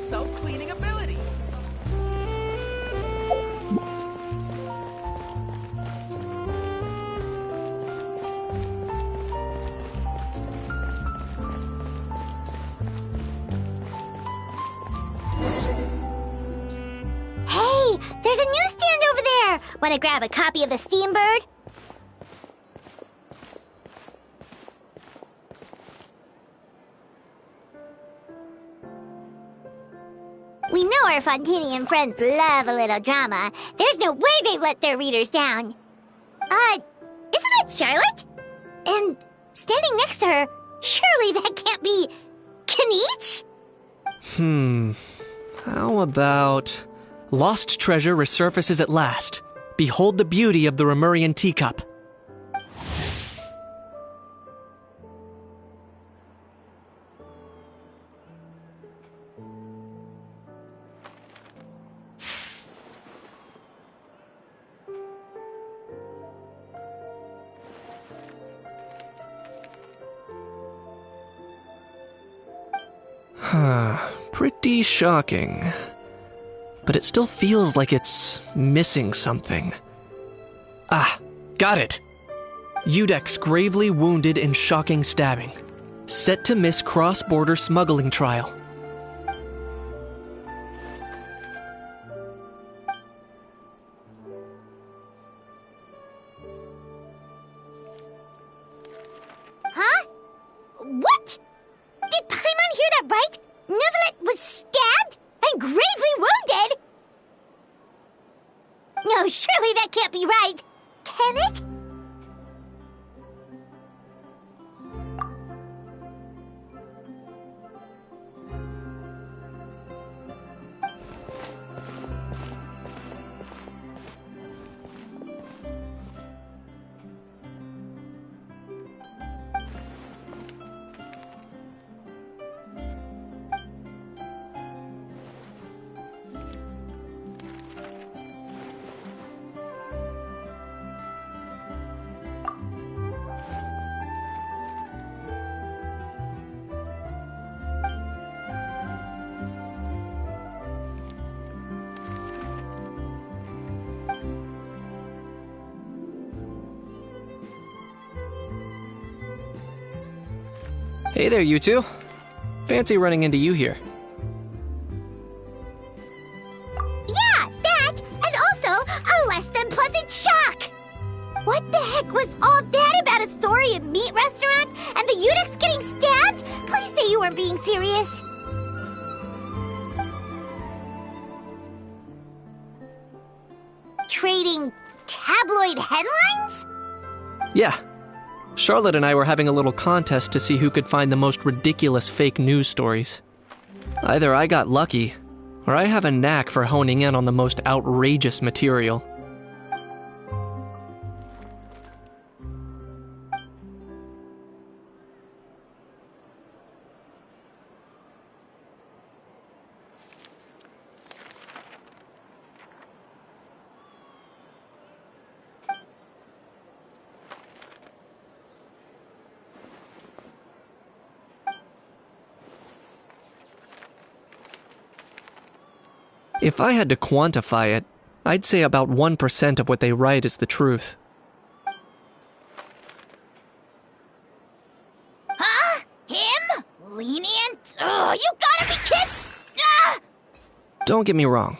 self-cleaning ability. Hey, there's a newsstand over there! Wanna grab a copy of the Steambird? We know our Fontanian friends love a little drama. There's no way they let their readers down. Isn't that Charlotte? And standing next to her, surely that can't be Kaniche? How about... Lost treasure resurfaces at last. Behold the beauty of the Remurian teacup. Pretty shocking. But it still feels like it's missing something. Ah, got it! Udex gravely wounded in shocking stabbing. Set to miss cross-border smuggling trial. Huh? What? Did Paimon hear that right? Neuvillette was stabbed and gravely wounded? No, surely that can't be right. Can it? Hey there, you two. Fancy running into you here. Yeah, that, and also a less than pleasant shock. What the heck was all that about a Saurian meat restaurant and the Udex getting stabbed? Please say you weren't being serious. Trading tabloid headlines? Yeah. Charlotte and I were having a little contest to see who could find the most ridiculous fake news stories. Either I got lucky, or I have a knack for honing in on the most outrageous material. If I had to quantify it, I'd say about 1% of what they write is the truth. Huh? Him? Lenient? Ugh, you gotta be kidding! Ah! Don't get me wrong.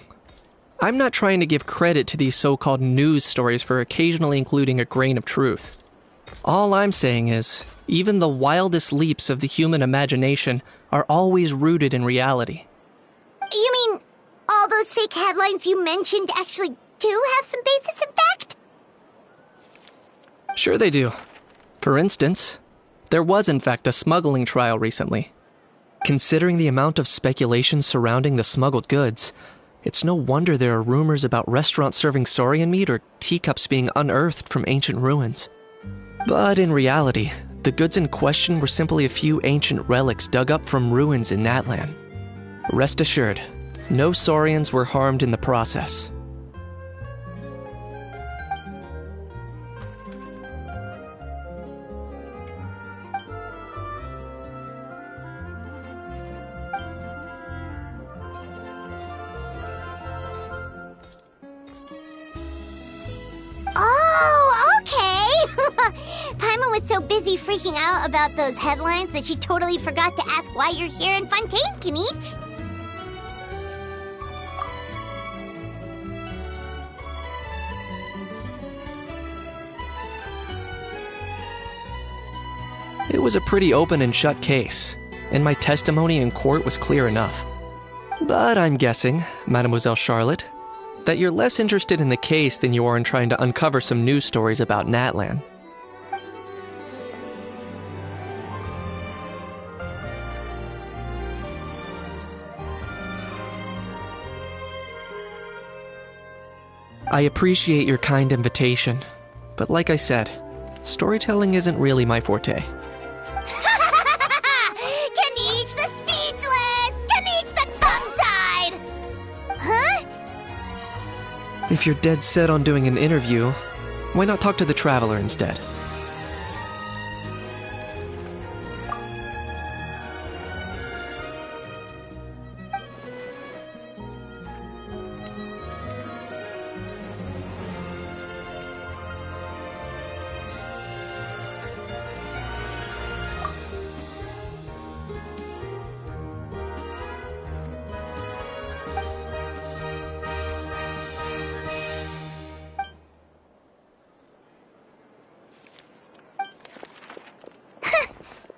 I'm not trying to give credit to these so-called news stories for occasionally including a grain of truth. All I'm saying is, even the wildest leaps of the human imagination are always rooted in reality. You mean all those fake headlines you mentioned actually do have some basis in fact? Sure they do. For instance, there was in fact a smuggling trial recently. Considering the amount of speculation surrounding the smuggled goods, it's no wonder there are rumors about restaurants serving saurian meat or teacups being unearthed from ancient ruins. But in reality, the goods in question were simply a few ancient relics dug up from ruins in Natlan. Rest assured, no saurians were harmed in the process. was so busy freaking out about those headlines that she totally forgot to ask why you're here in Fontaine, Kinich. It was a pretty open and shut case, and my testimony in court was clear enough. But I'm guessing, Mademoiselle Charlotte, that you're less interested in the case than you are in trying to uncover some news stories about Natlan. I appreciate your kind invitation, but like I said, storytelling isn't really my forte. Kinich the speechless! Kinich the tongue-tied! Huh? If you're dead set on doing an interview, why not talk to the Traveler instead?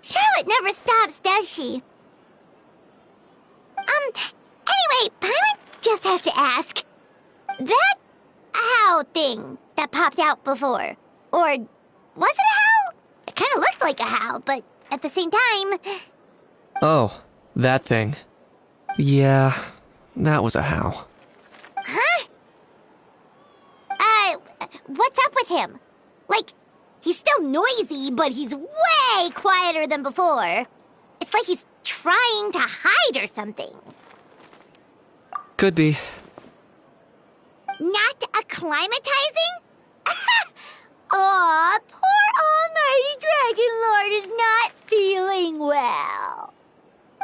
Charlotte never stops, does she? Anyway, Paimon just has to ask. That how thing that popped out before, or was it a how? It kind of looked like a how, but at the same time... Oh, that thing. Yeah, that was a how. Huh? What's up with him? Like, he's still noisy, but he's way quieter than before. It's like he's trying to hide or something. Could be. Not acclimatizing? Aw, poor Almighty Dragon Lord is not feeling well.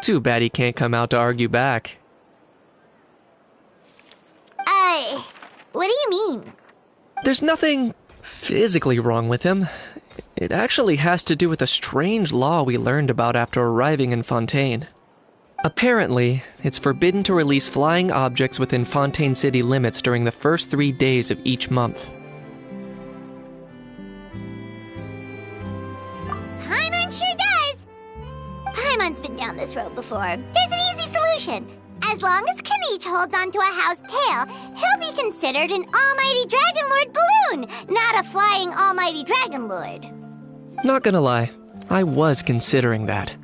Too bad he can't come out to argue back. What do you mean? There's nothing physically wrong with him. It actually has to do with a strange law we learned about after arriving in Fontaine. Apparently, it's forbidden to release flying objects within Fontaine city limits during the first 3 days of each month. Paimon sure does! Paimon's been down this road before. There's an easy solution. As long as Kinich holds onto a house tail, he'll be considered an Almighty Dragon Lord balloon, not a flying Almighty Dragon Lord. Not gonna lie, I was considering that.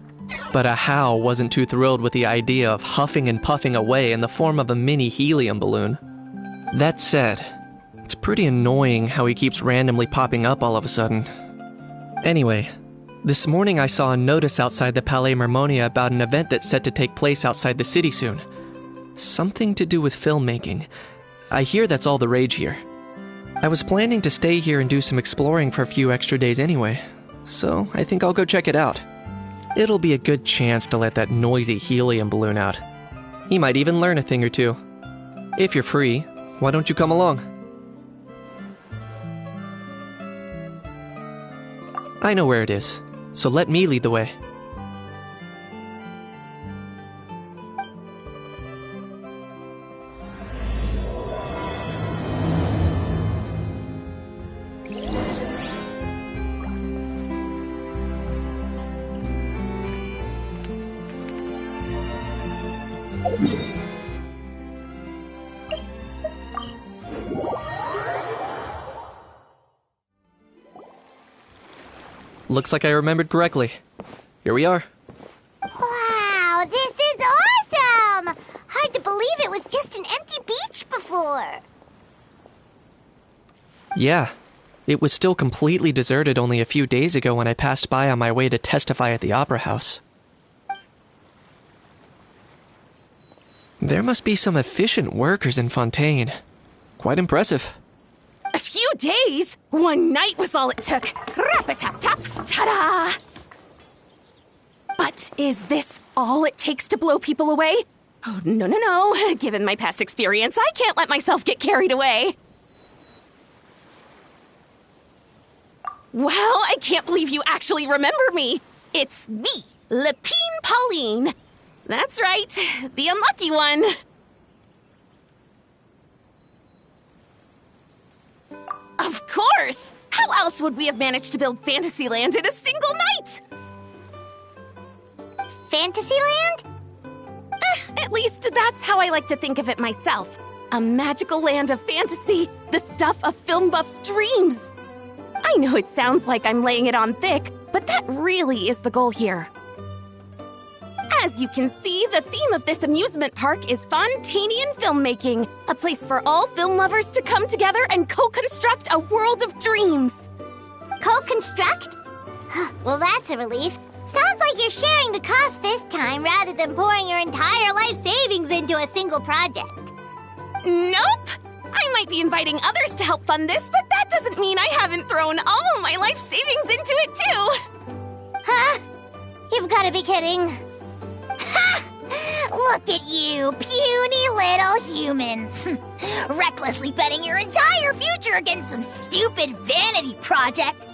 But a How wasn't too thrilled with the idea of huffing and puffing away in the form of a mini helium balloon. That said, it's pretty annoying how he keeps randomly popping up all of a sudden. Anyway, this morning I saw a notice outside the Palais Mermonia about an event that's set to take place outside the city soon. Something to do with filmmaking. I hear that's all the rage here. I was planning to stay here and do some exploring for a few extra days anyway, so I think I'll go check it out. It'll be a good chance to let that noisy helium balloon out. He might even learn a thing or two. If you're free, why don't you come along? I know where it is, so let me lead the way. Looks like I remembered correctly. Here we are. Wow, this is awesome! Hard to believe it was just an empty beach before. Yeah, it was still completely deserted only a few days ago when I passed by on my way to testify at the Opera House. There must be some efficient workers in Fontaine. Quite impressive. A few days? One night was all it took. Rap-a-tap-tap, ta-da! But is this all it takes to blow people away? Oh, no, no, no. Given my past experience, I can't let myself get carried away. Well, I can't believe you actually remember me. It's me, Lepine Pauline. That's right, the unlucky one. Of course! How else would we have managed to build Fantasyland in a single night? Fantasyland? At least that's how I like to think of it myself. A magical land of fantasy, the stuff of film buffs' dreams. I know it sounds like I'm laying it on thick, but that really is the goal here. As you can see, the theme of this amusement park is Fontanian filmmaking, a place for all film lovers to come together and co-construct a world of dreams. Co-construct? Well, that's a relief. Sounds like you're sharing the cost this time rather than pouring your entire life savings into a single project. Nope! I might be inviting others to help fund this, but that doesn't mean I haven't thrown all my life savings into it too! Huh? You've got to be kidding. Ha! Look at you, puny little humans. Recklessly betting your entire future against some stupid vanity project.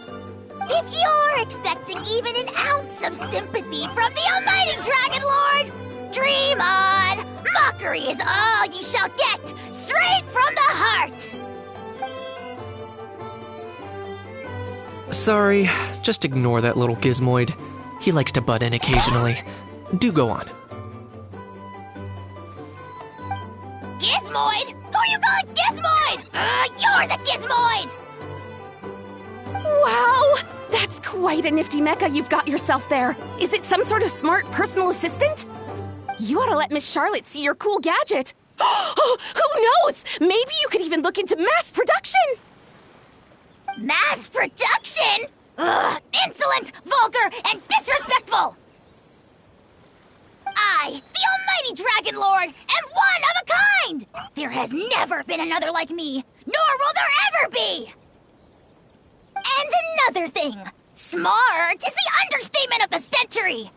If you're expecting even an ounce of sympathy from the almighty Dragon Lord, dream on! Mockery is all you shall get, straight from the heart! Sorry, just ignore that little gizmoid. He likes to butt in occasionally. Do go on. Gizmoid? Who you calling Gizmoid? You're the Gizmoid! Wow! That's quite a nifty mecha you've got yourself there. Is it some sort of smart personal assistant? You ought to let Miss Charlotte see your cool gadget. Who knows? Maybe you could even look into mass production. Mass production? Ugh, insolent, vulgar, and disrespectful! I, the almighty Dragon Lord, am one of a kind! There has never been another like me, nor will there ever be! And another thing, smart is the understatement of the century!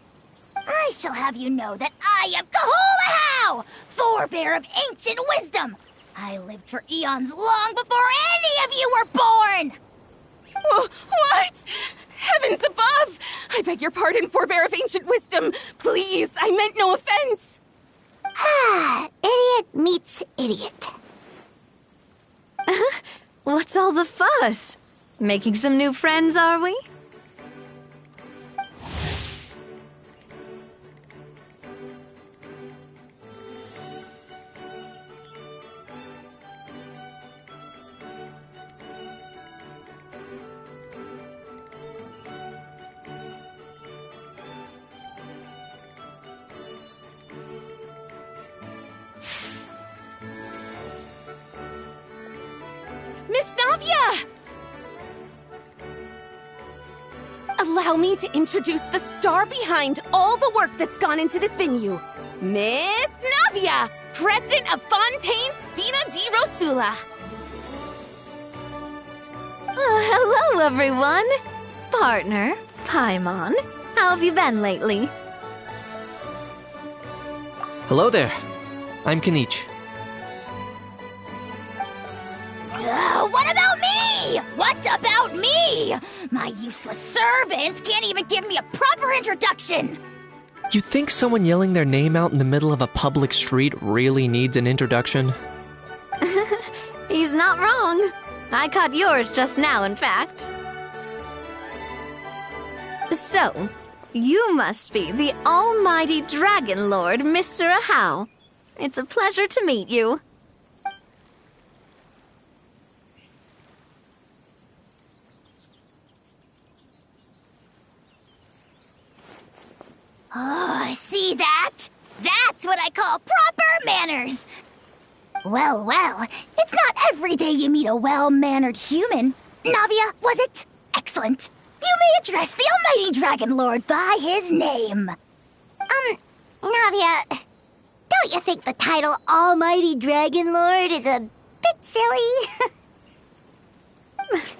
I shall have you know that I am Kahulahau, forebear of ancient wisdom! I lived for eons long before any of you were born! What? Heavens above! I beg your pardon, forebear of ancient wisdom. Please, I meant no offense. Idiot meets idiot. What's all the fuss? Making some new friends, are we? Miss Navia! Allow me to introduce the star behind all the work that's gone into this venue. Miss Navia, president of Fontaine Spina di Rosula. Hello, everyone. Partner, Paimon, how have you been lately? Hello there. I'm Kanich. What about me? What about me? My useless servant can't even give me a proper introduction. You think someone yelling their name out in the middle of a public street really needs an introduction? He's not wrong. I caught yours just now, in fact. So, you must be the almighty Dragon Lord, Mr. Ahau. It's a pleasure to meet you. Oh, see that? That's what I call proper manners. Well, it's not every day you meet a well-mannered human. Navia, was it? Excellent. You may address the almighty Dragon Lord by his name. Navia, don't you think the title Almighty Dragon Lord is a bit silly?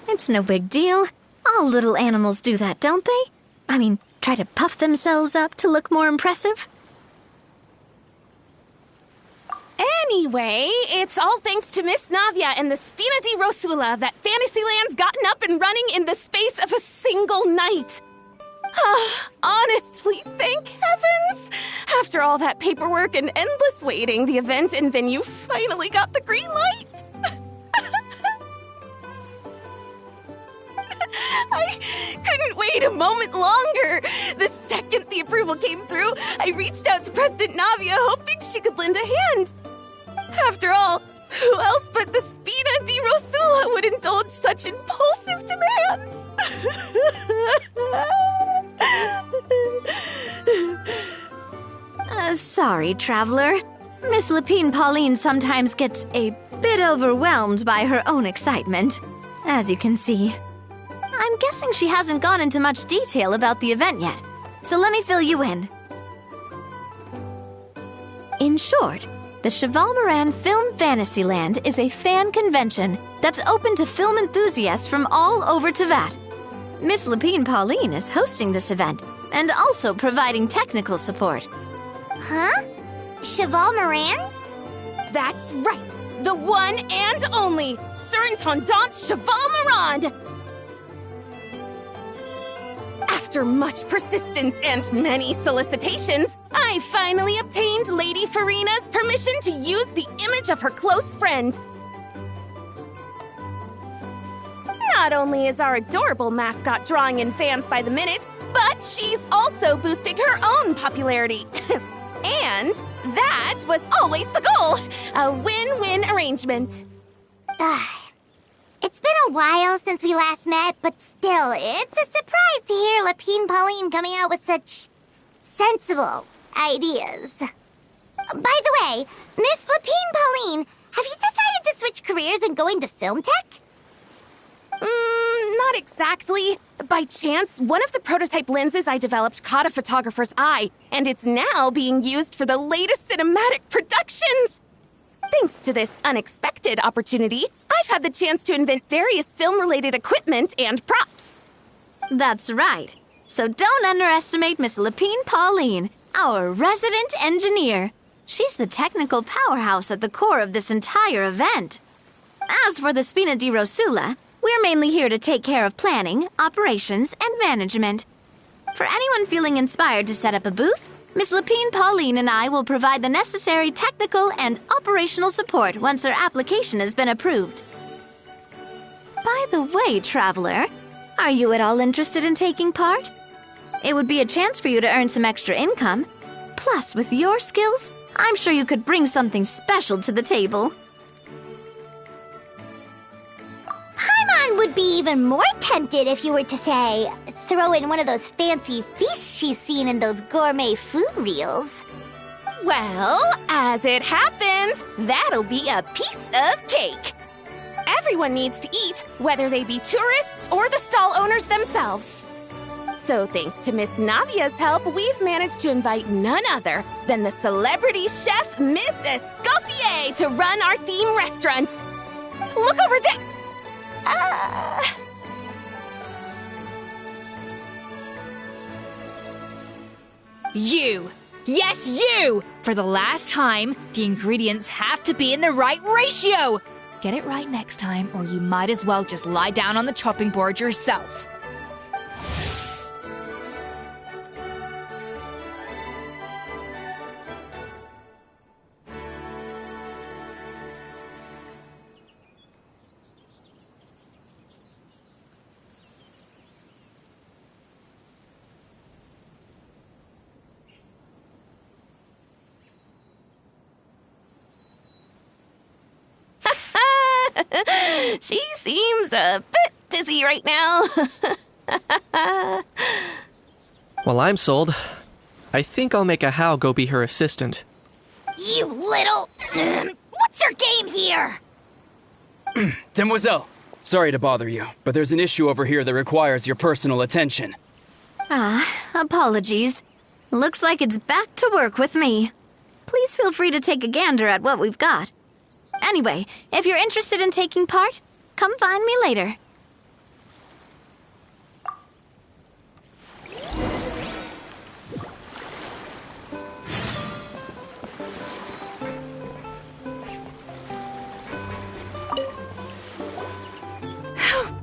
It's no big deal. All little animals do that, don't they? I mean, try to puff themselves up to look more impressive. And Anyway, it's all thanks to Miss Navia and the Spina di Rosula that Fantasyland's gotten up and running in the space of a single night. Honestly, thank heavens! After all that paperwork and endless waiting, the event and venue finally got the green light. I couldn't wait a moment longer. The second the approval came through, I reached out to President Navia, hoping she could lend a hand. After all, who else but the Spina di Rosula would indulge such impulsive demands? Sorry, traveler. Miss Lapine Pauline sometimes gets a bit overwhelmed by her own excitement, as you can see. I'm guessing she hasn't gone into much detail about the event yet, so let me fill you in. In short, the Cheval Moran Film Fantasyland is a fan convention that's open to film enthusiasts from all over Teyvat. Miss Lapine Pauline is hosting this event and also providing technical support. Huh? Cheval Moran? That's right, the one and only Surintendant Cheval Moran! After much persistence and many solicitations, I finally obtained Lady Farina's permission to use the image of her close friend. Not only is our adorable mascot drawing in fans by the minute, but she's also boosting her own popularity. And that was always the goal, a win-win arrangement. It's been a while since we last met, but still, it's a surprise to hear Lapine Pauline coming out with such sensible ideas. By the way, Miss Lapine Pauline, have you decided to switch careers and go into film tech? Not exactly. By chance, one of the prototype lenses I developed caught a photographer's eye, and it's now being used for the latest cinematic productions. Thanks to this unexpected opportunity, I've had the chance to invent various film-related equipment and props. That's right. So don't underestimate Miss Lapine Pauline, our resident engineer. She's the technical powerhouse at the core of this entire event. As for the Spina di Rosula, we're mainly here to take care of planning, operations, and management. For anyone feeling inspired to set up a booth, Miss Lapine Pauline and I will provide the necessary technical and operational support once their application has been approved. By the way, traveler, are you at all interested in taking part? It would be a chance for you to earn some extra income. Plus, with your skills, I'm sure you could bring something special to the table. Paimon would be even more tempted if you were to, say, throw in one of those fancy feasts she's seen in those gourmet food reels. Well, as it happens, that'll be a piece of cake. Everyone needs to eat, whether they be tourists or the stall owners themselves. So thanks to Miss Navia's help, we've managed to invite none other than the celebrity chef Miss Escoffier to run our theme restaurant. Look over there! You! Yes, you! For the last time, the ingredients have to be in the right ratio! Get it right next time, or you might as well just lie down on the chopping board yourself. She seems a bit busy right now. Well, I'm sold. I think I'll make a How go be her assistant. You little... What's your game here? Demoiselle, sorry to bother you, but there's an issue over here that requires your personal attention. Apologies. Looks like it's back to work with me. Please feel free to take a gander at what we've got. Anyway, if you're interested in taking part, come find me later.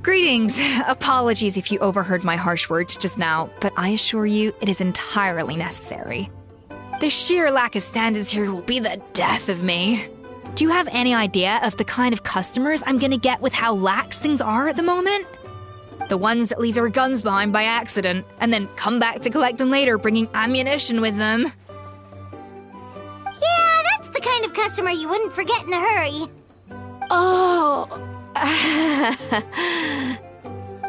Greetings. Apologies if you overheard my harsh words just now, but I assure you it is entirely necessary. The sheer lack of standards here will be the death of me. Do you have any idea of the kind of customers I'm gonna get with how lax things are at the moment? The ones that leave their guns behind by accident, and then come back to collect them later, bringing ammunition with them. Yeah, that's the kind of customer you wouldn't forget in a hurry. Oh.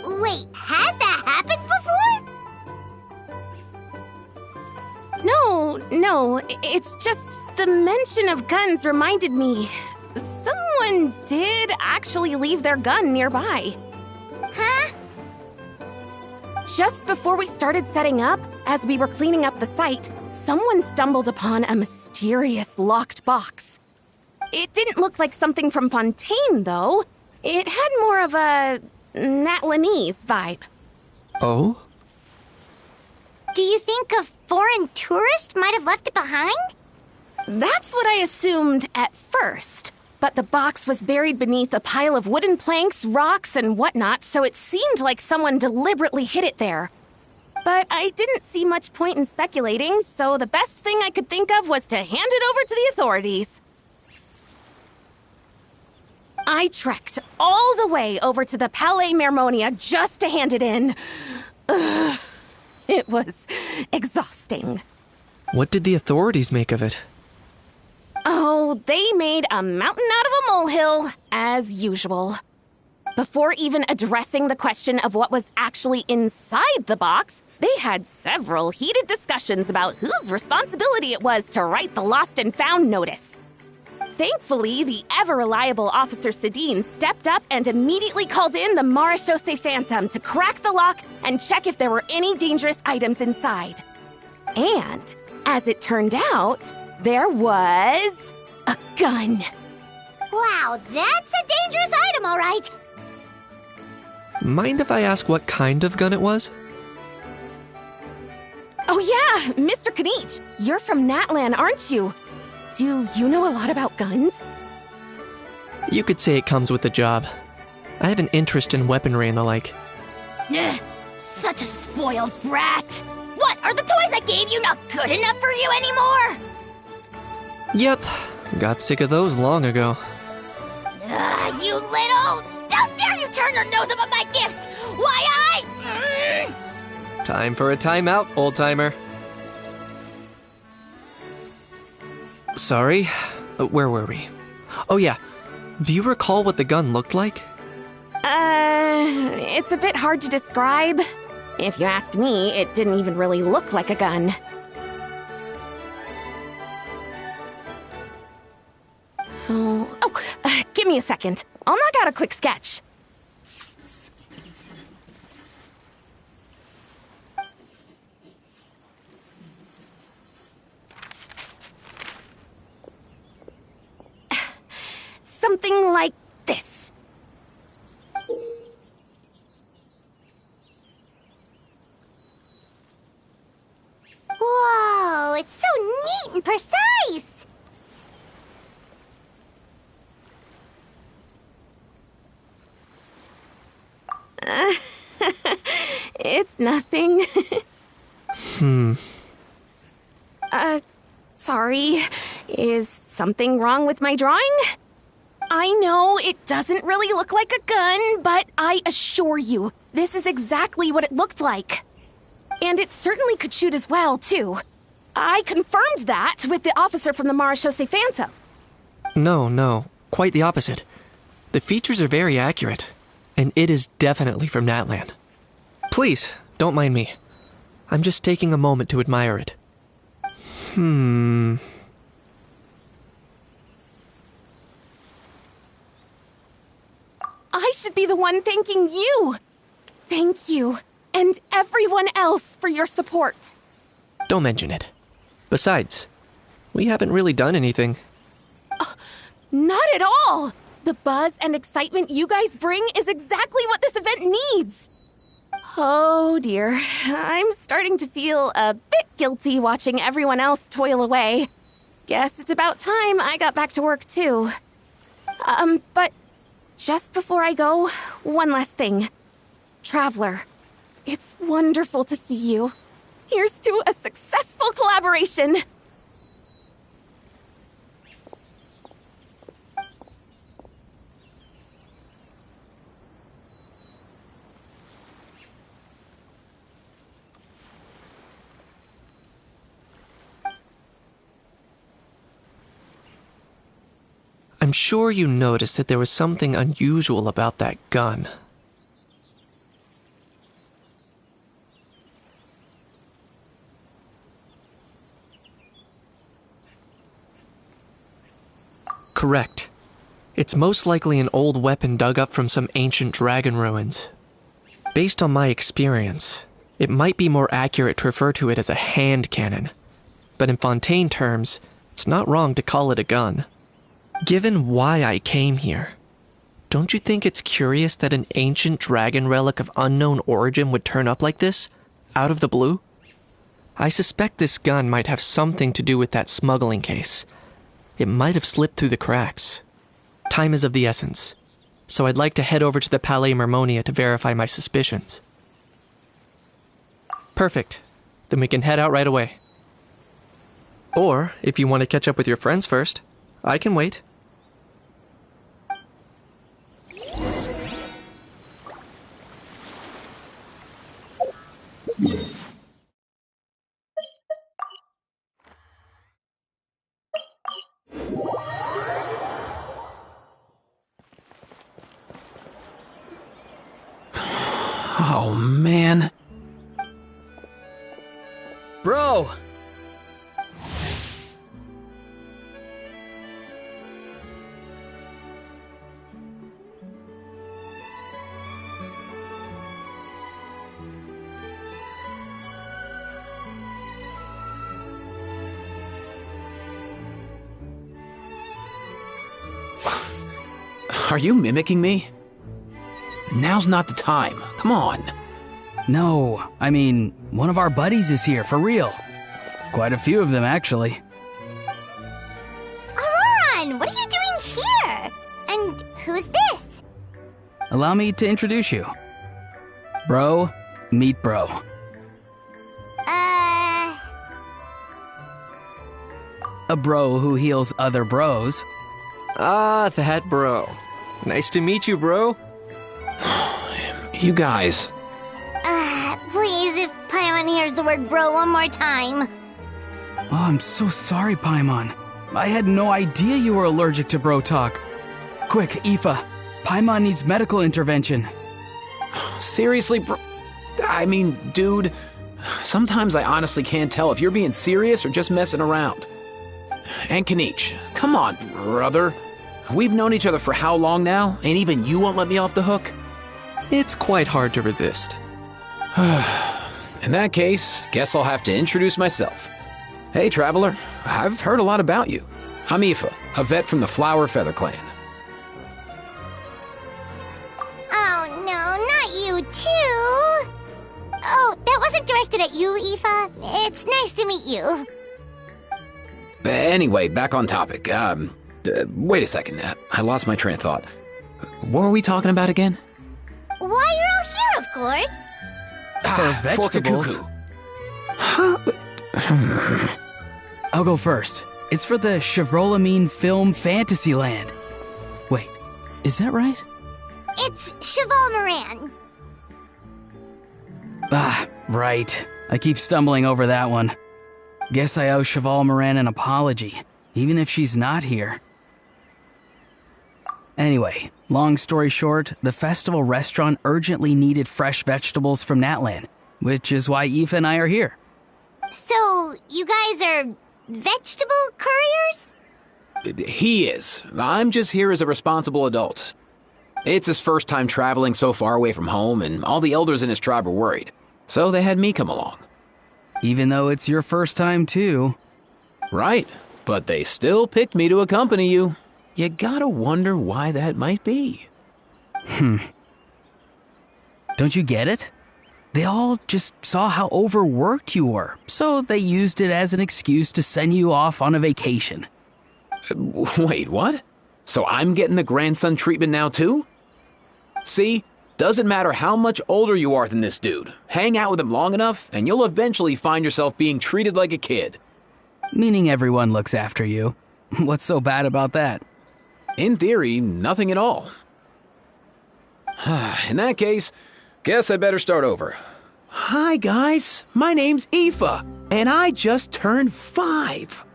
Wait, has that happened before? No, it's just the mention of guns reminded me. Someone did actually leave their gun nearby. Huh? Just before we started setting up, as we were cleaning up the site, someone stumbled upon a mysterious locked box. It didn't look like something from Fontaine, though. It had more of a Natlanese vibe. Oh? Do you think a foreign tourist might have left it behind? That's what I assumed at first. But the box was buried beneath a pile of wooden planks, rocks, and whatnot, so it seemed like someone deliberately hid it there. But I didn't see much point in speculating, so the best thing I could think of was to hand it over to the authorities. I trekked all the way over to the Palais Mermonia just to hand it in. Ugh, it was exhausting. What did the authorities make of it? Oh, they made a mountain out of a molehill, as usual. Before even addressing the question of what was actually inside the box, they had several heated discussions about whose responsibility it was to write the lost and found notice. Thankfully, the ever-reliable Officer Sedine stepped up and immediately called in the Marechaussee Phantom to crack the lock and check if there were any dangerous items inside. And, as it turned out, there was a gun. Wow, that's a dangerous item, all right. Mind if I ask what kind of gun it was? Oh yeah, Mr. Kanich, you're from Natlan, aren't you? Do you know a lot about guns? You could say it comes with the job. I have an interest in weaponry and the like. Ugh, such a spoiled brat. What, are the toys I gave you not good enough for you anymore? Yep, got sick of those long ago. You little... How dare you turn your nose up at my gifts? Why, I... Time for a timeout, old-timer. Sorry, where were we? Oh yeah, do you recall what the gun looked like? It's a bit hard to describe. If you asked me, it didn't even really look like a gun. Give me a second. I'll knock out a quick sketch. Something like this. Whoa, it's so neat and precise. It's nothing. Sorry. Is something wrong with my drawing? I know it doesn't really look like a gun, but I assure you, this is exactly what it looked like. And it certainly could shoot as well, too. I confirmed that with the officer from the Marechaussee Phantom. No, quite the opposite. The features are very accurate, and it is definitely from Natlan. Please, don't mind me. I'm just taking a moment to admire it. I should be the one thanking you. Thank you, and everyone else for your support. Don't mention it. Besides, we haven't really done anything. Not at all. The buzz and excitement you guys bring is exactly what this event needs. Oh dear, I'm starting to feel a bit guilty watching everyone else toil away. Guess it's about time I got back to work too. But Just before I go, one last thing. Traveler, it's wonderful to see you. Here's to a successful collaboration! I'm sure you noticed that there was something unusual about that gun. Correct. It's most likely an old weapon dug up from some ancient dragon ruins. Based on my experience, it might be more accurate to refer to it as a hand cannon. But in Fontaine terms, it's not wrong to call it a gun. Given why I came here, don't you think it's curious that an ancient dragon relic of unknown origin would turn up like this, out of the blue? I suspect this gun might have something to do with that smuggling case. It might have slipped through the cracks. Time is of the essence, so I'd like to head over to the Palais Mermonia to verify my suspicions. Perfect. Then we can head out right away. Or, if you want to catch up with your friends first, I can wait. Oh, man. Bro! Are you mimicking me? Now's not the time. Come on. No, I mean, one of our buddies is here, for real. Quite a few of them, actually. Auroran, what are you doing here? And who's this? Allow me to introduce you. Bro, meet bro. A bro who heals other bros. Ah, that bro. Nice to meet you, bro. You guys. Please, if Paimon hears the word bro one more time. Oh, I'm so sorry, Paimon. I had no idea you were allergic to bro talk. Quick, Aoife. Paimon needs medical intervention. Seriously, bro? I mean, dude, sometimes I honestly can't tell if you're being serious or just messing around. And Kanich, come on, brother. We've known each other for how long now, and even you won't let me off the hook? It's quite hard to resist. In that case, guess I'll have to introduce myself. Hey, traveler, I've heard a lot about you. I'm Aoife, a vet from the Flower Feather Clan. Oh no, not you too! Oh, that wasn't directed at you, Aoife. It's nice to meet you. Anyway, back on topic. Wait a second. I lost my train of thought. What were we talking about again? Why you're all here, of course. For vegetables. I'll go first. It's for the Chevrolamine Film Fantasyland. Wait, is that right? It's Cheval Moran. Ah, right. I keep stumbling over that one. Guess I owe Cheval Moran an apology, even if she's not here. Anyway, long story short, the festival restaurant urgently needed fresh vegetables from Natlan, which is why Aoife and I are here. So, you guys are vegetable couriers? He is. I'm just here as a responsible adult. It's his first time traveling so far away from home, and all the elders in his tribe were worried. So they had me come along. Even though it's your first time too. Right, but they still picked me to accompany you. You gotta wonder why that might be. Don't you get it? They all just saw how overworked you were, so they used it as an excuse to send you off on a vacation. Wait, what? So I'm getting the grandson treatment now too? See? Doesn't matter how much older you are than this dude. Hang out with him long enough, and you'll eventually find yourself being treated like a kid. Meaning everyone looks after you. What's so bad about that? In theory, nothing at all. In that case, guess I better start over. Hi guys, my name's Aoife, and I just turned 5.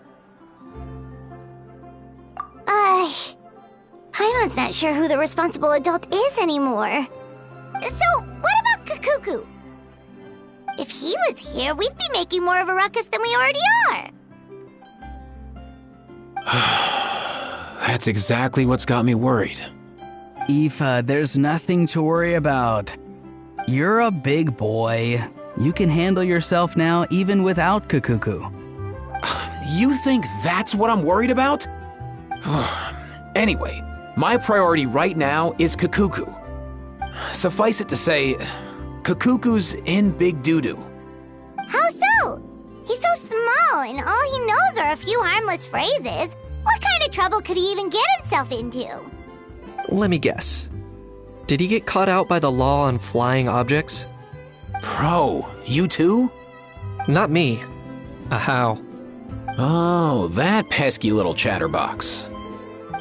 Paimon's not sure who the responsible adult is anymore. So, what about Kakuku? If he was here, we'd be making more of a ruckus than we already are. That's exactly what's got me worried. Aoife, there's nothing to worry about. You're a big boy. You can handle yourself now even without Kakuku. You think that's what I'm worried about? Anyway, my priority right now is Kakuku. Suffice it to say, Kakuku's in big doo-doo. How so? He's so small, and all he knows are a few harmless phrases. What kind of trouble could he even get himself into? Let me guess. Did he get caught out by the law on flying objects? Bro, you too? Not me. How? Oh, that pesky little chatterbox.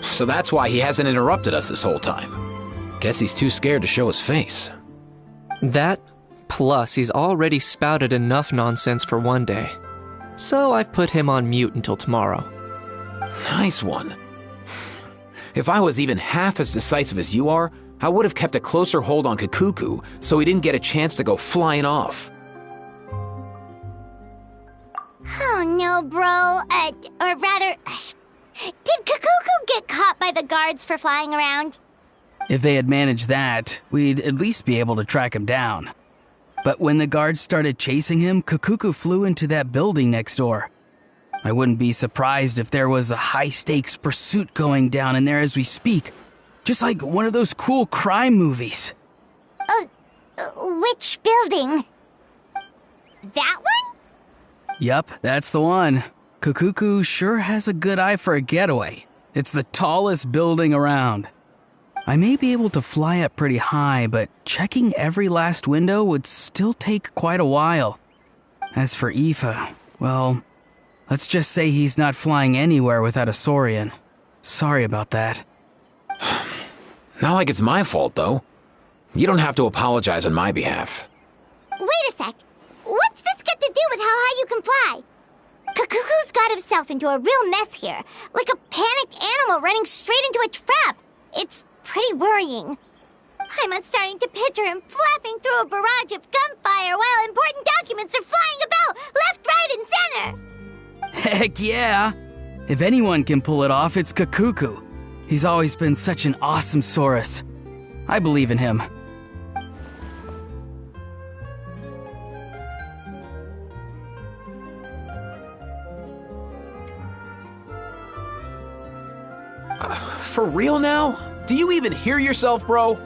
So that's why he hasn't interrupted us this whole time. Guess he's too scared to show his face. That, plus he's already spouted enough nonsense for one day. So I've put him on mute until tomorrow. Nice one. If I was even half as decisive as you are, I would have kept a closer hold on Kakuku so he didn't get a chance to go flying off. Oh no, bro. Or rather, did Kakuku get caught by the guards for flying around? If they had managed that, we'd at least be able to track him down. But when the guards started chasing him, Kakuku flew into that building next door. I wouldn't be surprised if there was a high-stakes pursuit going down in there as we speak. Just like one of those cool crime movies. Which building? That one? Yup, that's the one. Kakuku sure has a good eye for a getaway. It's the tallest building around. I may be able to fly up pretty high, but checking every last window would still take quite a while. As for Aoife, well, let's just say he's not flying anywhere without a Saurian. Sorry about that. Not like it's my fault, though. You don't have to apologize on my behalf. Wait a sec. What's this got to do with how high you can fly? Kakuku's got himself into a real mess here, like a panicked animal running straight into a trap. It's pretty worrying. I'm starting to picture him flapping through a barrage of gunfire while important documents are flying about left, right, and center. Heck yeah! If anyone can pull it off, it's Kakuku. He's always been such an awesome Saurus. I believe in him. For real now? Do you even hear yourself, bro?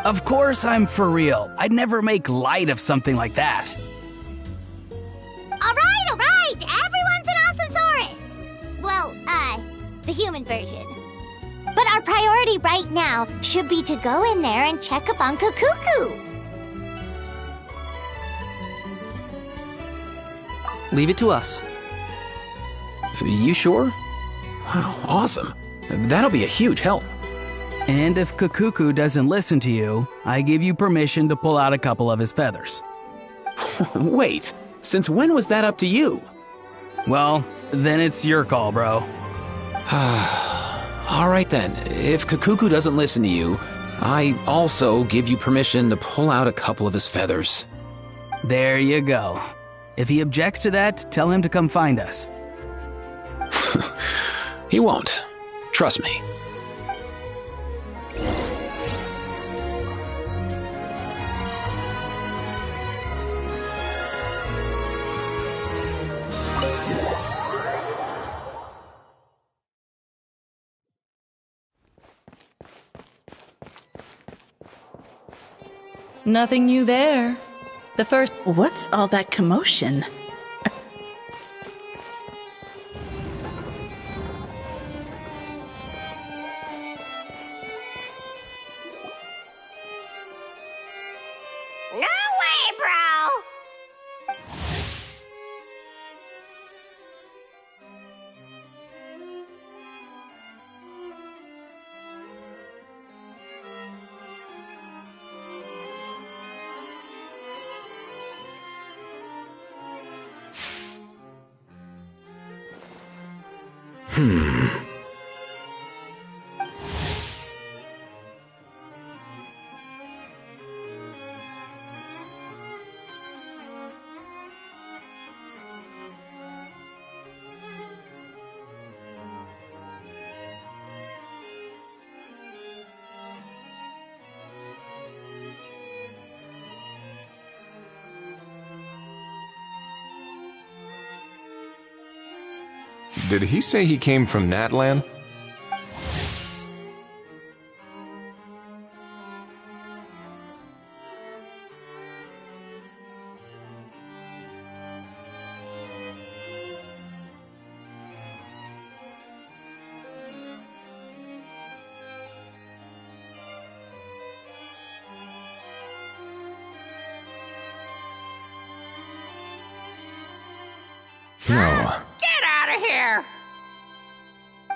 Of course I'm for real. I'd never make light of something like that. All right! Everyone's an awesome Saurus! Well, the human version. But our priority right now should be to go in there and check up on Kakuku. Leave it to us. You sure? Wow, awesome. That'll be a huge help. And if Kakuku doesn't listen to you, I give you permission to pull out a couple of his feathers. Wait, since when was that up to you? Well, then it's your call, bro. All right then, if Kakuku doesn't listen to you, I also give you permission to pull out a couple of his feathers. There you go. If he objects to that, tell him to come find us. He won't. Trust me. Nothing new there. The first... What's all that commotion? bro! Did he say he came from Natlan? No. Get out of here!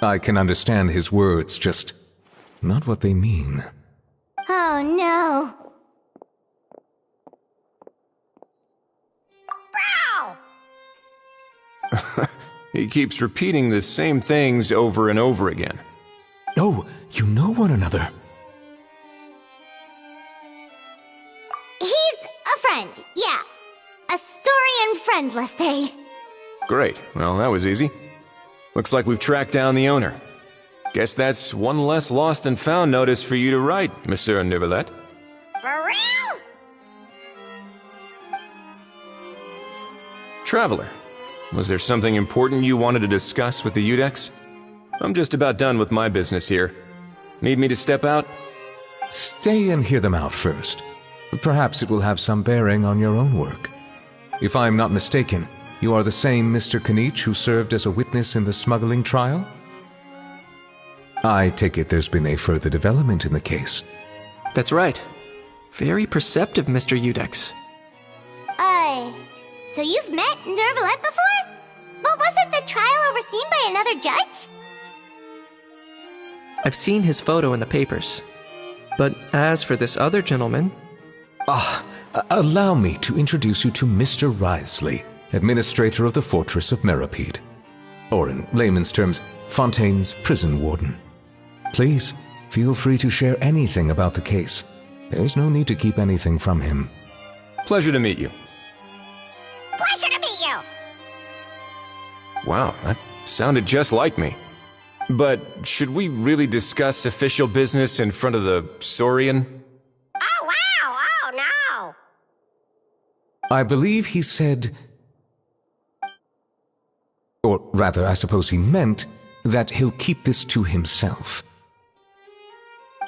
I can understand his words, just not what they mean. Oh no. Bro! He keeps repeating the same things over and over again. Oh, you know one another. He's a friend, yeah. A Saurian friend, let's say. Great. Well, that was easy. Looks like we've tracked down the owner. Guess that's one less lost and found notice for you to write, Monsieur Neuvillette. For real? Traveler, was there something important you wanted to discuss with the Udex? I'm just about done with my business here. Need me to step out? Stay and hear them out first. Perhaps it will have some bearing on your own work. If I'm not mistaken, you are the same Mr. Kanich who served as a witness in the smuggling trial? I take it there's been a further development in the case. That's right. Very perceptive, Mr. Udex. So you've met Neuvillette before? But wasn't the trial overseen by another judge? I've seen his photo in the papers. But as for this other gentleman... Allow me to introduce you to Mr. Wriothesley, administrator of the Fortress of Meripede. Or in layman's terms, Fontaine's prison warden. Please, feel free to share anything about the case. There's no need to keep anything from him. Pleasure to meet you. Pleasure to meet you! Wow, that sounded just like me. But should we really discuss official business in front of the Saurian? Oh, wow! Oh, no! I believe he said... Or rather, I suppose he meant that he'll keep this to himself.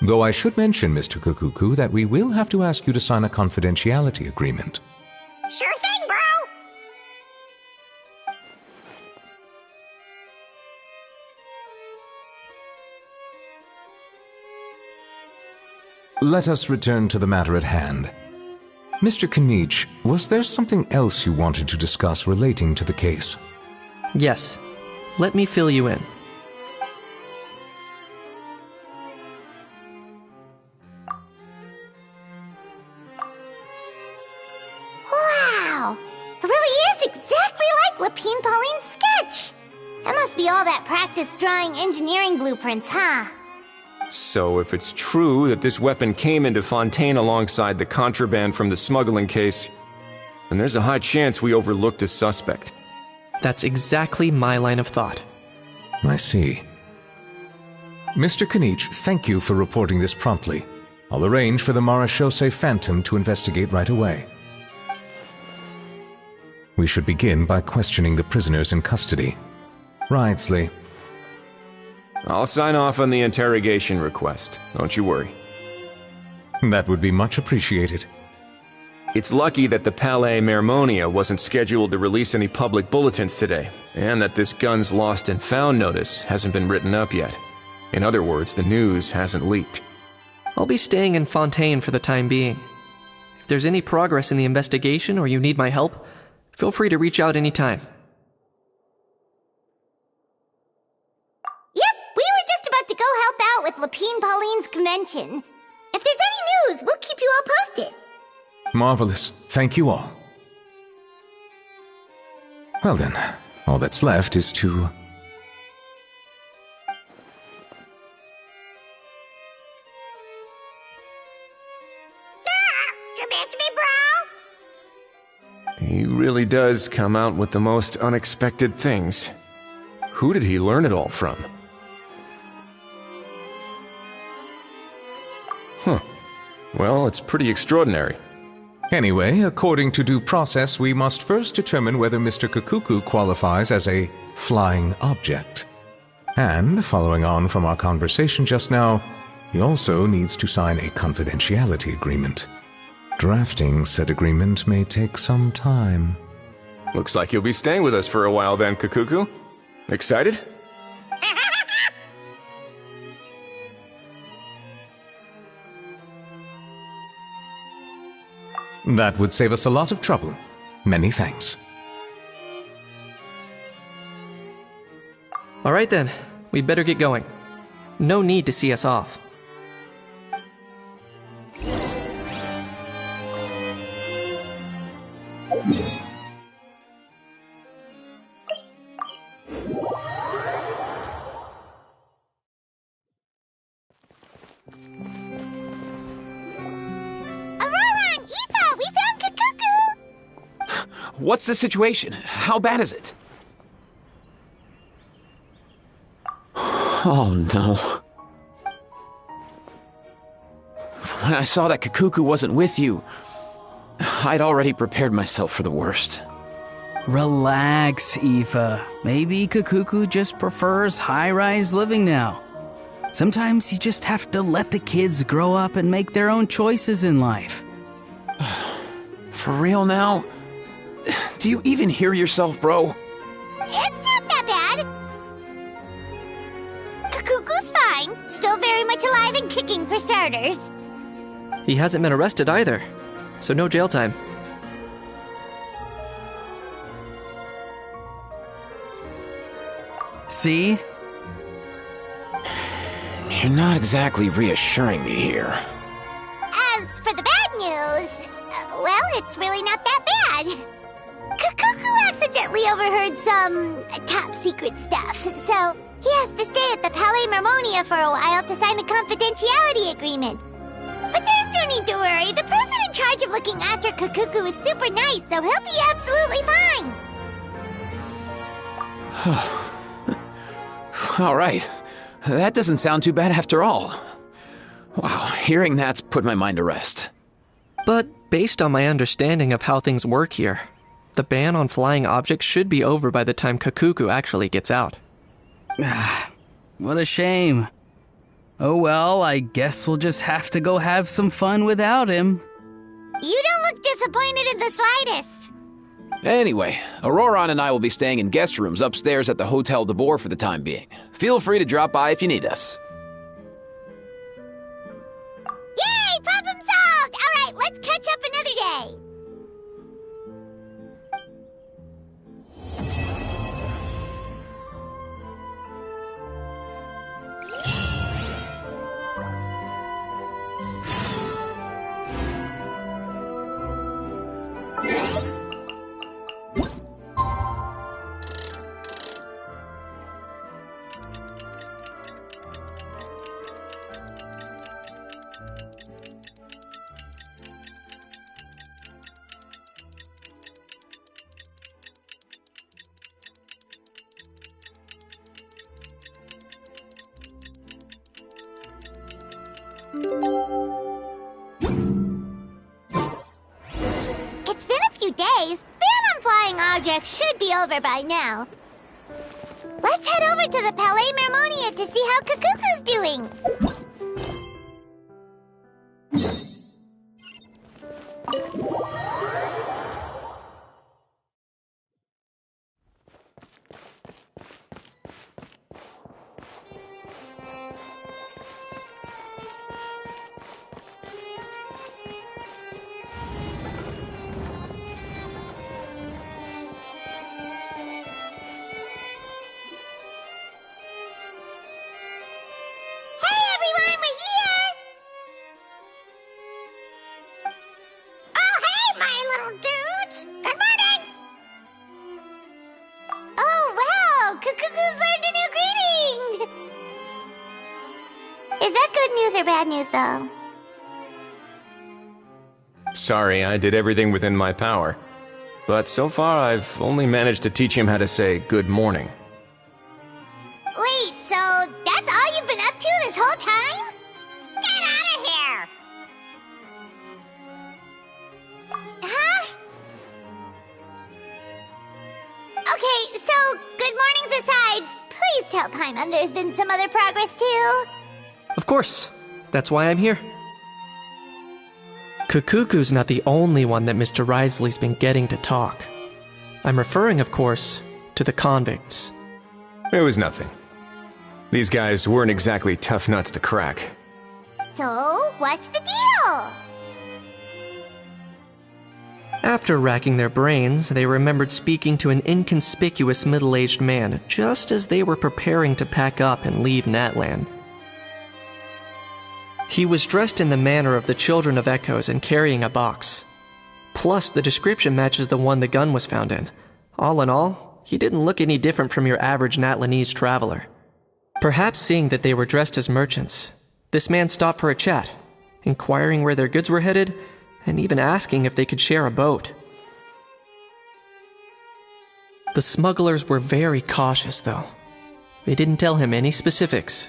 Though I should mention, Mr. Kukuku, that we will have to ask you to sign a confidentiality agreement. Sure thing, bro! Let us return to the matter at hand. Mr. Kanich, was there something else you wanted to discuss relating to the case? Yes. Let me fill you in. Wow! It really is exactly like Lapine Pauline's sketch! That must be all that practice drawing engineering blueprints, huh? So if it's true that this weapon came into Fontaine alongside the contraband from the smuggling case, then there's a high chance we overlooked a suspect. That's exactly my line of thought. I see. Mr. Kanich, thank you for reporting this promptly. I'll arrange for the Marechaussee Phantom to investigate right away. We should begin by questioning the prisoners in custody. Wriothesley. I'll sign off on the interrogation request. Don't you worry. That would be much appreciated. It's lucky that the Palais Mermonia wasn't scheduled to release any public bulletins today, and that this gun's lost and found notice hasn't been written up yet. In other words, the news hasn't leaked. I'll be staying in Fontaine for the time being. If there's any progress in the investigation or you need my help, feel free to reach out anytime. Yep, we were just about to go help out with Lapine Pauline's convention. If there's any news, we'll keep you all posted. Marvelous. Thank you all. Well then, all that's left is to... You miss me, bro? He really does come out with the most unexpected things. Who did he learn it all from? Huh. Well, it's pretty extraordinary. Anyway, according to due process, we must first determine whether Mr. Kakuku qualifies as a flying object. And, following on from our conversation just now, he also needs to sign a confidentiality agreement. Drafting said agreement may take some time. Looks like you'll be staying with us for a while then, Kakuku. Excited? That would save us a lot of trouble. Many thanks. All right then, we better get going. No need to see us off. What's the situation? How bad is it? Oh no. When I saw that Kakuku wasn't with you, I'd already prepared myself for the worst. Relax, Aoife. Maybe Kakuku just prefers high-rise living now. Sometimes you just have to let the kids grow up and make their own choices in life. For real now? Do you even hear yourself, bro? It's not that bad. Kakuku's fine. Still very much alive and kicking for starters. He hasn't been arrested either, so no jail time. See? You're not exactly reassuring me here. As for the bad news, well, it's really not that bad. Kakuku accidentally overheard some top-secret stuff, so he has to stay at the Palais Mermonia for a while to sign a confidentiality agreement. But there's no need to worry. The person in charge of looking after Kakuku is super nice, so he'll be absolutely fine. All right. That doesn't sound too bad after all. Wow, hearing that's put my mind to rest. But based on my understanding of how things work here, the ban on flying objects should be over by the time Kakuku actually gets out. What a shame. Oh well, I guess we'll just have to go have some fun without him. You don't look disappointed in the slightest. Anyway, Auroron and I will be staying in guest rooms upstairs at the Hotel de Boer for the time being. Feel free to drop by if you need us. Yay! Problem solved! All right, let's catch up another day. It's been a few days. Ban on flying objects should be over by now. Let's head over to the Palais Mermonia to see how Kakuku's doing. Is that good news or bad news, though? Sorry, I did everything within my power. But so far, I've only managed to teach him how to say good morning. Wait, so that's all you've been up to this whole time? Get out of here! Huh? Okay, so good mornings aside, please tell Paimon there's been some other progress too. Of course. That's why I'm here. Kukuku's not the only one that Mr. Risley's been getting to talk. I'm referring, of course, to the convicts. It was nothing. These guys weren't exactly tough nuts to crack. So, what's the deal? After racking their brains, they remembered speaking to an inconspicuous middle-aged man just as they were preparing to pack up and leave Natlan. He was dressed in the manner of the Children of Echoes and carrying a box. Plus, the description matches the one the gun was found in. All in all, he didn't look any different from your average Natlanese traveler. Perhaps seeing that they were dressed as merchants, this man stopped for a chat, inquiring where their goods were headed, and even asking if they could share a boat. The smugglers were very cautious, though. They didn't tell him any specifics.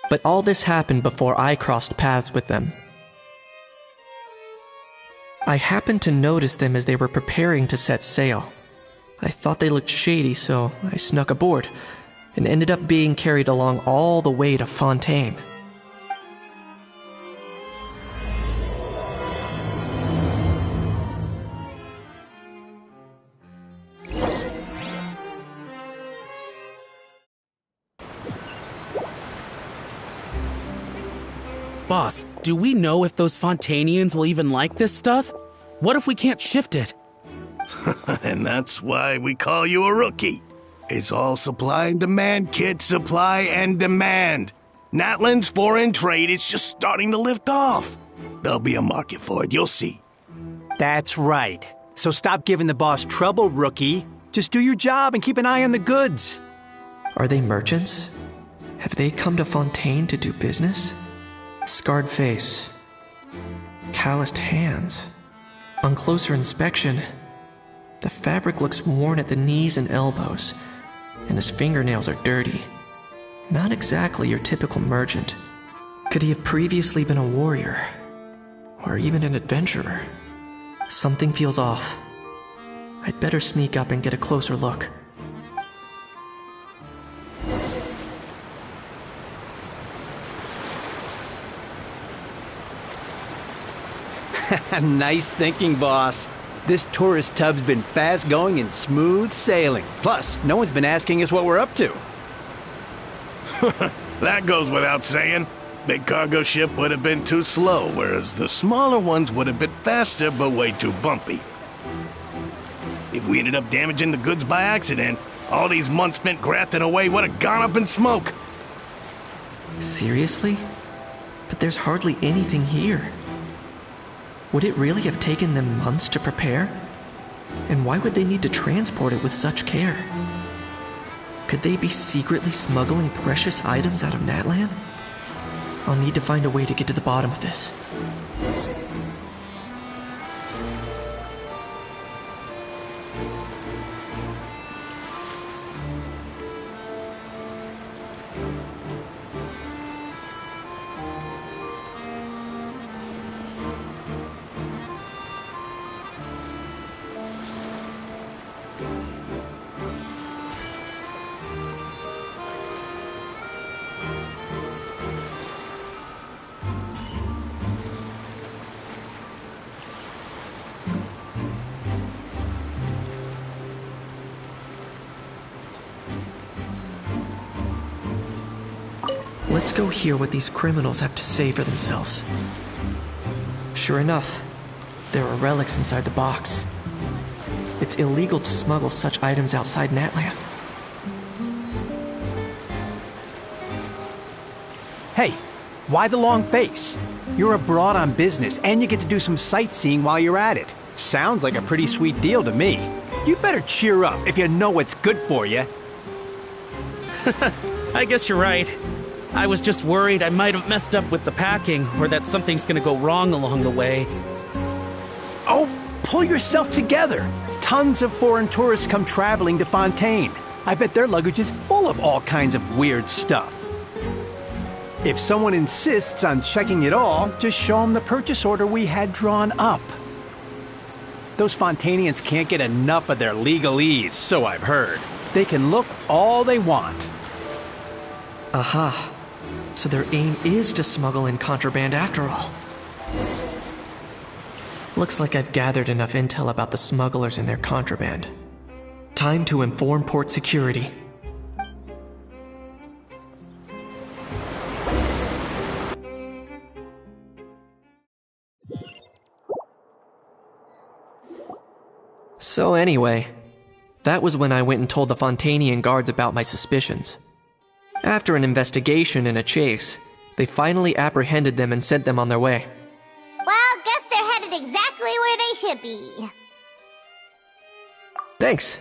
But all this happened before I crossed paths with them. I happened to notice them as they were preparing to set sail. I thought they looked shady, so I snuck aboard, and ended up being carried along all the way to Fontaine. Boss, do we know if those Fontainians will even like this stuff? What if we can't shift it? And that's why we call you a rookie. It's all supply and demand, kid. Supply and demand. Natlan's foreign trade is just starting to lift off. There'll be a market for it, you'll see. That's right. So stop giving the boss trouble, rookie. Just do your job and keep an eye on the goods. Are they merchants? Have they come to Fontaine to do business? Scarred face. Calloused hands. On closer inspection, the fabric looks worn at the knees and elbows, and his fingernails are dirty. Not exactly your typical merchant. Could he have previously been a warrior? Or even an adventurer? Something feels off. I'd better sneak up and get a closer look. Nice thinking, boss. This tourist tub's been fast-going and smooth sailing. Plus, no one's been asking us what we're up to. That goes without saying. Big cargo ship would have been too slow, whereas the smaller ones would have been faster but way too bumpy. If we ended up damaging the goods by accident, all these months spent grafting away would have gone up in smoke. Seriously? But there's hardly anything here. Would it really have taken them months to prepare? And why would they need to transport it with such care? Could they be secretly smuggling precious items out of Natlan? I'll need to find a way to get to the bottom of this. Let's go hear what these criminals have to say for themselves. Sure enough, there are relics inside the box. It's illegal to smuggle such items outside Natlan. Hey, why the long face? You're abroad on business, and you get to do some sightseeing while you're at it. Sounds like a pretty sweet deal to me. You better cheer up if you know what's good for you. I guess you're right. I was just worried I might have messed up with the packing, or that something's gonna go wrong along the way. Oh, pull yourself together. Tons of foreign tourists come traveling to Fontaine. I bet their luggage is full of all kinds of weird stuff. If someone insists on checking it all, just show them the purchase order we had drawn up. Those Fontainians can't get enough of their legalese, so I've heard. They can look all they want. Aha. So their aim is to smuggle in contraband after all. Looks like I've gathered enough intel about the smugglers and their contraband. Time to inform port security. So anyway, that was when I went and told the Fontainian guards about my suspicions. After an investigation and a chase, they finally apprehended them and sent them on their way. Well, guess they're headed exactly where they should be. Thanks.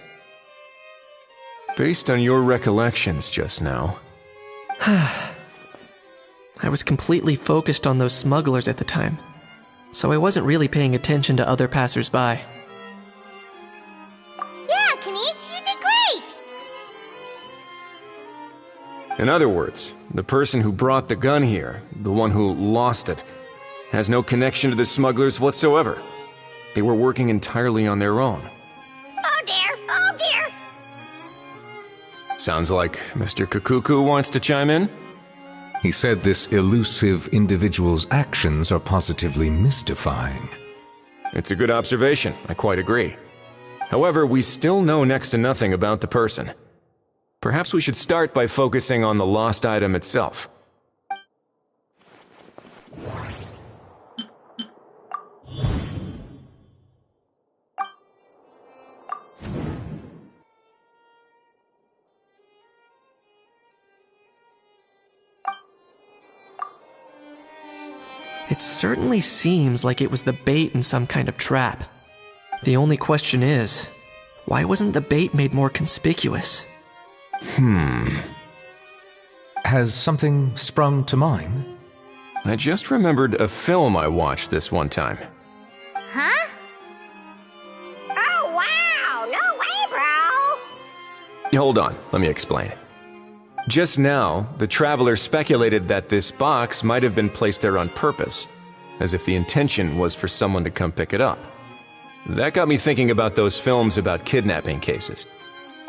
Based on your recollections just now. I was completely focused on those smugglers at the time, so I wasn't really paying attention to other passers-by. Yeah, Kanish, you did great! In other words, the person who brought the gun here, the one who lost it, has no connection to the smugglers whatsoever. They were working entirely on their own. Oh dear, oh dear! Sounds like Mr. Kakuku wants to chime in? He said this elusive individual's actions are positively mystifying. It's a good observation, I quite agree. However, we still know next to nothing about the person. Perhaps we should start by focusing on the lost item itself. It certainly seems like it was the bait in some kind of trap. The only question is, why wasn't the bait made more conspicuous? Has something sprung to mind? I just remembered a film I watched this one time. Huh? Oh wow, no way, bro! Hold on, let me explain. Just now, the traveler speculated that this box might have been placed there on purpose, as if the intention was for someone to come pick it up. That got me thinking about those films about kidnapping cases.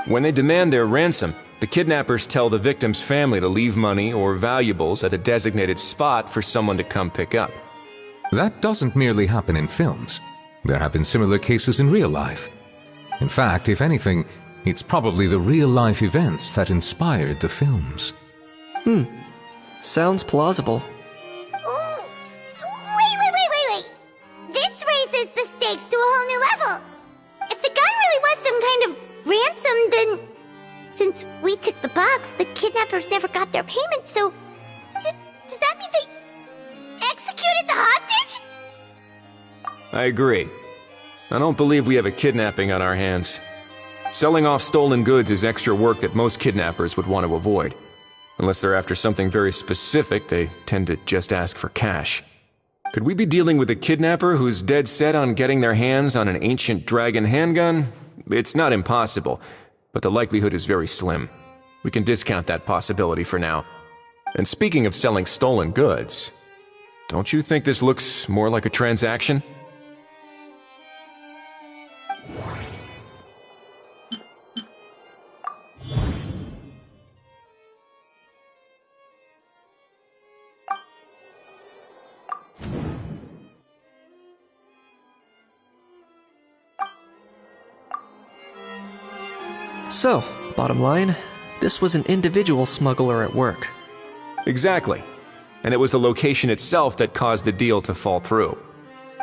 When they demand their ransom, the kidnappers tell the victim's family to leave money or valuables at a designated spot for someone to come pick up. That doesn't merely happen in films. There have been similar cases in real life. In fact, if anything, it's probably the real-life events that inspired the films. Sounds plausible. Ooh. Wait. This raises the stakes to a whole new level. If the gun really was some kind of ransom, then... Since we took the box, the kidnappers never got their payment, so... Does that mean they executed the hostage? I agree. I don't believe we have a kidnapping on our hands. Selling off stolen goods is extra work that most kidnappers would want to avoid. Unless they're after something very specific, they tend to just ask for cash. Could we be dealing with a kidnapper who's dead set on getting their hands on an ancient dragon handgun? It's not impossible, but the likelihood is very slim. We can discount that possibility for now. And speaking of selling stolen goods, don't you think this looks more like a transaction? So, bottom line, this was an individual smuggler at work. Exactly. And it was the location itself that caused the deal to fall through.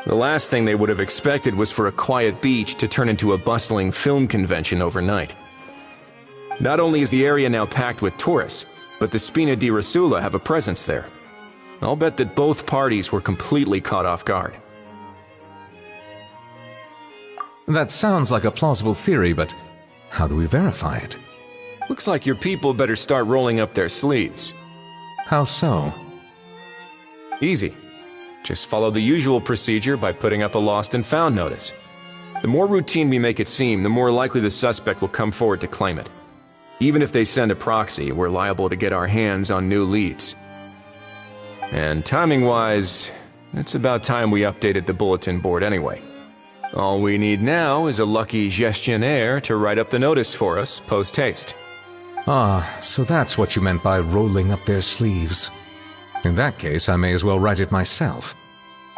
The last thing they would have expected was for a quiet beach to turn into a bustling film convention overnight. Not only is the area now packed with tourists, but the Spina di Rosula have a presence there. I'll bet that both parties were completely caught off guard. That sounds like a plausible theory, but how do we verify it? Looks like your people better start rolling up their sleeves. How so? Easy. Just follow the usual procedure by putting up a lost and found notice. The more routine we make it seem, the more likely the suspect will come forward to claim it. Even if they send a proxy, we're liable to get our hands on new leads. And timing-wise, it's about time we updated the bulletin board anyway. All we need now is a lucky gestionnaire to write up the notice for us post-haste. Ah, so that's what you meant by rolling up their sleeves. In that case, I may as well write it myself.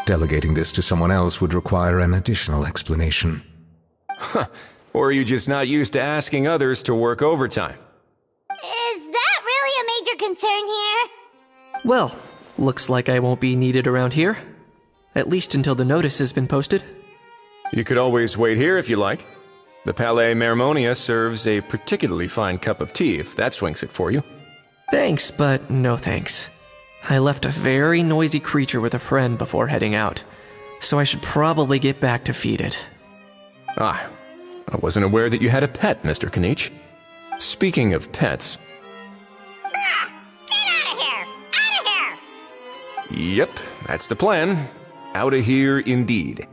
Delegating this to someone else would require an additional explanation. Or are you just not used to asking others to work overtime? Is that really a major concern here? Well, looks like I won't be needed around here. At least until the notice has been posted. You could always wait here if you like. The Palais Mermonia serves a particularly fine cup of tea if that swings it for you. Thanks, but no thanks. I left a very noisy creature with a friend before heading out, so I should probably get back to feed it. Ah, I wasn't aware that you had a pet, Mr. Kanich. Speaking of pets... Get out of here! Out of here! Yep, that's the plan. Out of here indeed.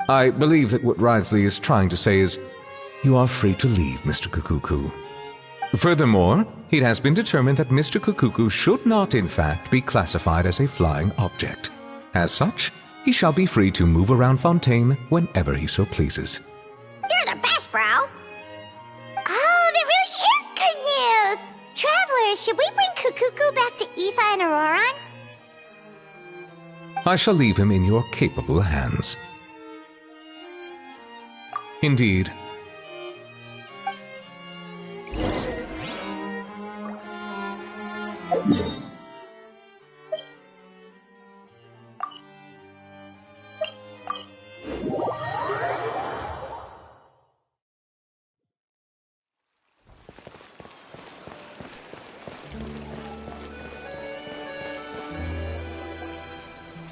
I believe that what Wriothesley is trying to say is, you are free to leave, Mr. Kukuku. Furthermore, it has been determined that Mr. Kukuku should not, in fact, be classified as a flying object. As such, he shall be free to move around Fontaine whenever he so pleases. You're the best, bro! Oh, that really is good news! Travelers, should we bring Kukuku back to Aoife and Auroron? I shall leave him in your capable hands. Indeed.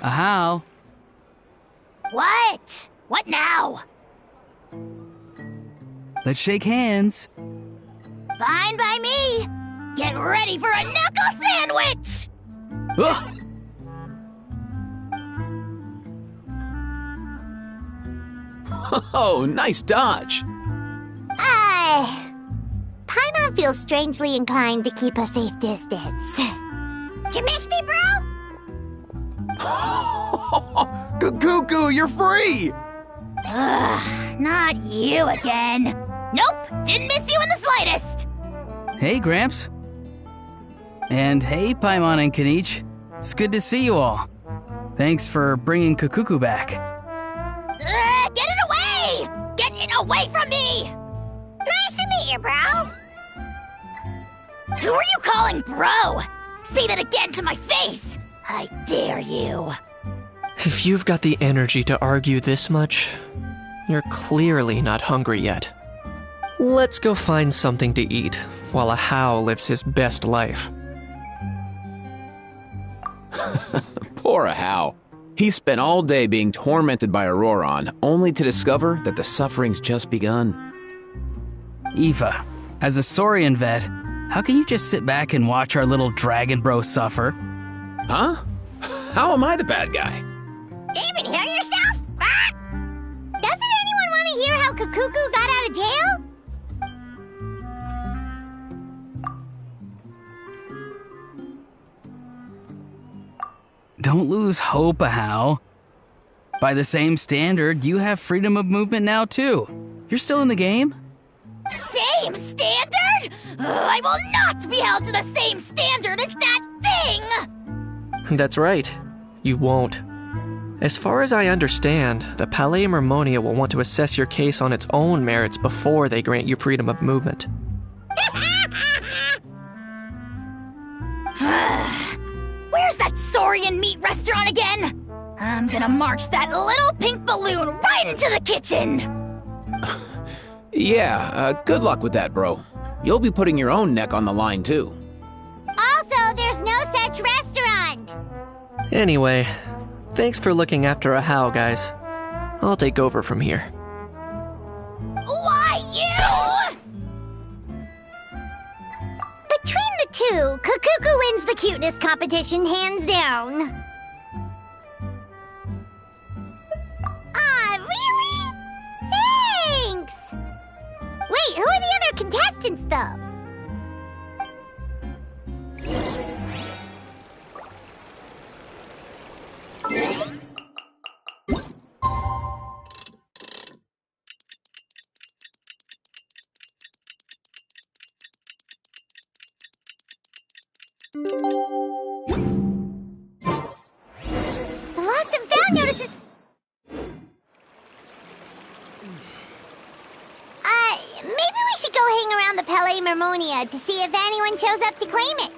How? What? What now? Let's shake hands. Fine by me. Get ready for a knuckle sandwich! Ugh. Oh, nice dodge. Paimon feels strangely inclined to keep a safe distance. Did you miss me, bro? Kukuku, you're free! Ugh, not you again. Nope, didn't miss you in the slightest. Hey, Gramps. And hey, Paimon and Kanich. It's good to see you all. Thanks for bringing Kukuku back. Get it away! Get it away from me! Nice to meet you, bro. Who are you calling bro? Say that again to my face! I dare you. If you've got the energy to argue this much, you're clearly not hungry yet. Let's go find something to eat while a How lives his best life. Poor How. He spent all day being tormented by Auroron, only to discover that the suffering's just begun. Aoife, as a Saurian vet, how can you just sit back and watch our little dragon bro suffer? Huh? How am I the bad guy? Even hear yourself? Ah! Doesn't anyone want to hear how Kukuku got out of jail? Don't lose hope, How. By the same standard, you have freedom of movement now, too. You're still in the game? Same standard? I will not be held to the same standard as that thing! That's right. You won't. As far as I understand, the Palais Mermonia will want to assess your case on its own merits before they grant you freedom of movement. Where's that Saurian meat restaurant again? I'm gonna march that little pink balloon right into the kitchen! Yeah, good luck with that, bro. You'll be putting your own neck on the line, too. Also, there's no such restaurant. Anyway, thanks for looking after a How, guys. I'll take over from here. Why, you? Between the two too. Kukuku wins the cuteness competition hands down. Ah, really? Thanks! Wait, who are the other contestants, though? The lost and found notices. Maybe we should go hang around the Palais Mermonia to see if anyone shows up to claim it.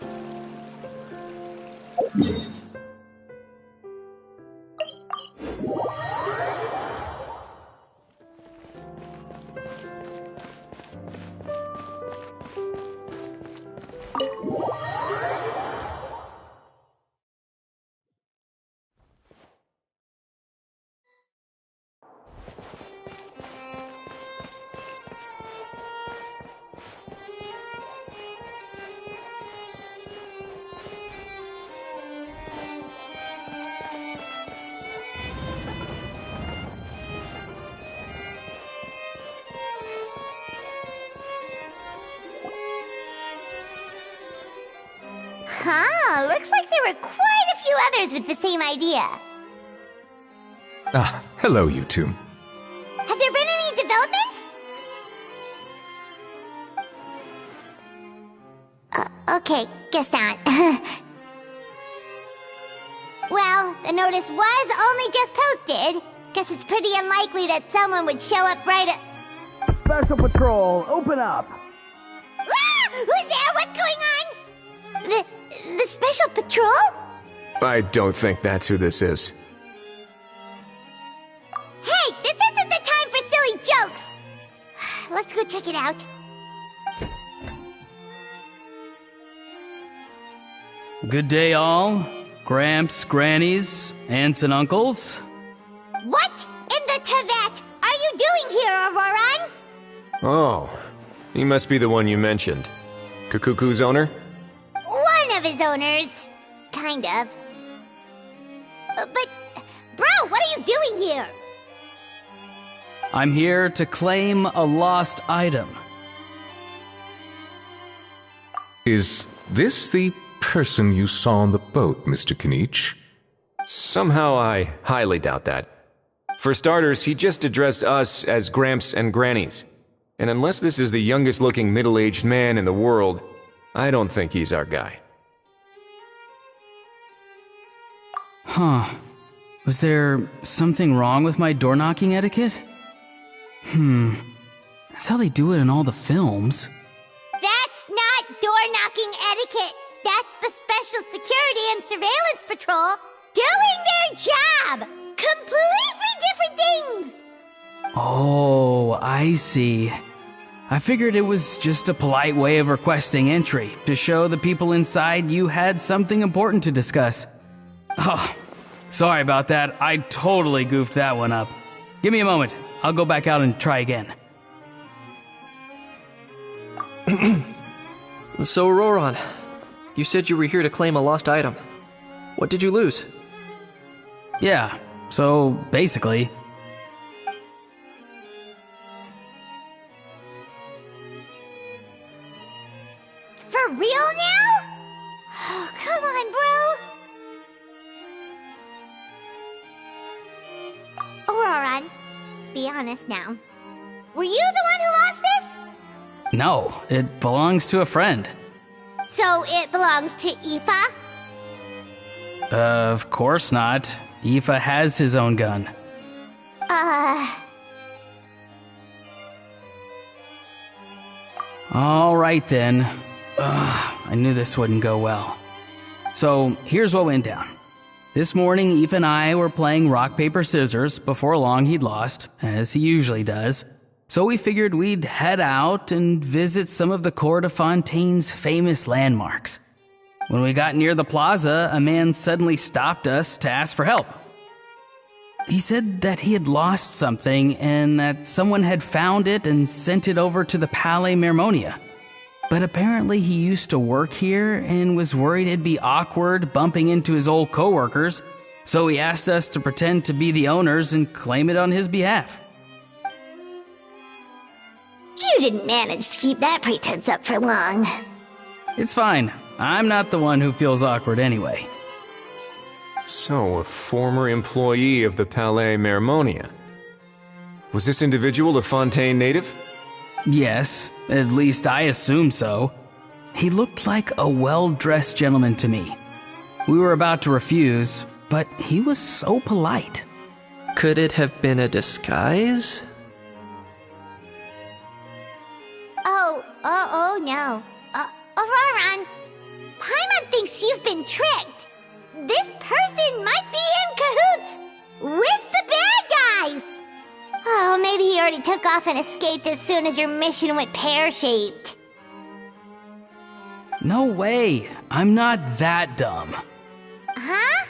Huh, looks like there were quite a few others with the same idea. Ah, hello, you two. Have there been any developments? Okay, guess not. Well, the notice was only just posted. Guess it's pretty unlikely that someone would show up right at... Special Patrol, open up! Ah! Who's there? What's going on? The Special Patrol? I don't think that's who this is. Hey, this isn't the time for silly jokes! Let's go check it out. Good day, all. Gramps, grannies, aunts, and uncles. What in the Tevet are you doing here, Auroran? Oh, he must be the one you mentioned. Kukuku's owner? One of his owners. Kind of. But, bro, what are you doing here? I'm here to claim a lost item. Is this the person you saw on the boat, Mr. Kinich? Somehow I highly doubt that. For starters, he just addressed us as Gramps and Grannies. And unless this is the youngest looking middle-aged man in the world, I don't think he's our guy. Huh. Was there something wrong with my door-knocking etiquette? That's how they do it in all the films. That's not door-knocking etiquette. That's the Special Security and Surveillance Patrol doing their job! Completely different things! Oh, I see. I figured it was just a polite way of requesting entry, to show the people inside you had something important to discuss. Oh, sorry about that. I totally goofed that one up. Give me a moment. I'll go back out and try again. So, Auroran, you said you were here to claim a lost item. What did you lose? Yeah, so basically... For real now? Oh, come on, bro. Auroran, be honest now. Were you the one who lost this? No, it belongs to a friend. So it belongs to Aoife? Of course not. Aoife has his own gun. All right then. I knew this wouldn't go well. So here's what went down. This morning, Aoife and I were playing rock, paper, scissors. Before long, he'd lost, as he usually does. So we figured we'd head out and visit some of the Cour de Fontaine's famous landmarks. When we got near the plaza, a man suddenly stopped us to ask for help. He said that he had lost something and that someone had found it and sent it over to the Palais Mermonia. But apparently he used to work here and was worried it'd be awkward bumping into his old coworkers, so he asked us to pretend to be the owners and claim it on his behalf. You didn't manage to keep that pretense up for long. It's fine. I'm not the one who feels awkward anyway. So, a former employee of the Palais Mermonia. Was this individual a Fontaine native? Yes, at least I assume so. He looked like a well-dressed gentleman to me. We were about to refuse, but he was so polite. Could it have been a disguise? Oh no. Auroron, Paimon thinks you've been tricked. This person might be in cahoots with the bad guys. Oh, maybe he already took off and escaped as soon as your mission went pear-shaped. No way. I'm not that dumb. Huh?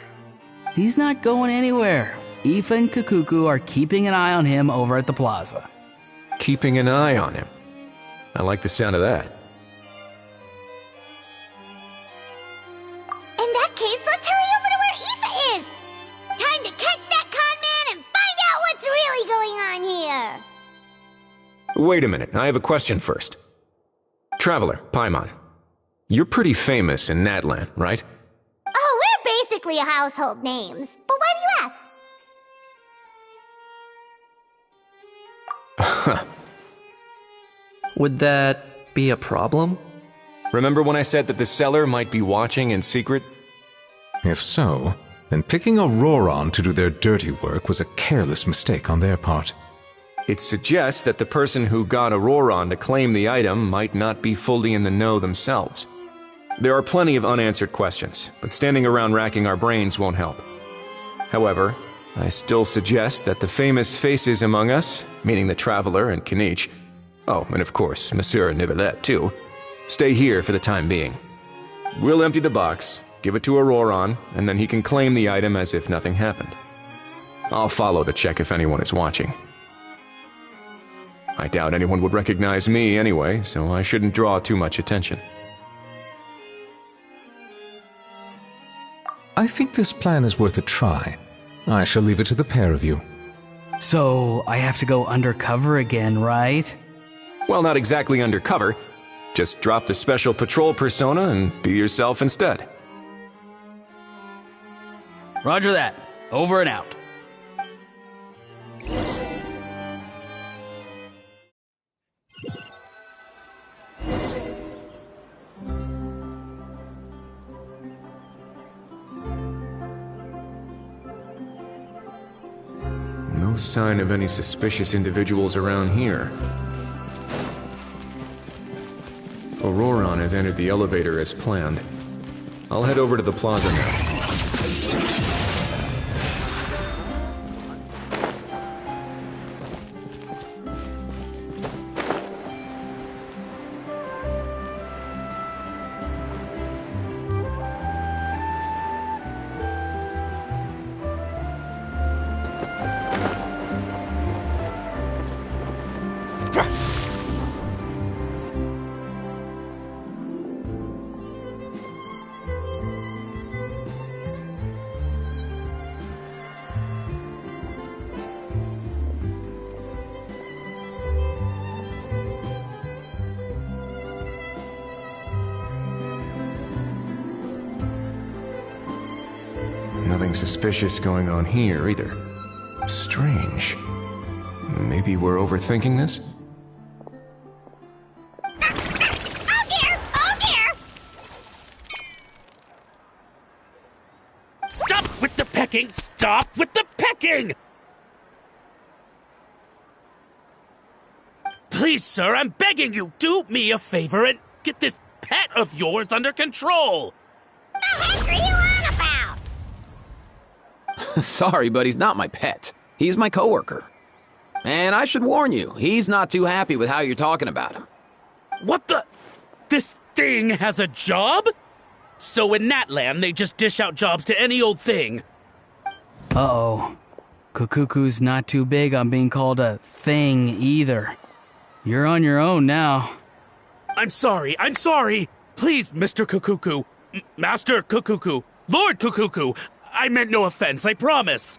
He's not going anywhere. Aoife and Kukuku are keeping an eye on him over at the plaza. Keeping an eye on him. I like the sound of that. In that case, let's hurry over to where Aoife is. Time to catch that con man and find out what's really going on here. Wait a minute, I have a question first. Traveler, Paimon, you're pretty famous in Natlan, right? Oh, we're basically household names. But why do you ask? Would that be a problem? Remember when I said that the seller might be watching in secret? If so, then picking Auroron to do their dirty work was a careless mistake on their part. It suggests that the person who got Auroron to claim the item might not be fully in the know themselves. There are plenty of unanswered questions, but standing around racking our brains won't help. However, I still suggest that the famous faces among us, meaning the Traveler and Kinich, oh, and of course, Monsieur Nivelette too, stay here for the time being. We'll empty the box, give it to Auroron, and then he can claim the item as if nothing happened. I'll follow to check if anyone is watching. I doubt anyone would recognize me anyway, so I shouldn't draw too much attention. I think this plan is worth a try. I shall leave it to the pair of you. So, I have to go undercover again, right? Well, not exactly undercover. Just drop the special patrol persona and be yourself instead. Roger that. Over and out. No sign of any suspicious individuals around here. Auroron has entered the elevator as planned. I'll head over to the plaza now. Nothing suspicious going on here, either. Strange. Maybe we're overthinking this? Oh dear! Oh dear! Stop with the pecking! Stop with the pecking! Please, sir, I'm begging you, do me a favor and get this pet of yours under control! The heck are you on about? Sorry, but he's not my pet. He's my coworker. And I should warn you, he's not too happy with how you're talking about him. What the? This thing has a job? So in Natlan, they just dish out jobs to any old thing. Uh-oh. Kukuku's not too big on being called a thing either. You're on your own now. I'm sorry. Please, Mr. Kukuku. Master Kukuku. Lord Kukuku. I meant no offense, I promise.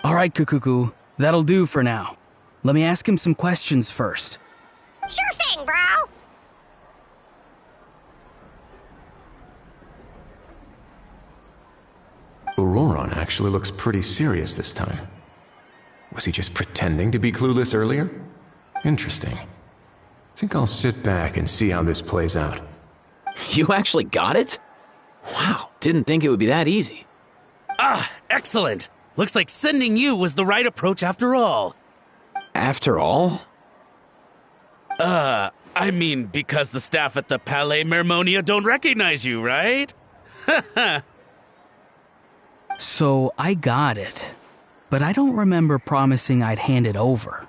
All right, Kukuku. That'll do for now. Let me ask him some questions first. Sure thing, bro. Auroron actually looks pretty serious this time. Was he just pretending to be clueless earlier? Interesting. Think I'll sit back and see how this plays out. You actually got it? Wow, didn't think it would be that easy. Ah, excellent. Looks like sending you was the right approach after all. After all? I mean, because the staff at the Palais Mermonia don't recognize you, right? So I got it, but I don't remember promising I'd hand it over.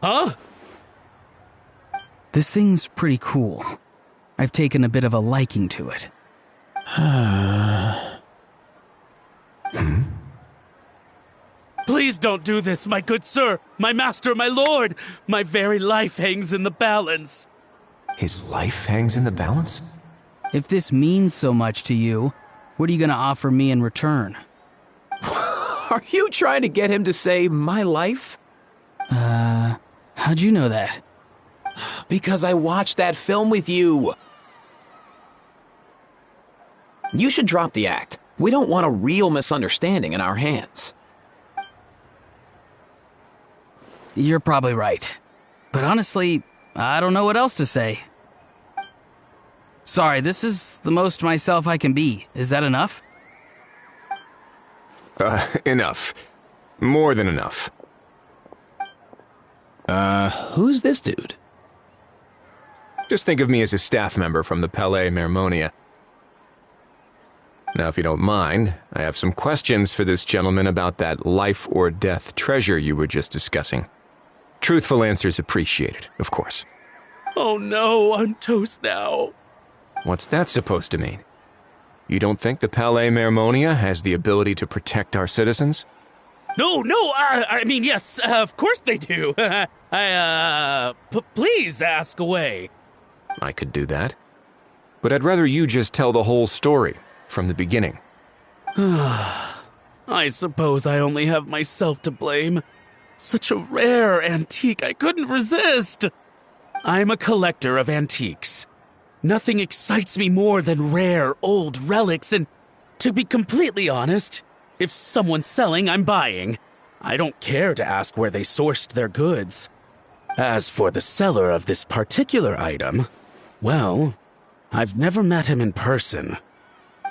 Huh? This thing's pretty cool. I've taken a bit of a liking to it. Please don't do this, my good sir, my master, my lord. My very life hangs in the balance. His life hangs in the balance? If this means so much to you, what are you gonna offer me in return? Are you trying to get him to say my life? How'd you know that? Because I watched that film with you. You should drop the act. We don't want a real misunderstanding in our hands. You're probably right. But honestly, I don't know what else to say. Sorry, this is the most myself I can be. Is that enough? Enough. More than enough. Who's this dude? Just think of me as a staff member from the Palais Mermonia. Now, if you don't mind, I have some questions for this gentleman about that life or death treasure you were just discussing. Truthful answers appreciated, of course. Oh no, I'm toast now. What's that supposed to mean? You don't think the Palais Mermonia has the ability to protect our citizens? No, I mean, yes, of course they do. Please ask away. I could do that. But I'd rather you just tell the whole story, from the beginning. I suppose I only have myself to blame. Such a rare antique, I couldn't resist. I'm a collector of antiques. Nothing excites me more than rare, old relics, and to be completely honest, if someone's selling, I'm buying. I don't care to ask where they sourced their goods. As for the seller of this particular item, well, I've never met him in person.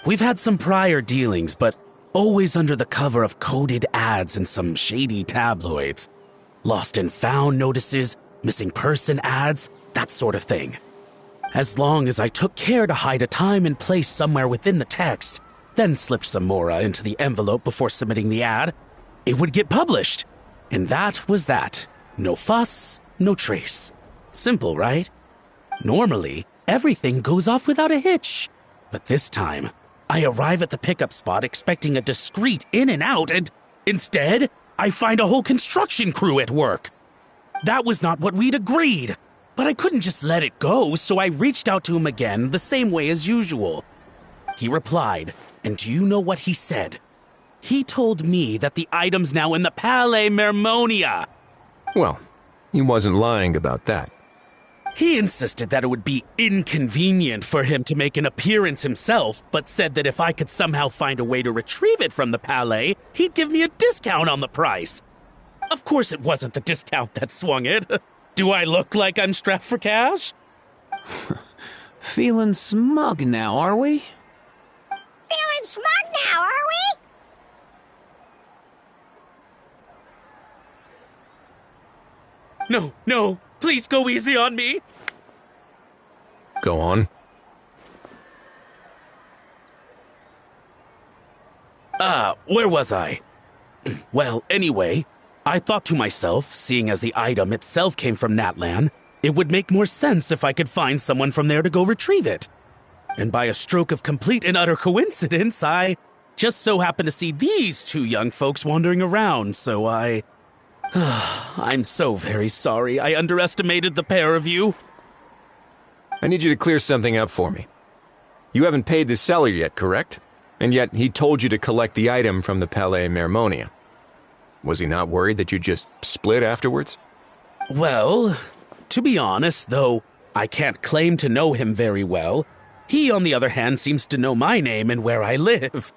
We've had some prior dealings, but always under the cover of coded ads in some shady tabloids. Lost and found notices, missing person ads, that sort of thing. As long as I took care to hide a time and place somewhere within the text, then slipped some mora into the envelope before submitting the ad, it would get published. And that was that. No fuss, no trace. Simple, right? Normally, everything goes off without a hitch. But this time, I arrive at the pickup spot expecting a discreet in and out, and instead, I find a whole construction crew at work. That was not what we'd agreed, but I couldn't just let it go, so I reached out to him again the same way as usual. He replied, and do you know what he said? He told me that the item's now in the Palais Mermonia. Well, he wasn't lying about that. He insisted that it would be inconvenient for him to make an appearance himself, but said that if I could somehow find a way to retrieve it from the Palais, he'd give me a discount on the price. Of course it wasn't the discount that swung it. Do I look like I'm strapped for cash? Feeling smug now, are we? Feeling smug now, are we? No, please go easy on me. Go on. Where was I? Well, anyway, I thought to myself, seeing as the item itself came from Natlan, it would make more sense if I could find someone from there to go retrieve it. And by a stroke of complete and utter coincidence, I just so happened to see these two young folks wandering around, so I'm so very sorry I underestimated the pair of you. I need you to clear something up for me. You haven't paid the seller yet, correct? And yet he told you to collect the item from the Palais Mermonia. Was he not worried that you'd just split afterwards? Well, to be honest, though I can't claim to know him very well, he, on the other hand, seems to know my name and where I live.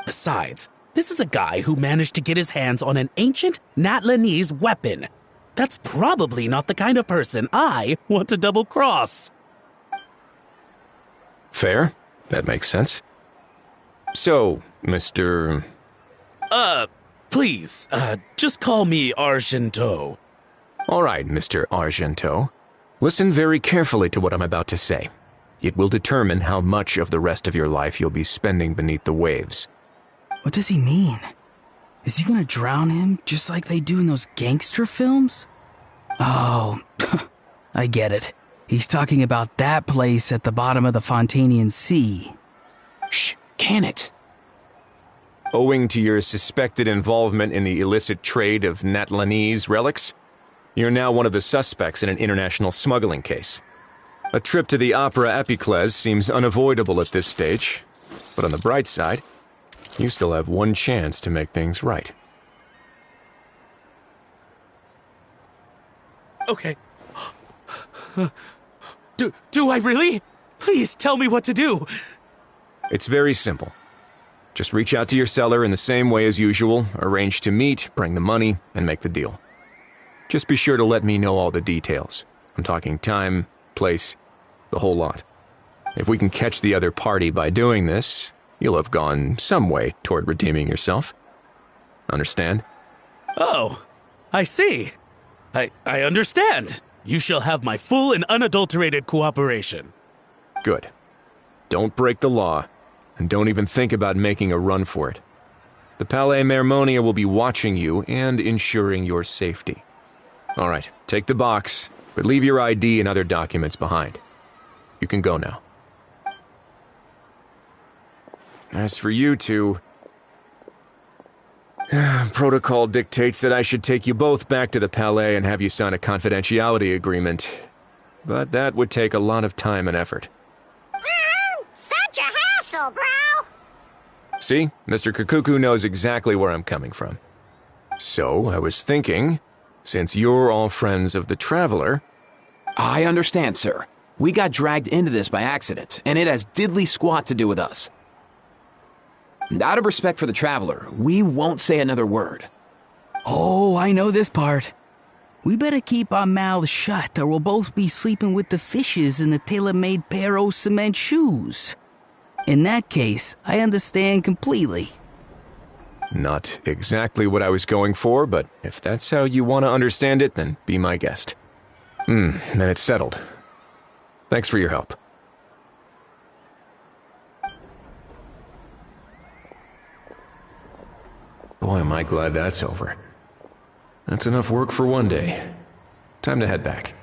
Besides, this is a guy who managed to get his hands on an ancient Natlanese weapon. That's probably not the kind of person I want to double-cross. Fair. That makes sense. So, Mr. Please, just call me Argento. All right, Mr. Argento. Listen very carefully to what I'm about to say. It will determine how much of the rest of your life you'll be spending beneath the waves. What does he mean? Is he gonna drown him just like they do in those gangster films? Oh, I get it. He's talking about that place at the bottom of the Fontanian Sea. Shh, can it? Owing to your suspected involvement in the illicit trade of Natlanese relics, you're now one of the suspects in an international smuggling case. A trip to the Opera Epiclese seems unavoidable at this stage, but on the bright side, you still have one chance to make things right. Okay. Do I really? Please tell me what to do. It's very simple. Just reach out to your seller in the same way as usual, arrange to meet, bring the money, and make the deal. Just be sure to let me know all the details. I'm talking time, place, the whole lot. If we can catch the other party by doing this, you'll have gone some way toward redeeming yourself. Understand? Oh, I see. I understand. You shall have my full and unadulterated cooperation. Good. Don't break the law, and don't even think about making a run for it. The Palais Mermonia will be watching you and ensuring your safety. All right, take the box, but leave your ID and other documents behind. You can go now. As for you two, protocol dictates that I should take you both back to the Palais and have you sign a confidentiality agreement. But that would take a lot of time and effort. Such a hassle, bro! See, Mr. Kakuku knows exactly where I'm coming from. So, I was thinking, since you're all friends of the Traveler... I understand, sir. We got dragged into this by accident, and it has diddly squat to do with us. And out of respect for the Traveler, we won't say another word. Oh, I know this part. We better keep our mouths shut or we'll both be sleeping with the fishes in the tailor-made pair of cement shoes. In that case, I understand completely. Not exactly what I was going for, but if that's how you want to understand it, then be my guest. Then it's settled. Thanks for your help. Boy, am I glad that's over. That's enough work for one day. Time to head back.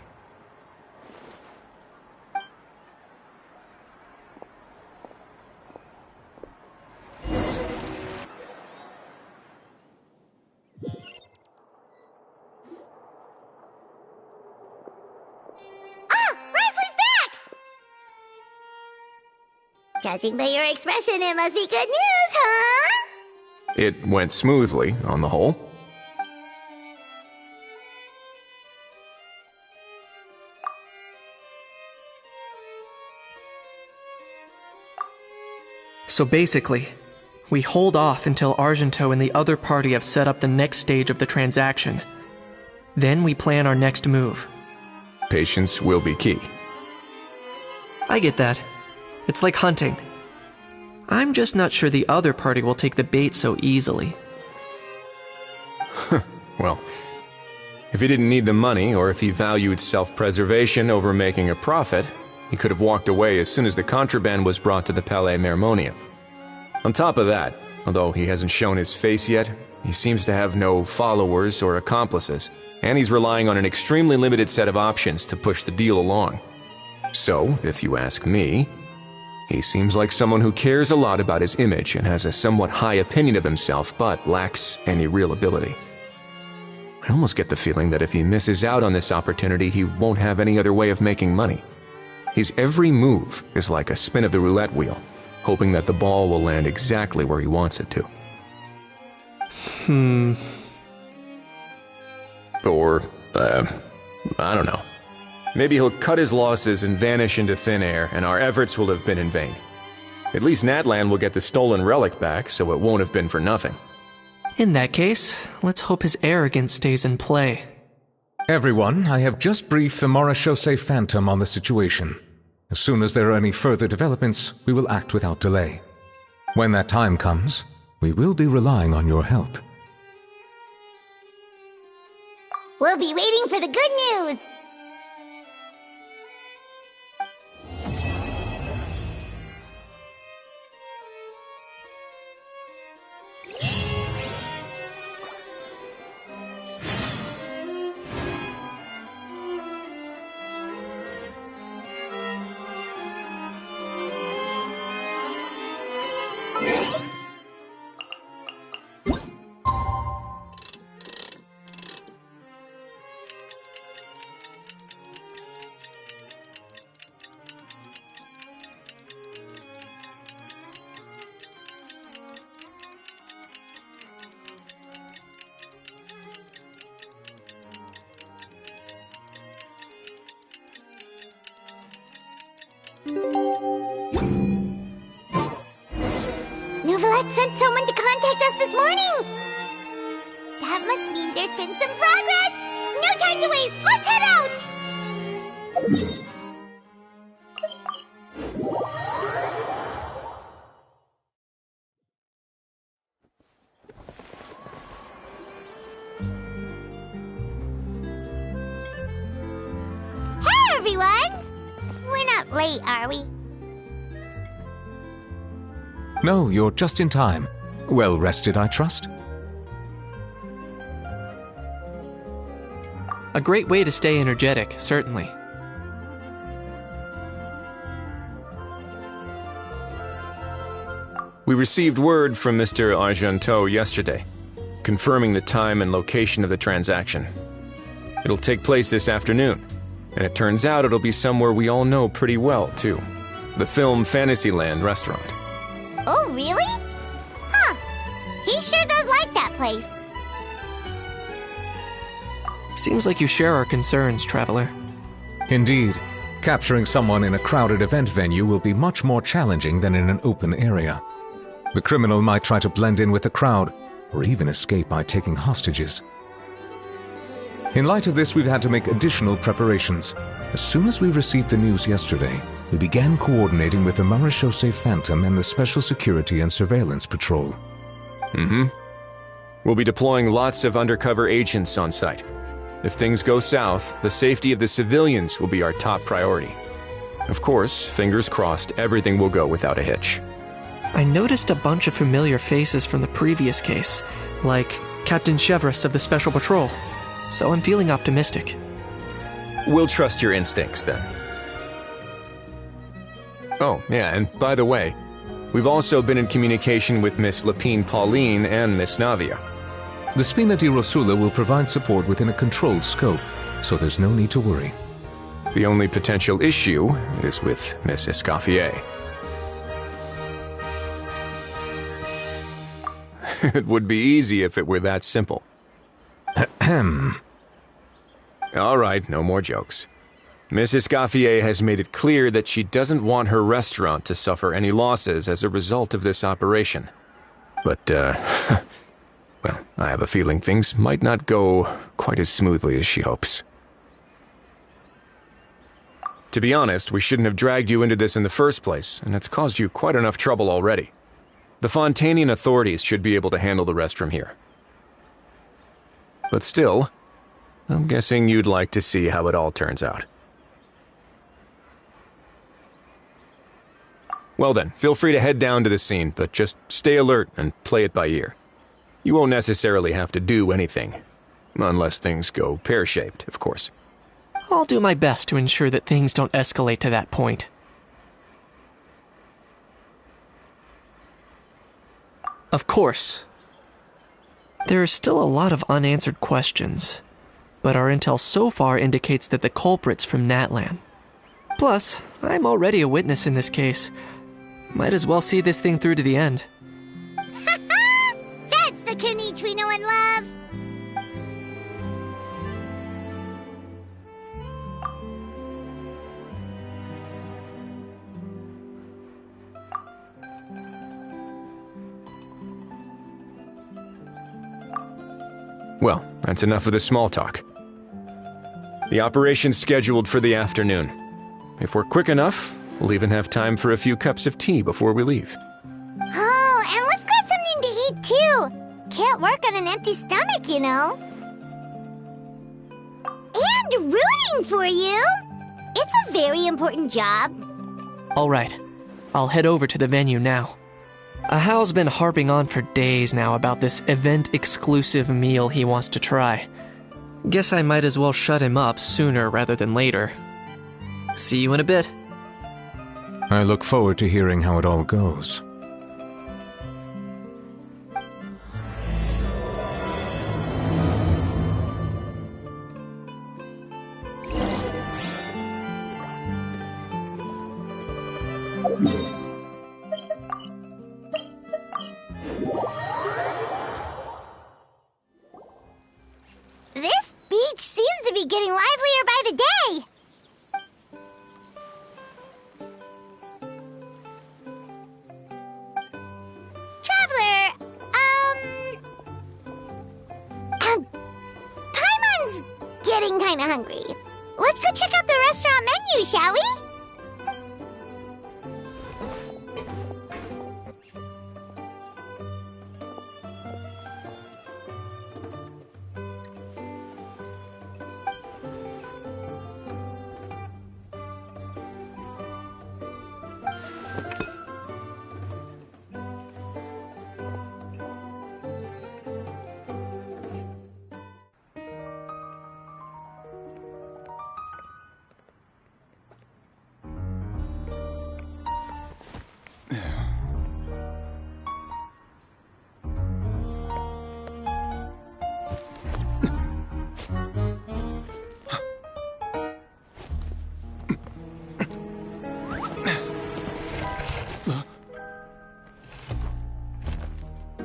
Judging by your expression, it must be good news, huh? It went smoothly, on the whole. So basically, we hold off until Argento and the other party have set up the next stage of the transaction. Then we plan our next move. Patience will be key. I get that. It's like hunting. I'm just not sure the other party will take the bait so easily. Well, if he didn't need the money, or if he valued self-preservation over making a profit, he could have walked away as soon as the contraband was brought to the Palais Mermonia. On top of that, although he hasn't shown his face yet, he seems to have no followers or accomplices, and he's relying on an extremely limited set of options to push the deal along. So, if you ask me, he seems like someone who cares a lot about his image and has a somewhat high opinion of himself, but lacks any real ability. I almost get the feeling that if he misses out on this opportunity, he won't have any other way of making money. His every move is like a spin of the roulette wheel, hoping that the ball will land exactly where he wants it to. Or, I don't know. Maybe he'll cut his losses and vanish into thin air, and our efforts will have been in vain. At least Natlan will get the stolen relic back, so it won't have been for nothing. In that case, let's hope his arrogance stays in play. Everyone, I have just briefed the Marachose Phantom on the situation. As soon as there are any further developments, we will act without delay. When that time comes, we will be relying on your help. We'll be waiting for the good news! Novelette sent someone to contact us this morning! That must mean there's been some progress! No time to waste! Let's head out! Hey, everyone! We're not late, are we? No, you're just in time. Well rested, I trust? A great way to stay energetic, certainly. We received word from Mr. Argenteau yesterday, confirming the time and location of the transaction. It'll take place this afternoon, and it turns out it'll be somewhere we all know pretty well, too. The Film Fantasyland restaurant. Oh, really? Huh. He sure does like that place. Seems like you share our concerns, Traveler. Indeed. Capturing someone in a crowded event venue will be much more challenging than in an open area. The criminal might try to blend in with the crowd, or even escape by taking hostages. In light of this, we've had to make additional preparations. As soon as we received the news yesterday, we began coordinating with the Marachose Phantom and the Special Security and Surveillance Patrol. We'll be deploying lots of undercover agents on site. If things go south, the safety of the civilians will be our top priority. Of course, fingers crossed, everything will go without a hitch. I noticed a bunch of familiar faces from the previous case, like Captain Chevres of the Special Patrol, so I'm feeling optimistic. We'll trust your instincts, then. Oh, yeah, and by the way, we've also been in communication with Miss Lapine Pauline and Miss Navia. The Spina di Rosula will provide support within a controlled scope, so there's no need to worry. The only potential issue is with Miss Escoffier. It would be easy if it were that simple. All right, no more jokes. Miss Escoffier has made it clear that she doesn't want her restaurant to suffer any losses as a result of this operation. But, well, I have a feeling things might not go quite as smoothly as she hopes. To be honest, we shouldn't have dragged you into this in the first place, and it's caused you quite enough trouble already. The Fontainian authorities should be able to handle the rest from here. But still, I'm guessing you'd like to see how it all turns out. Well then, feel free to head down to the scene, but just stay alert and play it by ear. You won't necessarily have to do anything. Unless things go pear-shaped, of course. I'll do my best to ensure that things don't escalate to that point. Of course. There are still a lot of unanswered questions, but our intel so far indicates that the culprit's from Natlan. Plus, I'm already a witness in this case. Might as well see this thing through to the end. That's the Kenichi we know and love! Well, that's enough of the small talk. The operation's scheduled for the afternoon. If we're quick enough, we'll even have time for a few cups of tea before we leave. Oh, and let's grab something to eat too! Can't work on an empty stomach, you know. And rooting for you! It's a very important job. Alright, I'll head over to the venue now. Ahao's been harping on for days now about this event-exclusive meal he wants to try. Guess I might as well shut him up sooner rather than later. See you in a bit. I look forward to hearing how it all goes. This beach seems to be getting livelier by the day. Traveler, Paimon's getting kinda hungry. Let's go check out the restaurant menu, shall we?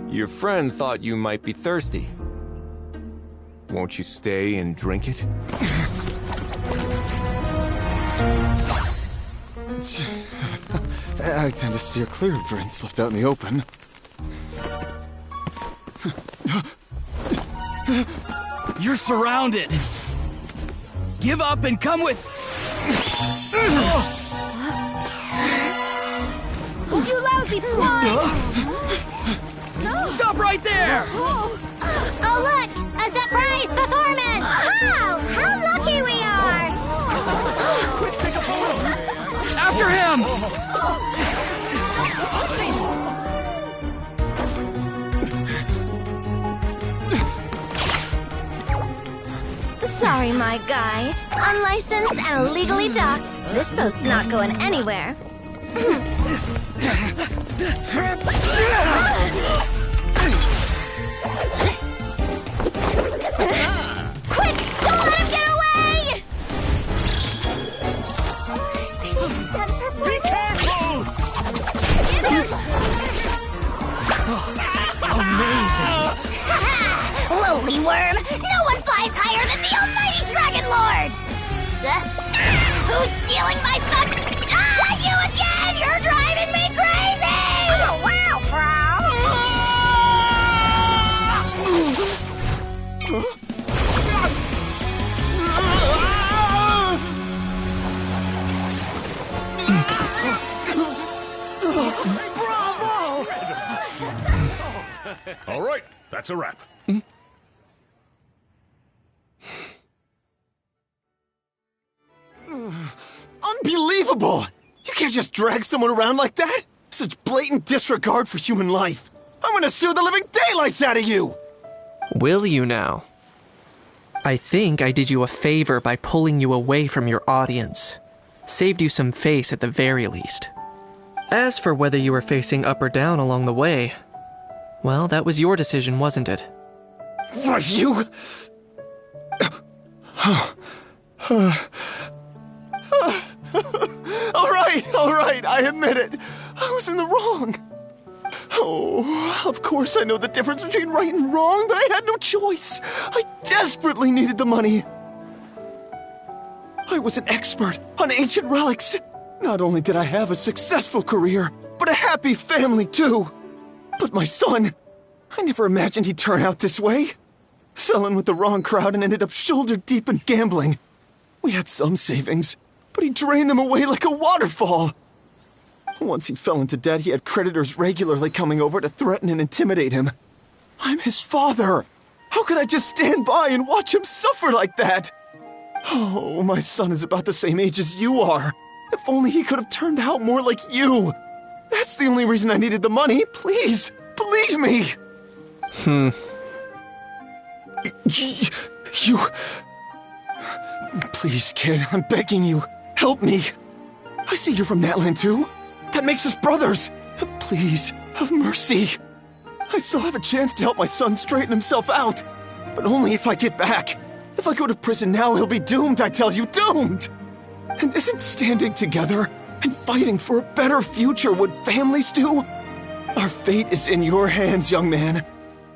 Your friend thought you might be thirsty. Won't you stay and drink it? I tend to steer clear of drinks left out in the open. You're surrounded. Give up and come with... You lousy swine! Stop right there! Oh look! A surprise performance! Wow! How lucky we are! Quick, take a photo! After him! Sorry, my guy. Unlicensed and illegally docked, this boat's not going anywhere. Quick! Don't let him get away! Be careful! Amazing! Lowly worm! No one flies higher than the almighty Dragon Lord! Who's stealing my fun? Ah, you again! You're driving me crazy! Oh, wow, Bravo! All right, that's a wrap. Unbelievable! You can't just drag someone around like that! Such blatant disregard for human life! I'm gonna sue the living daylights out of you! Will you now? I think I did you a favor by pulling you away from your audience. Saved you some face at the very least. As for whether you were facing up or down along the way, well, that was your decision, wasn't it? What, you... All right, I admit it. I was in the wrong. Oh, of course I know the difference between right and wrong, but I had no choice. I desperately needed the money. I was an expert on ancient relics. Not only did I have a successful career, but a happy family too. But my son, I never imagined he'd turn out this way. Fell in with the wrong crowd and ended up shoulder deep in gambling. We had some savings, but he drained them away like a waterfall. Once he fell into debt, he had creditors regularly coming over to threaten and intimidate him. I'm his father. How could I just stand by and watch him suffer like that? Oh, my son is about the same age as you are. If only he could have turned out more like you. That's the only reason I needed the money. Please, believe me. You... Please, kid, I'm begging you. Help me. I see you're from Natlan too. That makes us brothers. Please, have mercy. I still have a chance to help my son straighten himself out. But only if I get back. If I go to prison now, he'll be doomed, I tell you, doomed! And isn't standing together and fighting for a better future what families do? Our fate is in your hands, young man.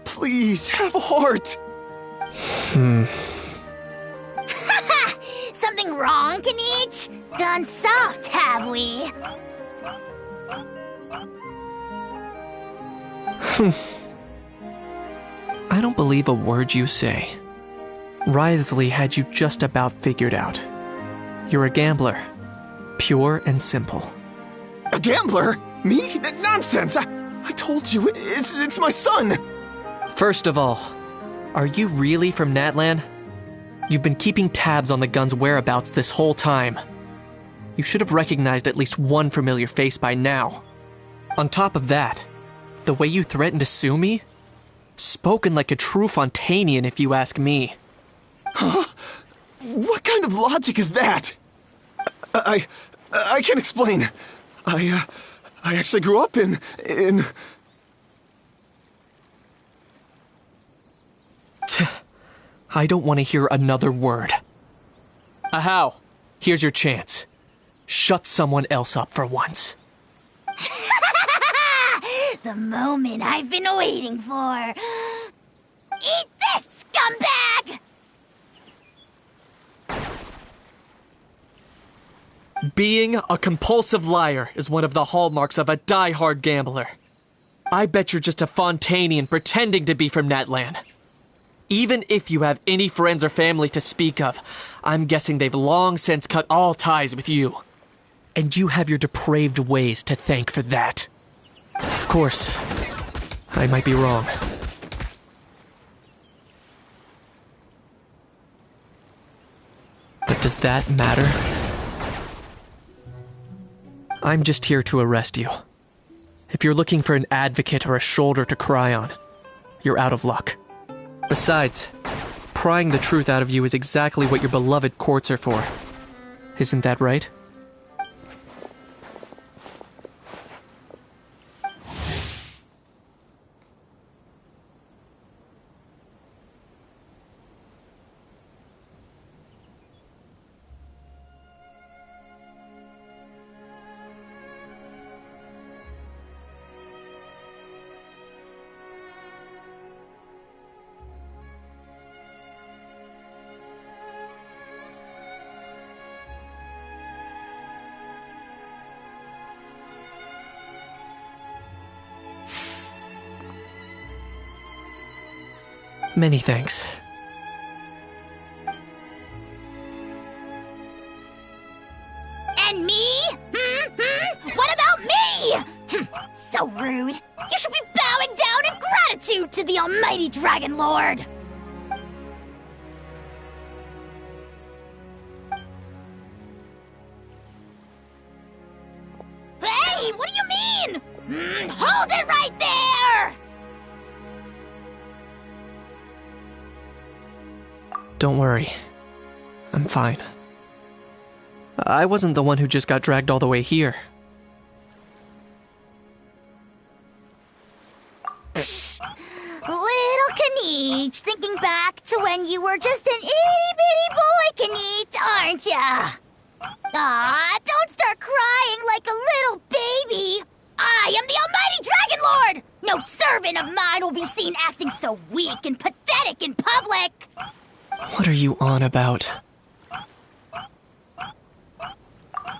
Please, have a heart. Something wrong, Kanich? Gone soft, have we? I don't believe a word you say. Wriothesley had you just about figured out. You're a gambler. Pure and simple. A gambler? Me? Nonsense! I told you, it's my son! First of all, are you really from Natlan? You've been keeping tabs on the gun's whereabouts this whole time. You should have recognized at least one familiar face by now. On top of that, the way you threatened to sue me? Spoken like a true Fontanian, if you ask me. Huh? What kind of logic is that? I can explain. I actually grew up in... I don't want to hear another word. Ahau, here's your chance. Shut someone else up for once. The moment I've been waiting for. Eat this, scumbag! Being a compulsive liar is one of the hallmarks of a die-hard gambler. I bet you're just a Fontanian pretending to be from Natlan. Even if you have any friends or family to speak of, I'm guessing they've long since cut all ties with you. And you have your depraved ways to thank for that. Of course, I might be wrong. But does that matter? I'm just here to arrest you. If you're looking for an advocate or a shoulder to cry on, you're out of luck. Besides, prying the truth out of you is exactly what your beloved courts are for. Isn't that right? Many thanks. And me? What about me? So rude. You should be bowing down in gratitude to the almighty Dragon Lord. Hey, what do you mean? Hold it right there! Don't worry. I'm fine. I wasn't the one who just got dragged all the way here. Little Kanich, thinking back to when you were just an itty-bitty boy, Kanich, aren't ya? Ah, don't start crying like a little baby. I am the Almighty Dragon Lord! No servant of mine will be seen acting so weak and pathetic in public! What are you on about?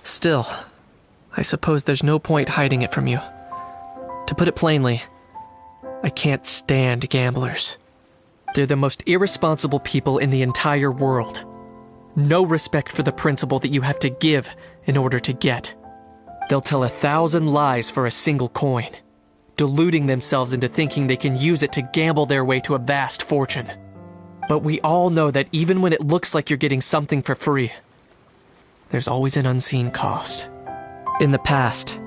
Still, I suppose there's no point hiding it from you. To put it plainly, I can't stand gamblers. They're the most irresponsible people in the entire world. No respect for the principle that you have to give in order to get. They'll tell 1,000 lies for a single coin, deluding themselves into thinking they can use it to gamble their way to a vast fortune. But we all know that even when it looks like you're getting something for free, there's always an unseen cost. In the past,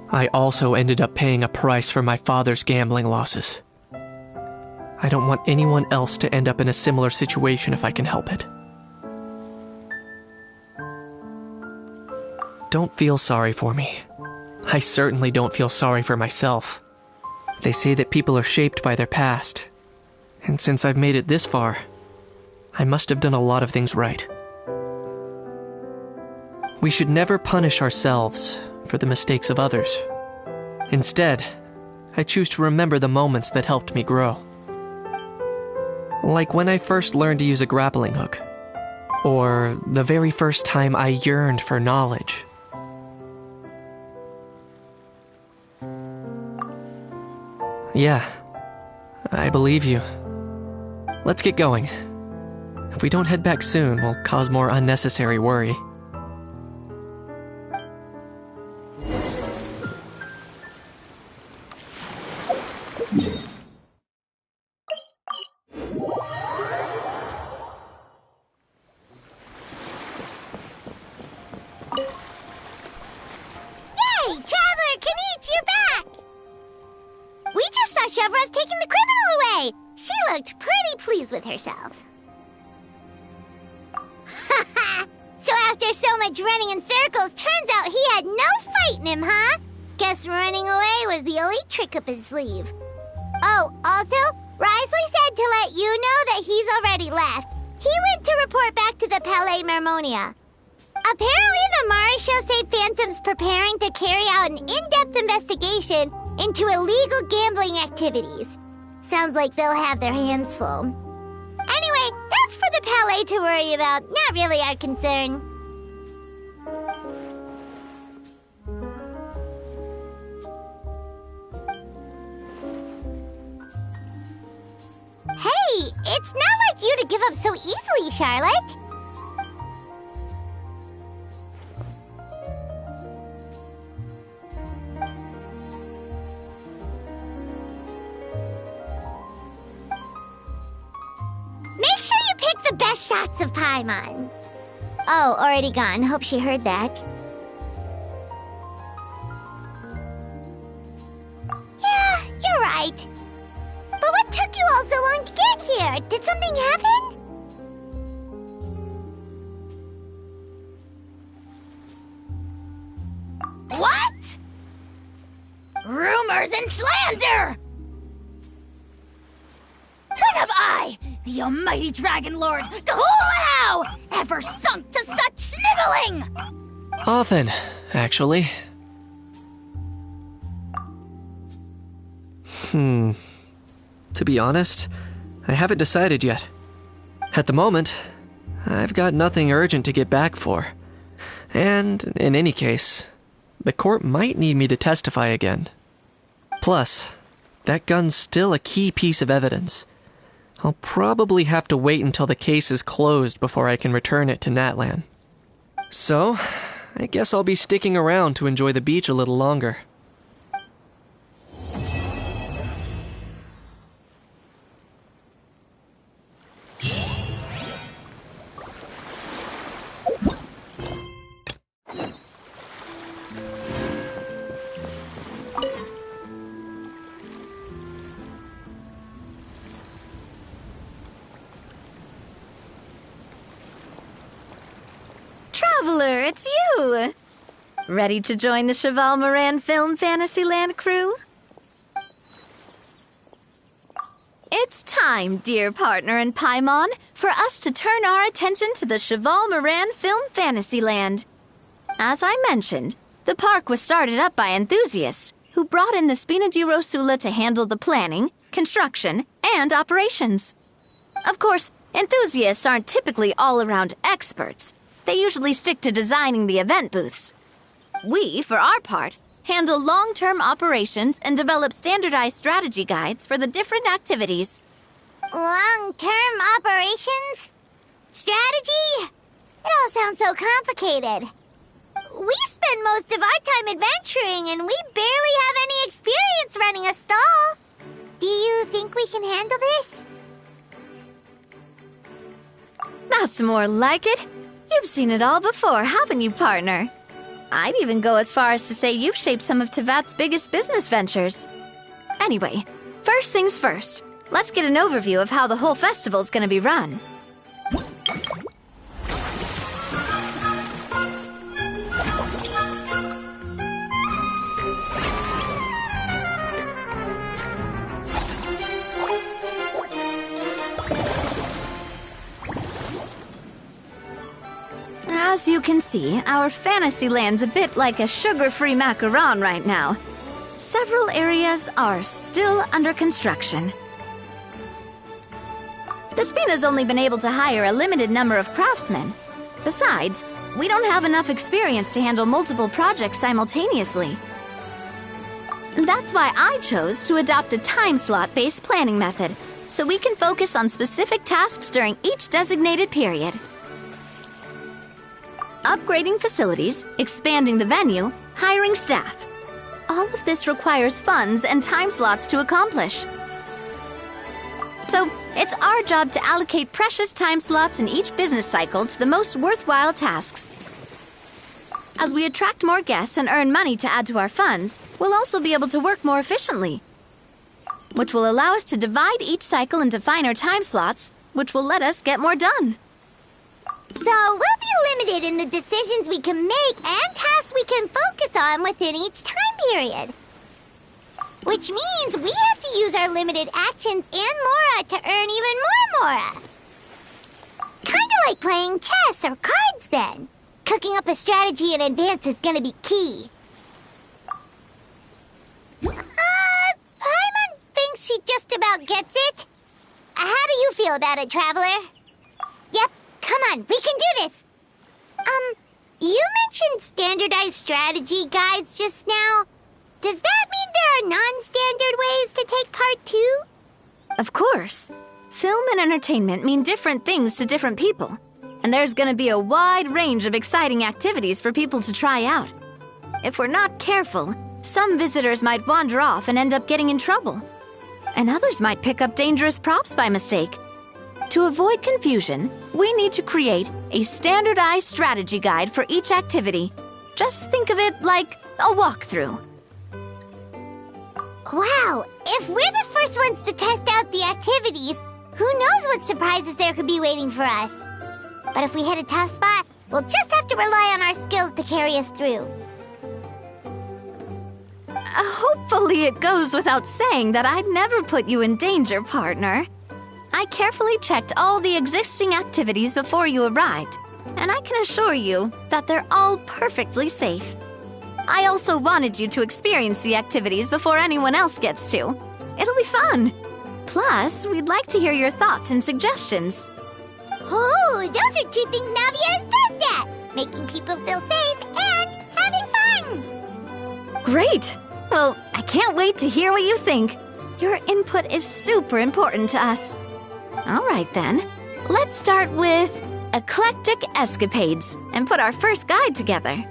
I also ended up paying a price for my father's gambling losses. I don't want anyone else to end up in a similar situation if I can help it. Don't feel sorry for me. I certainly don't feel sorry for myself. They say that people are shaped by their past, and since I've made it this far, I must have done a lot of things right. We should never punish ourselves for the mistakes of others. Instead, I choose to remember the moments that helped me grow. Like when I first learned to use a grappling hook, or the very first time I yearned for knowledge. Yeah, I believe you. Let's get going. If we don't head back soon, we'll cause more unnecessary worry. Yay! Traveler Kanichi, you're back! We just saw Chevro's taking the criminal away! She looked pretty pleased with herself. Haha! So after so much running in circles, turns out he had no fight in him, huh? Guess running away was the only trick up his sleeve. Oh, also, Risley said to let you know that he's already left. He went to report back to the Palais Mermonia. Apparently the Mari show say Phantom's preparing to carry out an in-depth investigation into illegal gambling activities. Sounds like they'll have their hands full. Anyway, that's for the Palais to worry about, not really our concern. Hey, it's not like you to give up so easily, Charlotte. Make sure you pick the best shots of Paimon. Oh, already gone. Hope she heard that. Yeah, you're right. But what took you all so long to get here? Did something happen? What? Rumors and slander! When have I, the almighty Dragon Lord, Kahulahau, ever sunk to such sniveling? Often, actually. To be honest, I haven't decided yet. At the moment, I've got nothing urgent to get back for. And, in any case, the court might need me to testify again. Plus, that gun's still a key piece of evidence. I'll probably have to wait until the case is closed before I can return it to Natlan. So, I guess I'll be sticking around to enjoy the beach a little longer. Traveler, it's you! Ready to join the Cheval Moran Film Fantasyland crew? It's time, dear partner and Paimon, for us to turn our attention to the Cheval Moran Film Fantasyland. As I mentioned, the park was started up by enthusiasts who brought in the Spina di Rosula to handle the planning, construction, and operations. Of course, enthusiasts aren't typically all-around experts. They usually stick to designing the event booths. We, for our part, handle long-term operations and develop standardized strategy guides for the different activities. Long-term operations? Strategy? It all sounds so complicated. We spend most of our time adventuring, and we barely have any experience running a stall. Do you think we can handle this? That's more like it. You've seen it all before, haven't you, partner? I'd even go as far as to say you've shaped some of Tevat's biggest business ventures. Anyway, first things first. Let's get an overview of how the whole festival's gonna be run. As you can see, our fantasy land's a bit like a sugar-free macaron right now. Several areas are still under construction. The Spina's only been able to hire a limited number of craftsmen. Besides, we don't have enough experience to handle multiple projects simultaneously. That's why I chose to adopt a time slot-based planning method, so we can focus on specific tasks during each designated period. Upgrading facilities, expanding the venue, hiring staff. All of this requires funds and time slots to accomplish. So, it's our job to allocate precious time slots in each business cycle to the most worthwhile tasks. As we attract more guests and earn money to add to our funds, we'll also be able to work more efficiently, which will allow us to divide each cycle into finer time slots, which will let us get more done. So we'll be limited in the decisions we can make and tasks we can focus on within each time period. Which means we have to use our limited actions and Mora to earn even more Mora. Kinda like playing chess or cards then. Cooking up a strategy in advance is gonna be key. Paimon thinks she just about gets it. How do you feel about it, Traveler? Yep, come on, we can do this. You mentioned standardized strategy guides just now. Does that mean there are non-standard ways to take part too? Of course. Film and entertainment mean different things to different people. And there's gonna be a wide range of exciting activities for people to try out. If we're not careful, some visitors might wander off and end up getting in trouble. And others might pick up dangerous props by mistake. To avoid confusion, we need to create a standardized strategy guide for each activity. Just think of it like a walkthrough. Wow, if we're the first ones to test out the activities, who knows what surprises there could be waiting for us. But if we hit a tough spot, we'll just have to rely on our skills to carry us through. Hopefully it goes without saying that I'd never put you in danger, partner. I carefully checked all the existing activities before you arrived, and I can assure you that they're all perfectly safe. I also wanted you to experience the activities before anyone else gets to. It'll be fun. Plus, we'd like to hear your thoughts and suggestions. Oh, those are two things Navia is best at! Making people feel safe and having fun! Great! Well, I can't wait to hear what you think. Your input is super important to us. All right then, let's start with Eclectic Escapades and put our first guide together.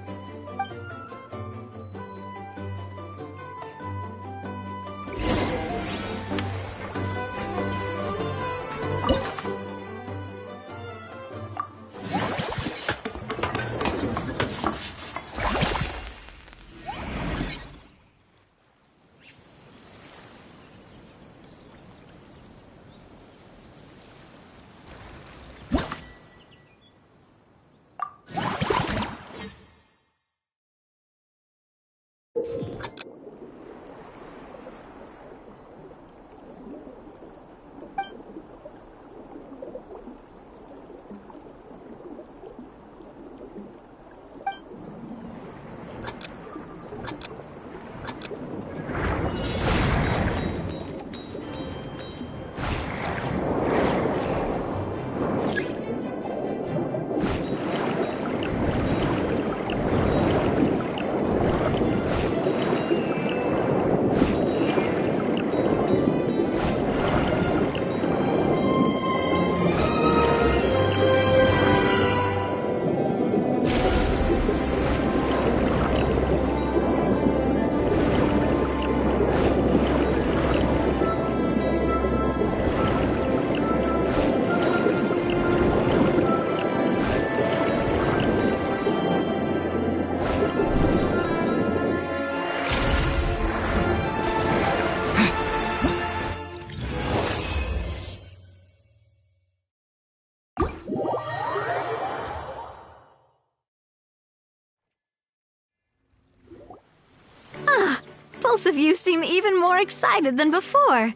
Both of you seem even more excited than before.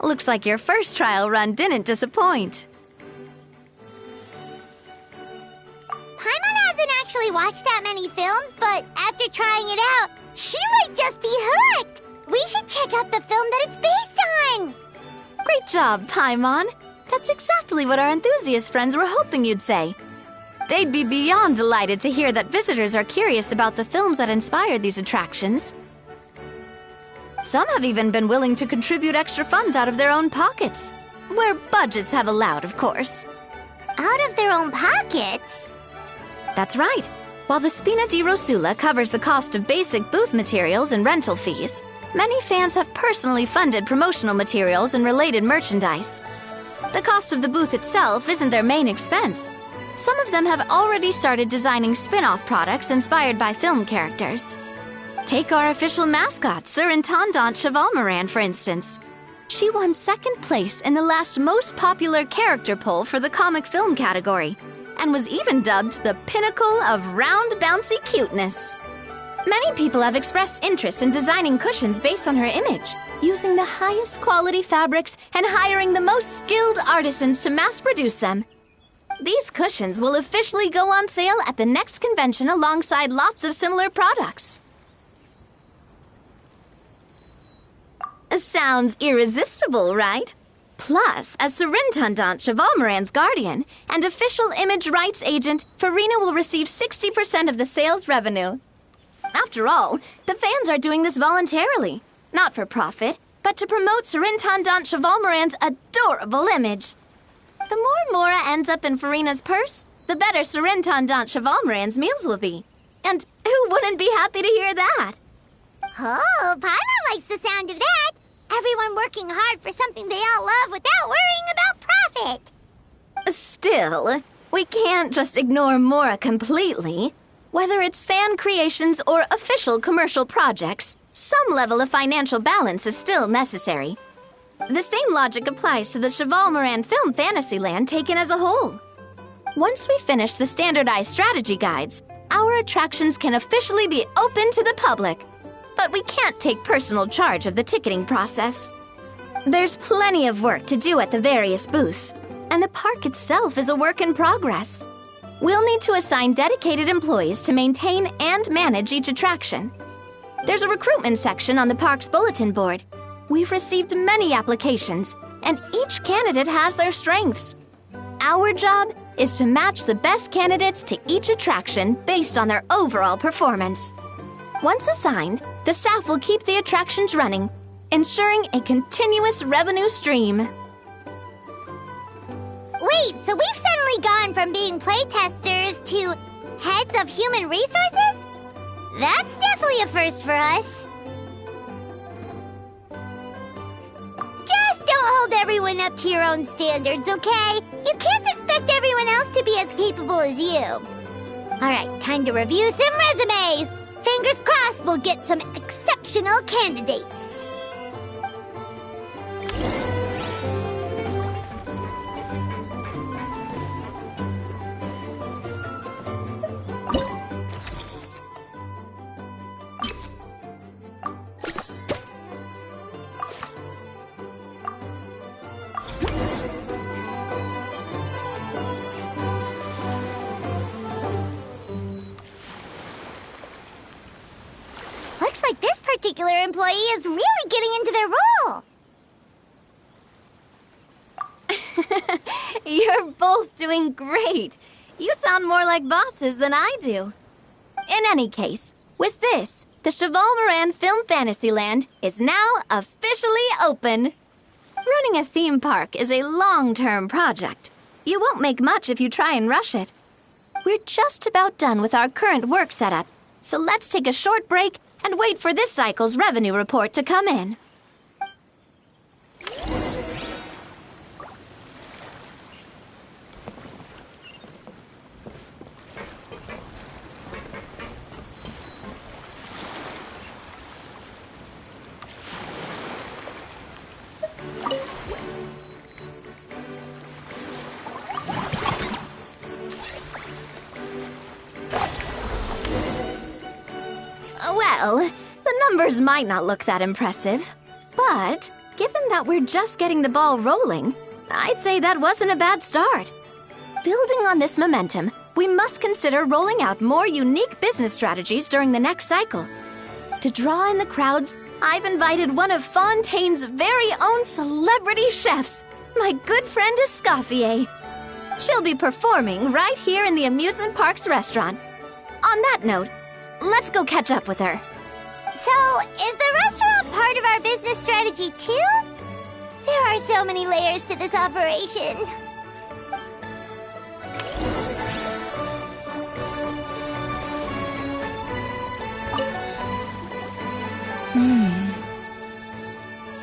Looks like your first trial run didn't disappoint. Paimon hasn't actually watched that many films, but after trying it out, she might just be hooked! We should check out the film that it's based on! Great job, Paimon. That's exactly what our enthusiast friends were hoping you'd say. They'd be beyond delighted to hear that visitors are curious about the films that inspired these attractions. Some have even been willing to contribute extra funds out of their own pockets. Where budgets have allowed, of course. Out of their own pockets? That's right. While the Spina di Rosula covers the cost of basic booth materials and rental fees, many fans have personally funded promotional materials and related merchandise. The cost of the booth itself isn't their main expense. Some of them have already started designing spin-off products inspired by film characters. Take our official mascot, Surintendant Chevalmoran, for instance. She won second place in the last most popular character poll for the comic film category, and was even dubbed the pinnacle of round, bouncy cuteness. Many people have expressed interest in designing cushions based on her image, using the highest quality fabrics and hiring the most skilled artisans to mass produce them. These cushions will officially go on sale at the next convention alongside lots of similar products. Sounds irresistible, right? Plus, as Surintendant Chevalmoran's guardian and official image rights agent, Farina will receive 60% of the sales revenue. After all, the fans are doing this voluntarily, not for profit, but to promote Surintendant Chevalmoran's adorable image. The more Mora ends up in Farina's purse, the better Surintendant Chevalmoran's meals will be. And who wouldn't be happy to hear that? Oh, Paimon likes the sound of that. Everyone working hard for something they all love without worrying about profit. Still, we can't just ignore Mora completely. Whether it's fan creations or official commercial projects, some level of financial balance is still necessary. The same logic applies to the Chevalmoran Film Fantasyland taken as a whole. Once we finish the standardized strategy guides, our attractions can officially be open to the public. But we can't take personal charge of the ticketing process. There's plenty of work to do at the various booths, and the park itself is a work in progress. We'll need to assign dedicated employees to maintain and manage each attraction. There's a recruitment section on the park's bulletin board. We've received many applications, and each candidate has their strengths. Our job is to match the best candidates to each attraction based on their overall performance. Once assigned, the staff will keep the attractions running, ensuring a continuous revenue stream. Wait, so we've suddenly gone from being playtesters to heads of human resources? That's definitely a first for us. Just don't hold everyone up to your own standards, okay? You can't expect everyone else to be as capable as you. Alright, time to review some resumes. Fingers crossed we'll get some exceptional candidates. Looks like this particular employee is really getting into their role. You're both doing great. You sound more like bosses than I do. In any case, with this, the Chevalmoran Film Fantasyland is now officially open. Running a theme park is a long-term project. You won't make much if you try and rush it. We're just about done with our current work setup, so let's take a short break and wait for this cycle's revenue report to come in. Well, the numbers might not look that impressive, but given that we're just getting the ball rolling, I'd say that wasn't a bad start. Building on this momentum, we must consider rolling out more unique business strategies during the next cycle. To draw in the crowds, I've invited one of Fontaine's very own celebrity chefs, my good friend Escoffier. She'll be performing right here in the amusement park's restaurant. On that note, let's go catch up with her. So, is the restaurant part of our business strategy too? There are so many layers to this operation.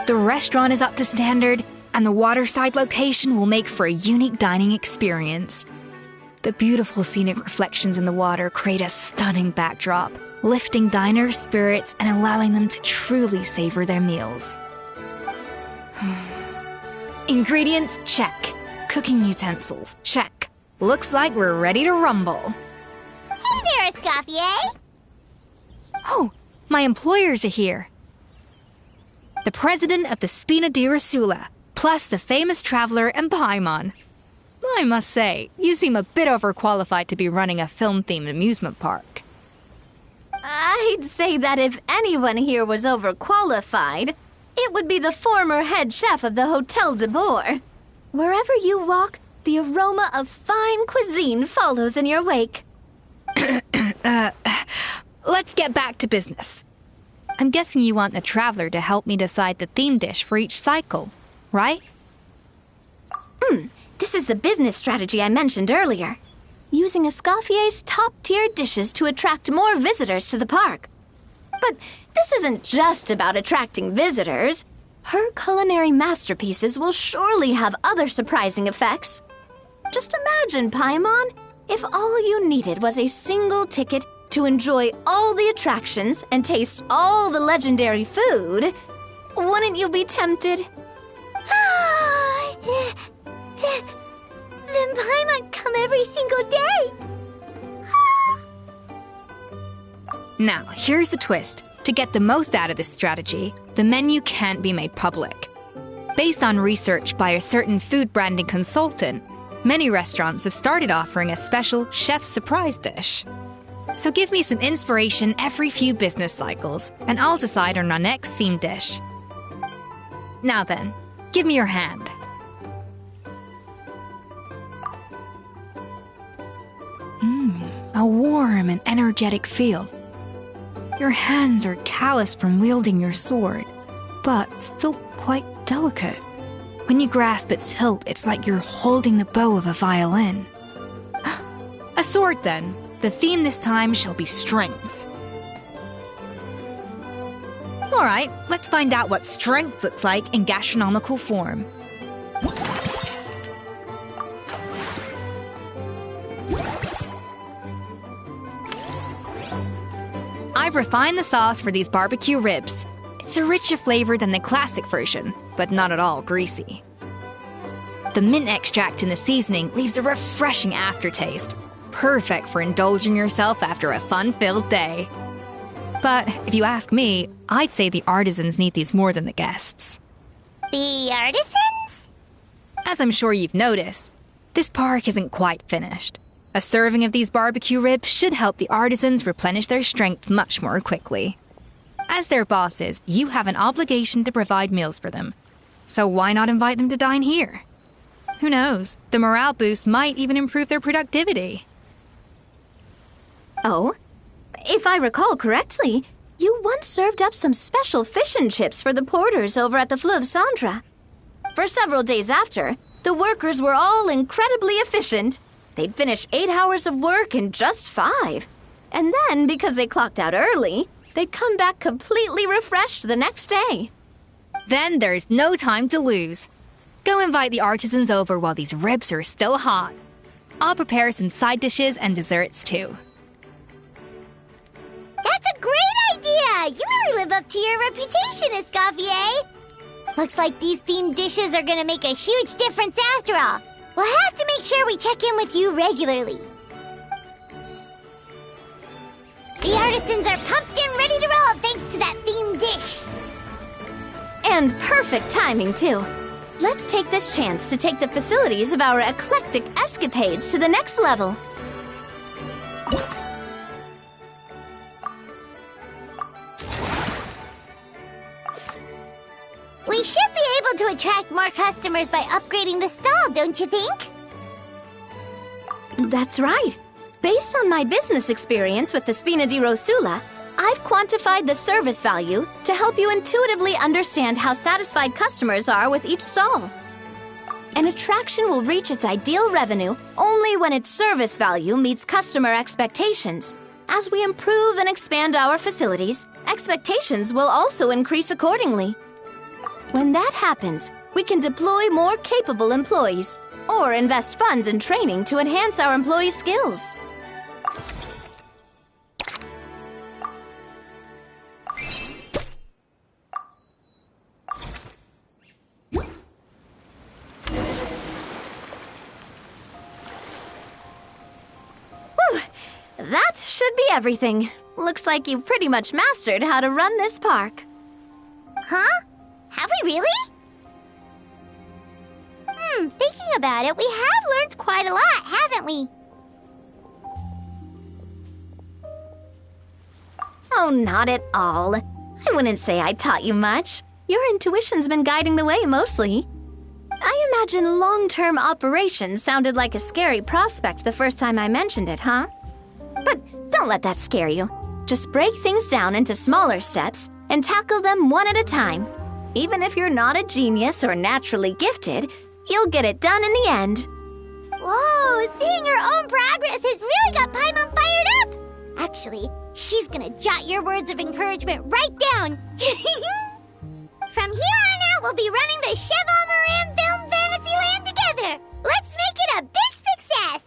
The restaurant is up to standard, and the waterside location will make for a unique dining experience. The beautiful scenic reflections in the water create a stunning backdrop, lifting diners' spirits and allowing them to truly savor their meals. Ingredients, check. Cooking utensils, check. Looks like we're ready to rumble. Hey there, Escoffier! Oh, my employers are here. The president of the Spina di Rasula, plus the famous traveler and Paimon. I must say, you seem a bit overqualified to be running a film-themed amusement park. I'd say that if anyone here was overqualified, it would be the former head chef of the Hotel de Boer. Wherever you walk, the aroma of fine cuisine follows in your wake. Let's get back to business. I'm guessing you want the traveler to help me decide the theme dish for each cycle, right? This is the business strategy I mentioned earlier. Using Escoffier's top-tier dishes to attract more visitors to the park. But this isn't just about attracting visitors. Her culinary masterpieces will surely have other surprising effects. Just imagine, Paimon, if all you needed was a single ticket to enjoy all the attractions and taste all the legendary food. Wouldn't you be tempted? Then Paimon come every single day! Now, here's the twist. To get the most out of this strategy, the menu can't be made public. Based on research by a certain food branding consultant, many restaurants have started offering a special chef surprise dish. So give me some inspiration every few business cycles, and I'll decide on our next theme dish. Now then, give me your hand. A warm and energetic feel. Your hands are calloused from wielding your sword, but still quite delicate. When you grasp its hilt, it's like you're holding the bow of a violin. A sword, then. The theme this time shall be strength. All right, let's find out what strength looks like in gastronomical form. I've refined the sauce for these barbecue ribs. It's a richer flavor than the classic version, but not at all greasy. The mint extract in the seasoning leaves a refreshing aftertaste, perfect for indulging yourself after a fun-filled day. But if you ask me, I'd say the artisans need these more than the guests. The artisans? As I'm sure you've noticed, this park isn't quite finished. A serving of these barbecue ribs should help the artisans replenish their strength much more quickly. As their bosses, you have an obligation to provide meals for them. So why not invite them to dine here? Who knows? The morale boost might even improve their productivity. Oh, if I recall correctly, you once served up some special fish and chips for the porters over at the Fleuve Centre. For several days after, the workers were all incredibly efficient. They'd finish 8 hours of work in just 5. And then, because they clocked out early, they'd come back completely refreshed the next day. Then there's no time to lose. Go invite the artisans over while these ribs are still hot. I'll prepare some side dishes and desserts too. That's a great idea! You really live up to your reputation, Escoffier! Looks like these themed dishes are gonna make a huge difference after all. We'll have to make sure we check in with you regularly. The artisans are pumped and ready to roll thanks to that themed dish. And perfect timing, too. Let's take this chance to take the facilities of our eclectic escapades to the next level. We should be able to attract more customers by upgrading the stall, don't you think? That's right. Based on my business experience with the Spina di Rosula, I've quantified the service value to help you intuitively understand how satisfied customers are with each stall. An attraction will reach its ideal revenue only when its service value meets customer expectations. As we improve and expand our facilities, expectations will also increase accordingly. When that happens, we can deploy more capable employees or invest funds in training to enhance our employees' skills. That should be everything. Looks like you've pretty much mastered how to run this park. Huh? Have we really? Thinking about it, we have learned quite a lot, haven't we? Oh, not at all. I wouldn't say I taught you much. Your intuition's been guiding the way mostly. I imagine long-term operations sounded like a scary prospect the first time I mentioned it, huh? But don't let that scare you. Just break things down into smaller steps and tackle them one at a time. Even if you're not a genius or naturally gifted, you'll get it done in the end. Whoa, seeing your own progress has really got Paimon fired up! Actually, she's gonna jot your words of encouragement right down. From here on out, we'll be running the Cheval Moran Film Fantasyland together. Let's make it a big success!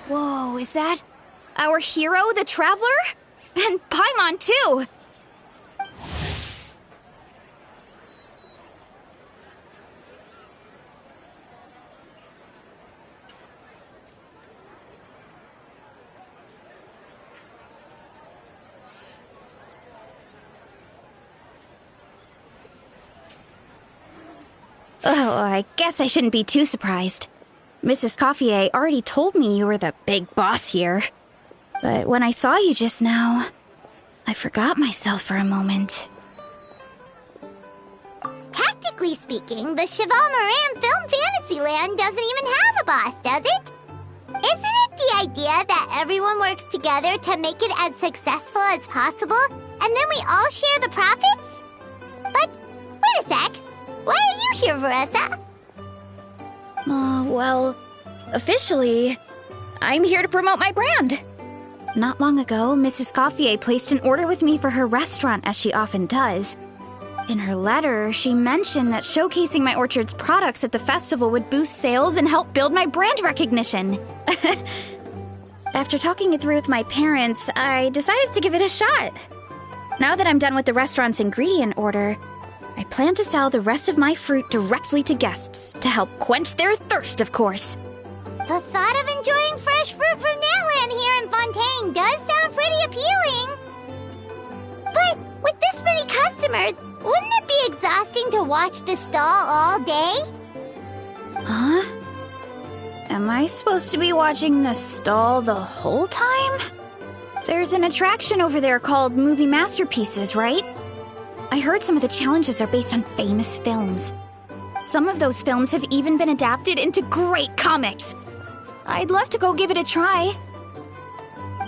Whoa, is that our hero, the Traveler? And Paimon, too! Oh, I guess I shouldn't be too surprised. Mrs. Coiffier already told me you were the big boss here. But when I saw you just now, I forgot myself for a moment. Tactically speaking, the Cheval Moran Film Fantasyland doesn't even have a boss, does it? Isn't it the idea that everyone works together to make it as successful as possible, and then we all share the profits? But, wait a sec. Why are you here, Veressa? Well, officially, I'm here to promote my brand. Not long ago, Mrs. Coiffier placed an order with me for her restaurant, as she often does. In her letter, she mentioned that showcasing my orchard's products at the festival would boost sales and help build my brand recognition. After talking it through with my parents, I decided to give it a shot. Now that I'm done with the restaurant's ingredient order, I plan to sell the rest of my fruit directly to guests to help quench their thirst, of course. The thought of enjoying fresh fruit from Natland here in Fontaine does sound pretty appealing. But with this many customers, wouldn't it be exhausting to watch the stall all day? Huh? Am I supposed to be watching the stall the whole time? There's an attraction over there called Movie Masterpieces, right? I heard some of the challenges are based on famous films. Some of those films have even been adapted into great comics. I'd love to go give it a try.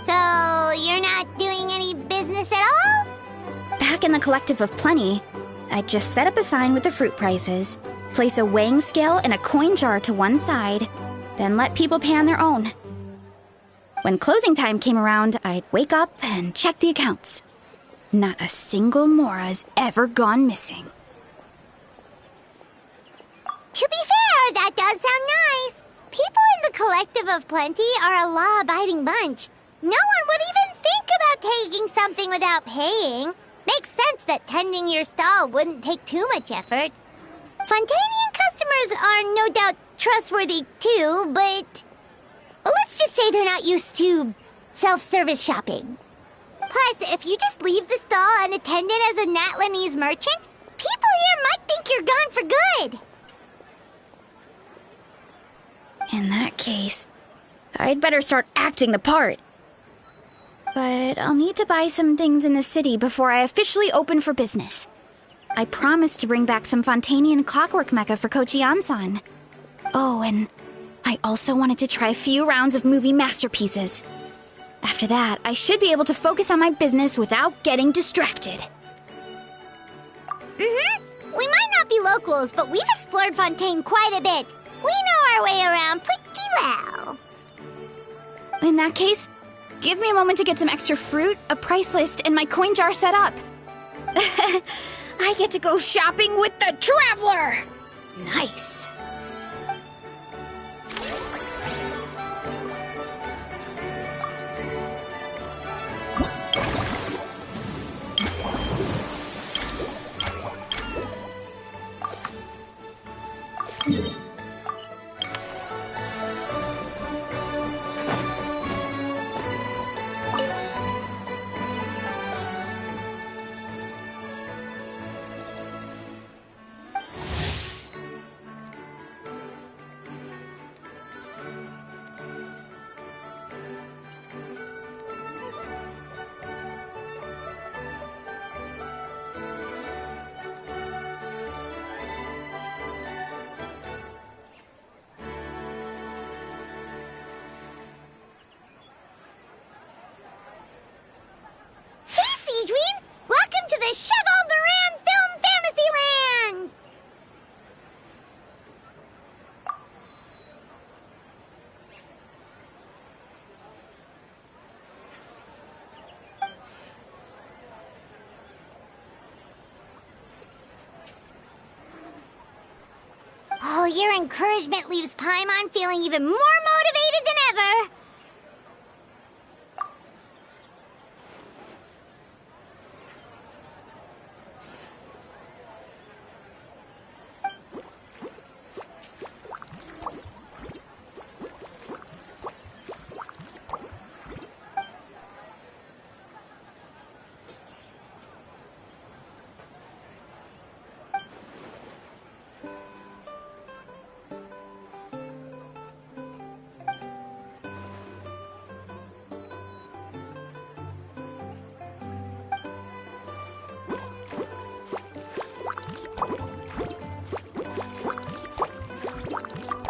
So, you're not doing any business at all? Back in the Collective of Plenty, I'd just set up a sign with the fruit prices, place a weighing scale and a coin jar to one side, then let people pay on their own. When closing time came around, I'd wake up and check the accounts. Not a single Mora's ever gone missing. To be fair, that does sound nice. People in the Collective of Plenty are a law-abiding bunch. No one would even think about taking something without paying. Makes sense that tending your stall wouldn't take too much effort. Fontanian customers are no doubt trustworthy too, but let's just say they're not used to self-service shopping. Plus, if you just leave the stall unattended as a Natlanese merchant, people here might think you're gone for good. In that case, I'd better start acting the part. But I'll need to buy some things in the city before I officially open for business. I promised to bring back some Fontanian clockwork mecha for Kochian-san. Oh, and I also wanted to try a few rounds of movie masterpieces. After that, I should be able to focus on my business without getting distracted. We might not be locals, but we've explored Fontaine quite a bit. We know our way around pretty well. In that case, give me a moment to get some extra fruit, a price list, and my coin jar set up. I get to go shopping with the Traveler! Nice. Welcome to the Cheval Moran Film Fantasyland! Oh, your encouragement leaves Paimon feeling even more motivated than ever.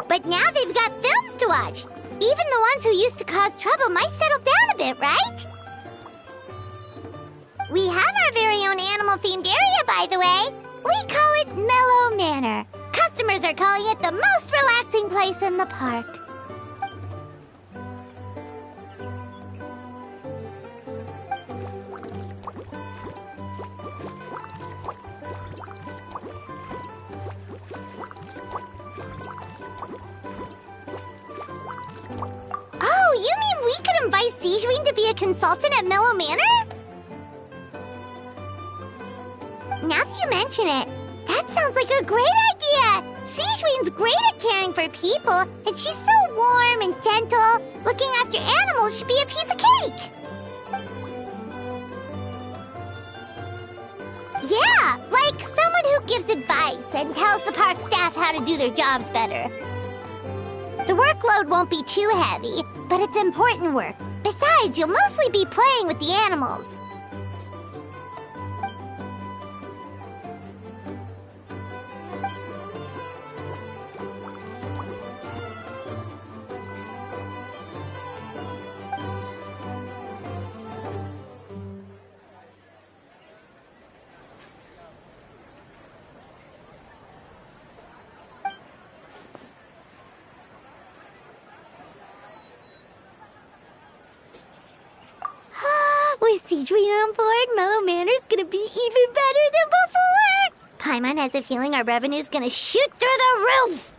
But now they've got films to watch. Even the ones who used to cause trouble might settle down a bit, right? We have our very own animal-themed area, by the way. We call it Mellow Manor. Customers are calling it the most relaxing place in the park. Oh, you mean we could invite Sijween to be a consultant at Mellow Manor? Now that you mention it, that sounds like a great idea! Sijween's great at caring for people, and she's so warm and gentle. Looking after animals should be a piece of cake! Yeah, like someone who gives advice and tells the park staff how to do their jobs better. The workload won't be too heavy, but it's important work. Besides, you'll mostly be playing with the animals. With Sijween on board, Mellow Manor's gonna be even better than before. Paimon has a feeling our revenue's gonna shoot through the roof.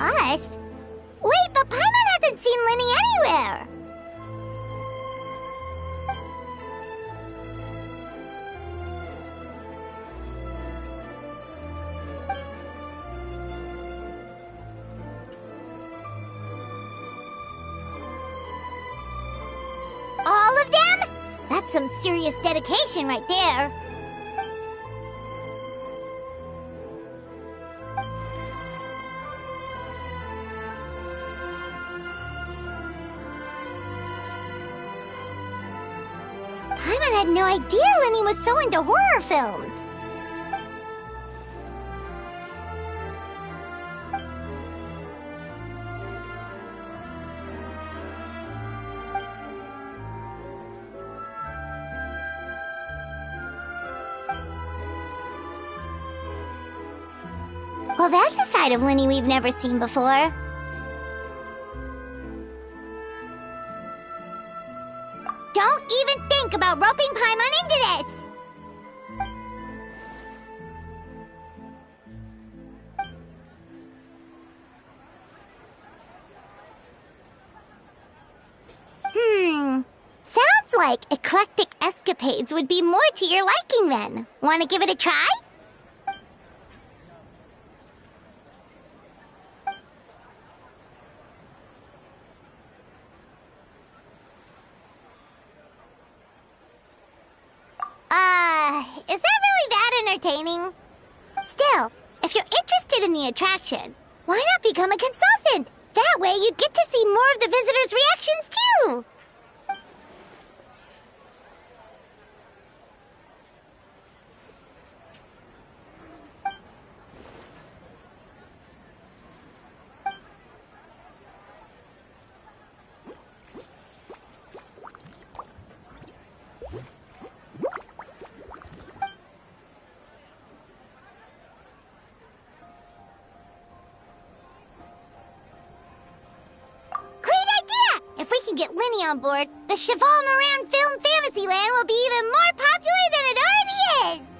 Us? Wait, but Paimon hasn't seen Lenny anywhere! All of them? That's some serious dedication right there. Paimon had no idea Lenny was so into horror films. Well, that's a side of Lenny we've never seen before. Don't even think about roping Paimon into this! Sounds like eclectic escapades would be more to your liking then. Want to give it a try? Is that really that entertaining? Still, if you're interested in the attraction, why not become a consultant? That way you'd get to see more of the visitors' reactions too! Get Lenny on board, the Cheval Moran Film Fantasyland will be even more popular than it already is!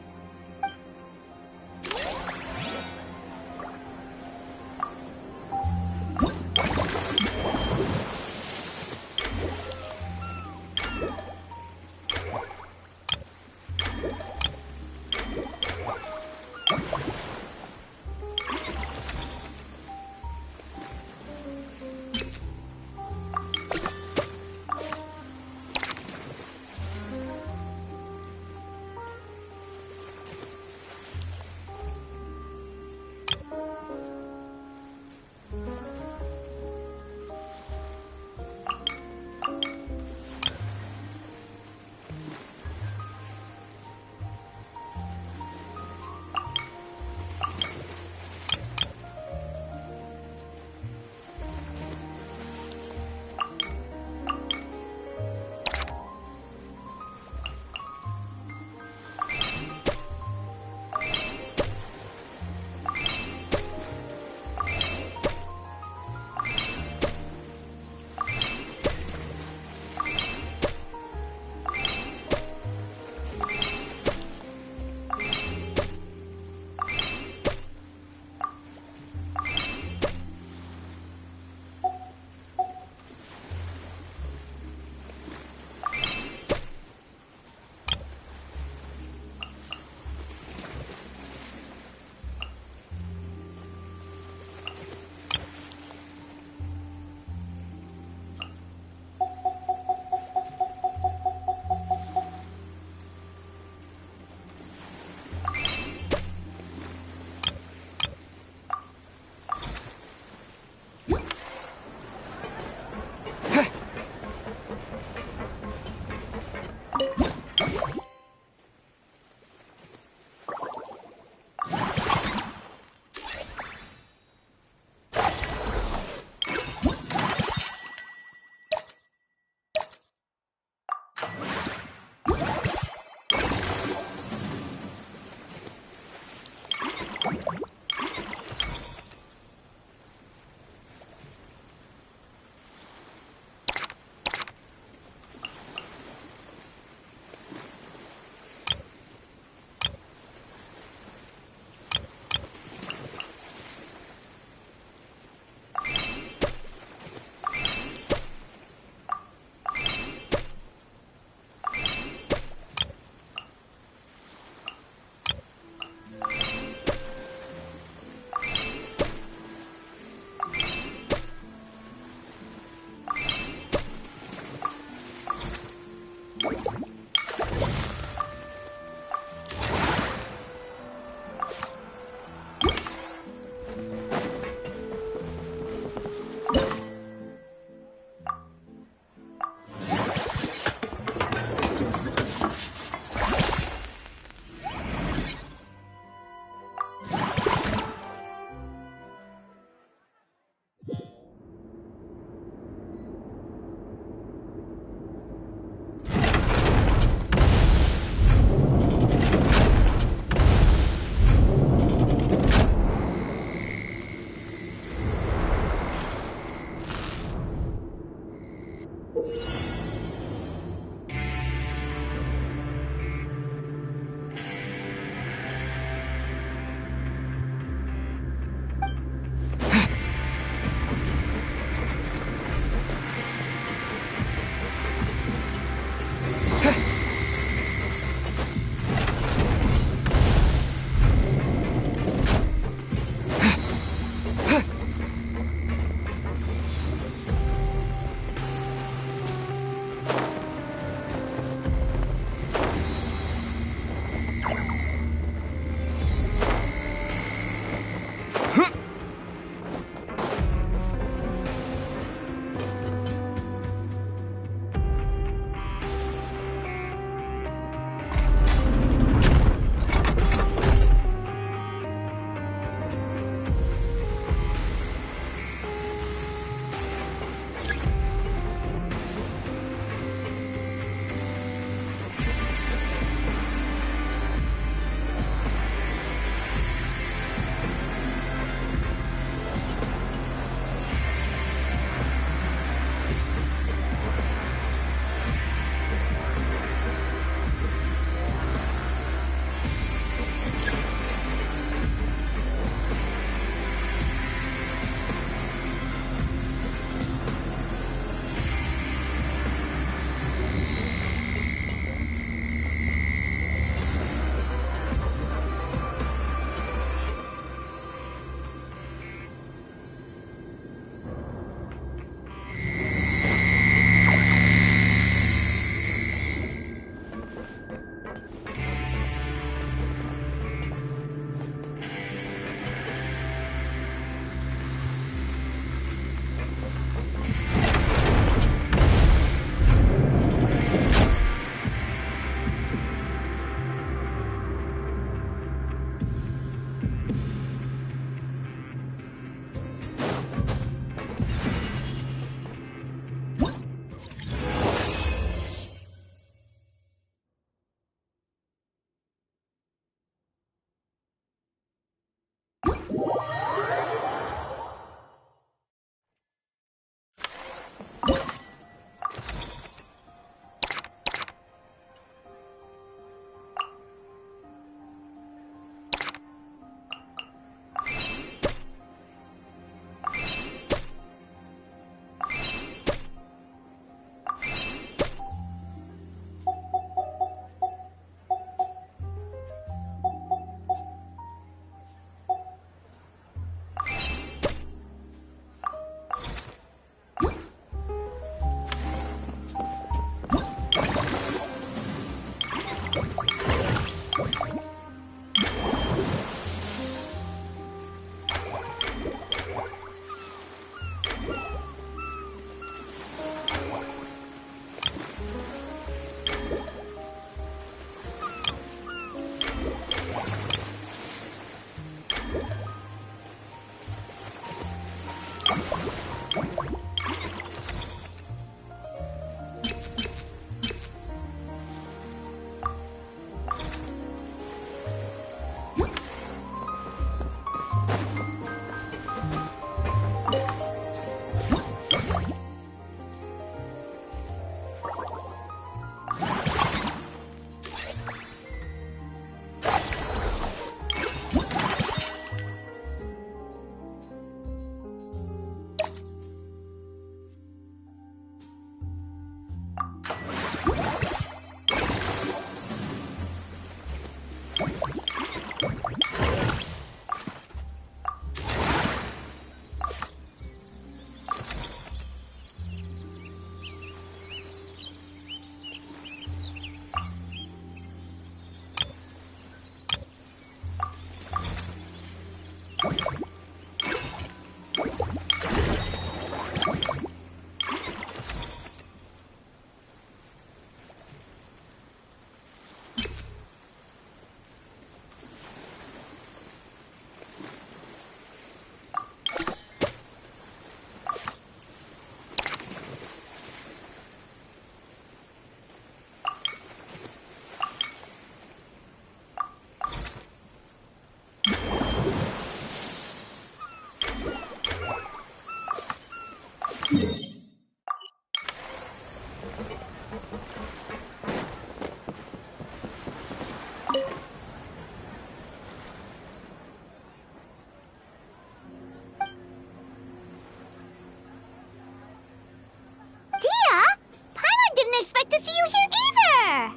Expect to see you here either!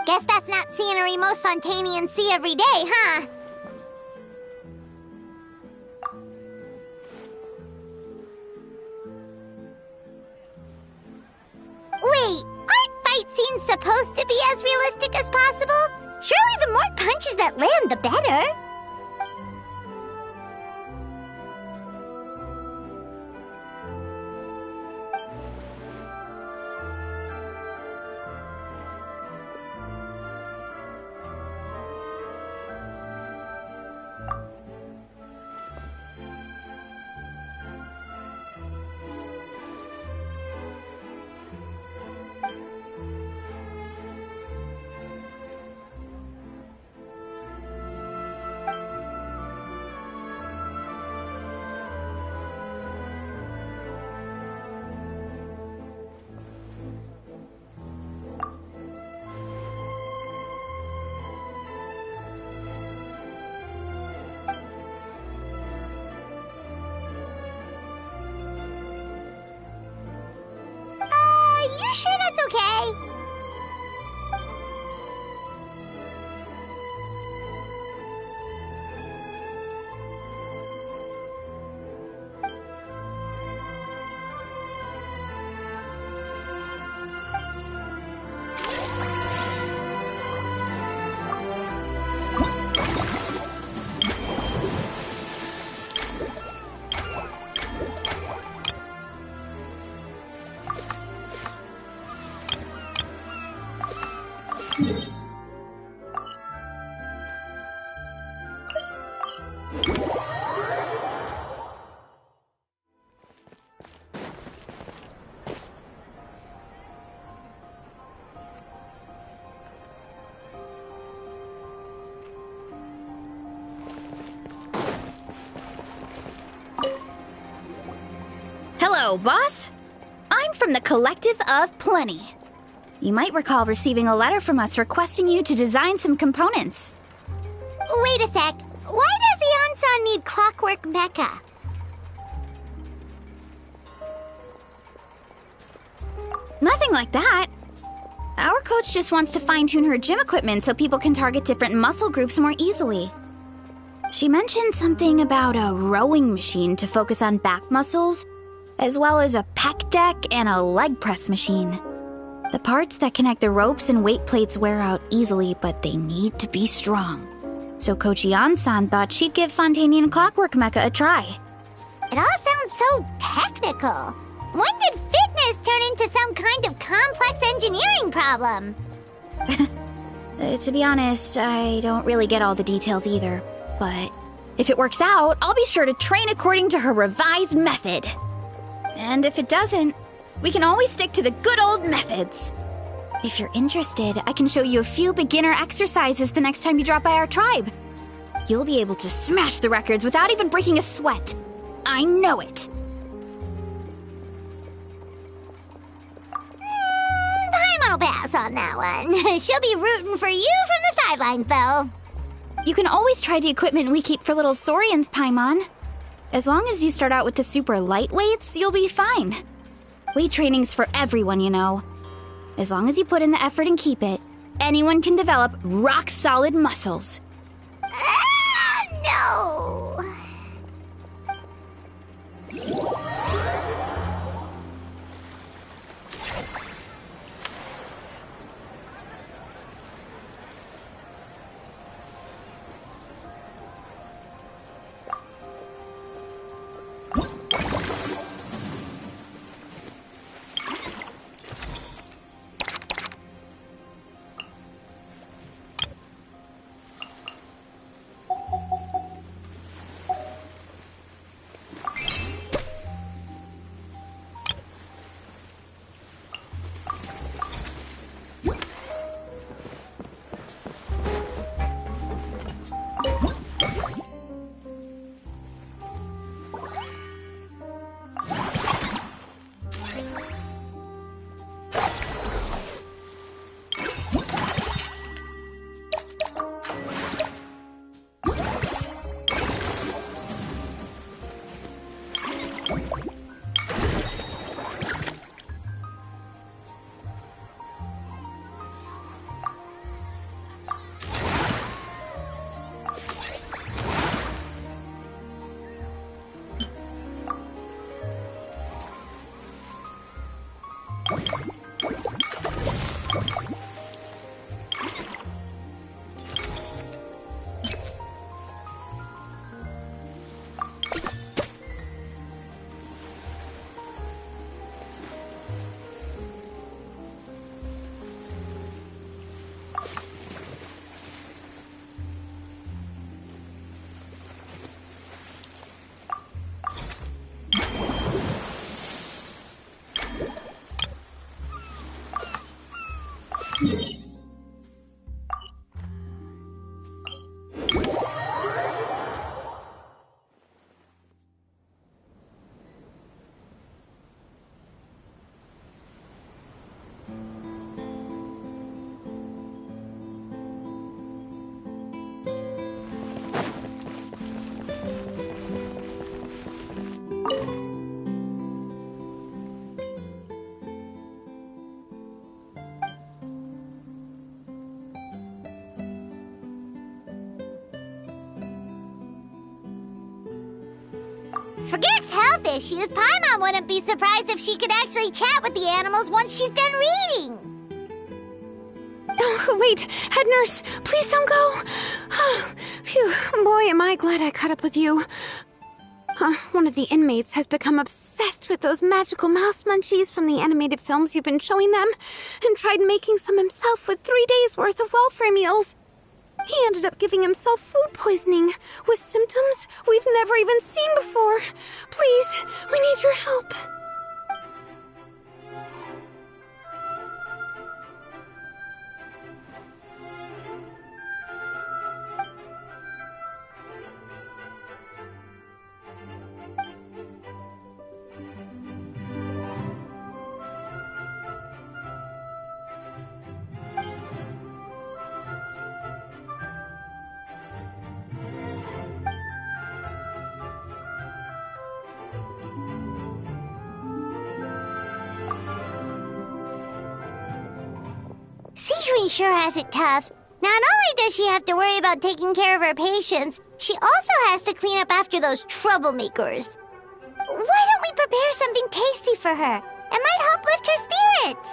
Guess that's not scenery most Fontanians see every day, huh? Wait, aren't fight scenes supposed to be as realistic as possible? Surely the more punches that land, the better. You sure that's okay? Hello, boss. I'm from the Collective of Plenty. You might recall receiving a letter from us requesting you to design some components. Wait a sec. Why does Yansan need Clockwork Mecha? Nothing like that. Our coach just wants to fine-tune her gym equipment so people can target different muscle groups more easily. She mentioned something about a rowing machine to focus on back muscles, as well as a pec deck and a leg press machine. The parts that connect the ropes and weight plates wear out easily, but they need to be strong. So Coach Yan-san thought she'd give Fontanian Clockwork Mecha a try. It all sounds so technical. When did fitness turn into some kind of complex engineering problem? To be honest, I don't really get all the details either. But if it works out, I'll be sure to train according to her revised method. And if it doesn't, we can always stick to the good old methods. If you're interested, I can show you a few beginner exercises the next time you drop by our tribe. You'll be able to smash the records without even breaking a sweat. I know it. Paimon will pass on that one. She'll be rooting for you from the sidelines, though. You can always try the equipment we keep for little Saurians, Paimon. As long as you start out with the super lightweights, you'll be fine. Weight training's for everyone, you know. As long as you put in the effort and keep it, anyone can develop rock-solid muscles. No! Forget health issues. Paimon wouldn't be surprised if she could actually chat with the animals once she's done reading. Oh, wait, head nurse, please don't go. Phew, boy, am I glad I caught up with you. One of the inmates has become obsessed with those magical mouse munchies from the animated films you've been showing them, and tried making some himself with 3 days' worth of welfare meals. He ended up giving himself food poisoning, with symptoms we've never even seen before. Please, we need your help. Sijui sure has it tough. Not only does she have to worry about taking care of her patients, she also has to clean up after those troublemakers. Why don't we prepare something tasty for her? It might help lift her spirits.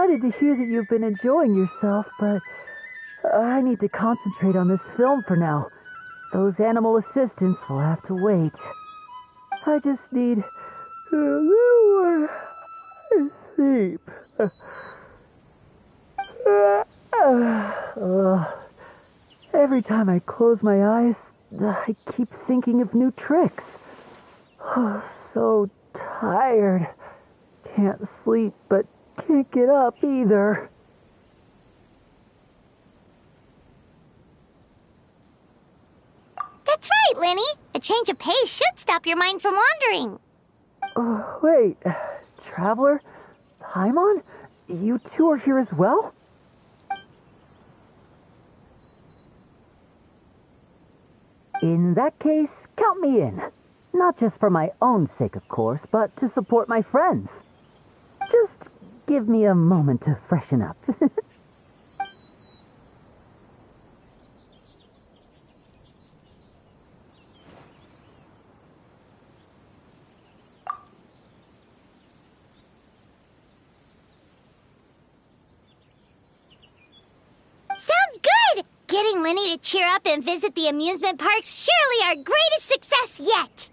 excited to hear that you've been enjoying yourself, but I need to concentrate on this film for now. Those animal assistants will have to wait. I just need a little more sleep. Every time I close my eyes, I keep thinking of new tricks. So tired. Can't sleep, but can't get up either. That's right, Lenny. A change of pace should stop your mind from wandering. Wait, Traveler? Paimon? You two are here as well? In that case, count me in. Not just for my own sake, of course, but to support my friends. Just give me a moment to freshen up. Sounds good! Getting Lenny to cheer up and visit the amusement park's surely our greatest success yet!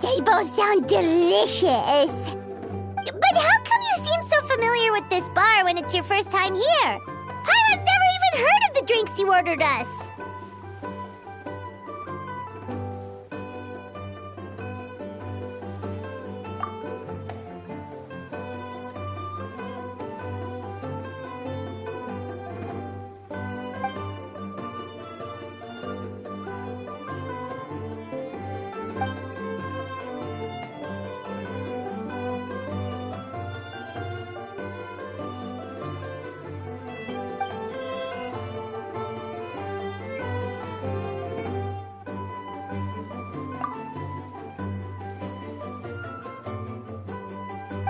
They both sound delicious. But how come you seem so familiar with this bar when it's your first time here? Paimon's never even heard of the drinks you ordered us.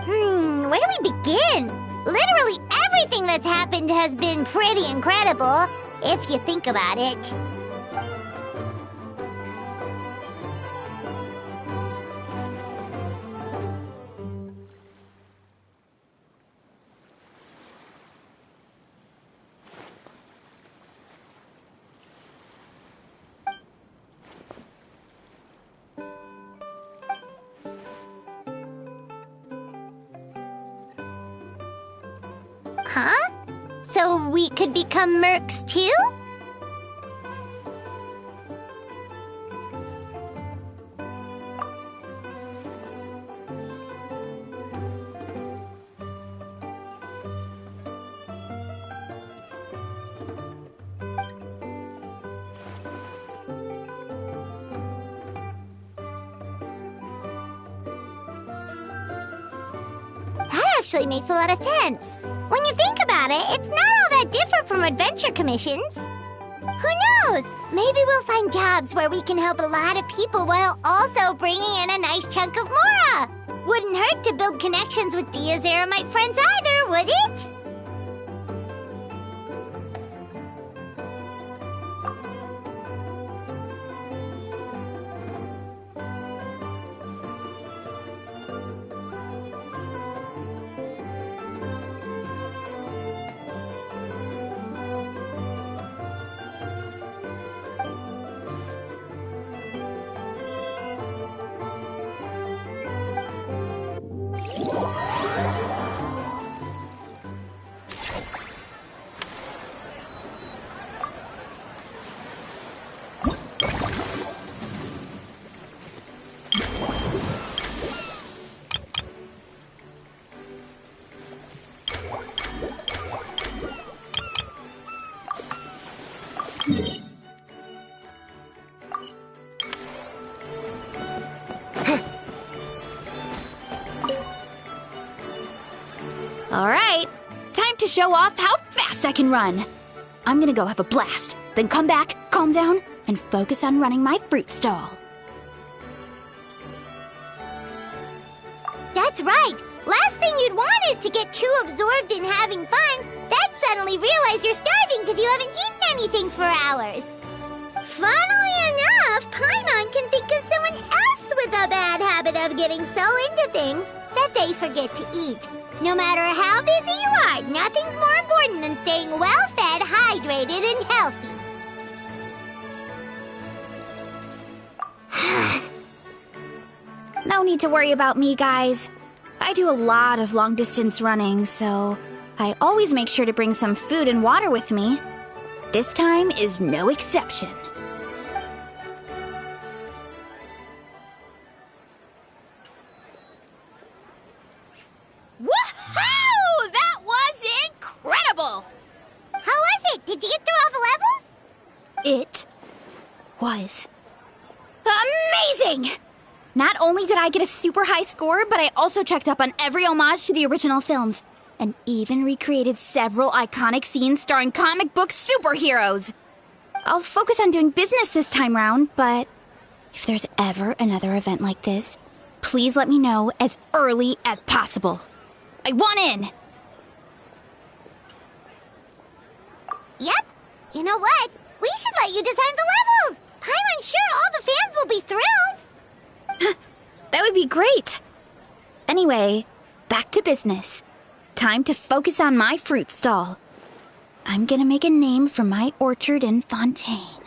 Where do we begin? Literally everything that's happened has been pretty incredible, if you think about it. Huh? So we could become mercs too? actually makes a lot of sense. When you think about it, it's not all that different from adventure commissions. Who knows? Maybe we'll find jobs where we can help a lot of people while also bringing in a nice chunk of Mora. Wouldn't hurt to build connections with Dia's Eremite friends either, would it? Alright, time to show off how fast I can run. I'm gonna go have a blast, then come back, calm down, and focus on running my fruit stall. That's right! Last thing you'd want is to get too absorbed in having fun, then suddenly realize you're starving because you haven't eaten anything for hours. Funnily enough, Paimon can think of someone else with a bad habit of getting so into things that they forget to eat. No matter how busy you are, nothing's more important than staying well-fed, hydrated, and healthy. No need to worry about me, guys. I do a lot of long-distance running, so I always make sure to bring some food and water with me. This time is no exception. Woohoo! That was incredible! How was it? Did you get through all the levels? It was amazing! Not only did I get a super high score, but I also checked up on every homage to the original films, and even recreated several iconic scenes starring comic book superheroes. I'll focus on doing business this time round, but if there's ever another event like this, please let me know as early as possible. I want in! Yep. You know what? We should let you design the levels! I'm sure all the fans will be thrilled! That would be great! Anyway, back to business. Time to focus on my fruit stall. I'm gonna make a name for my orchard in Fontaine.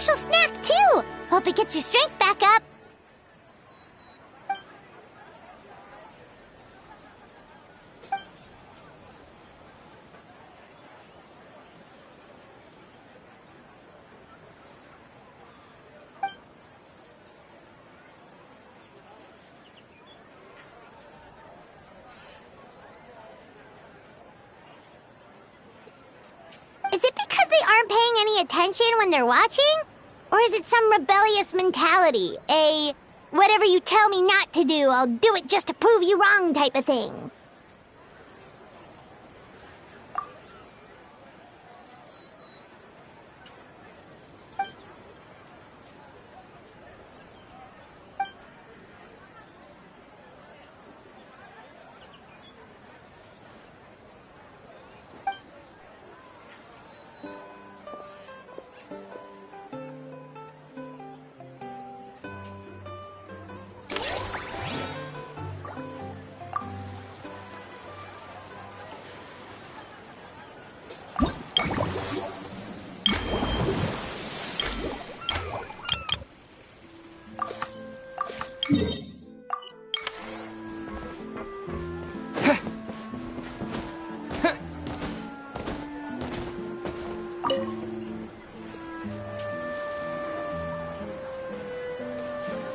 special snack, too. Hope it gets your strength back up. Is it because they aren't paying any attention when they're watching? Or is it some rebellious mentality? A whatever you tell me not to do, I'll do it just to prove you wrong type of thing?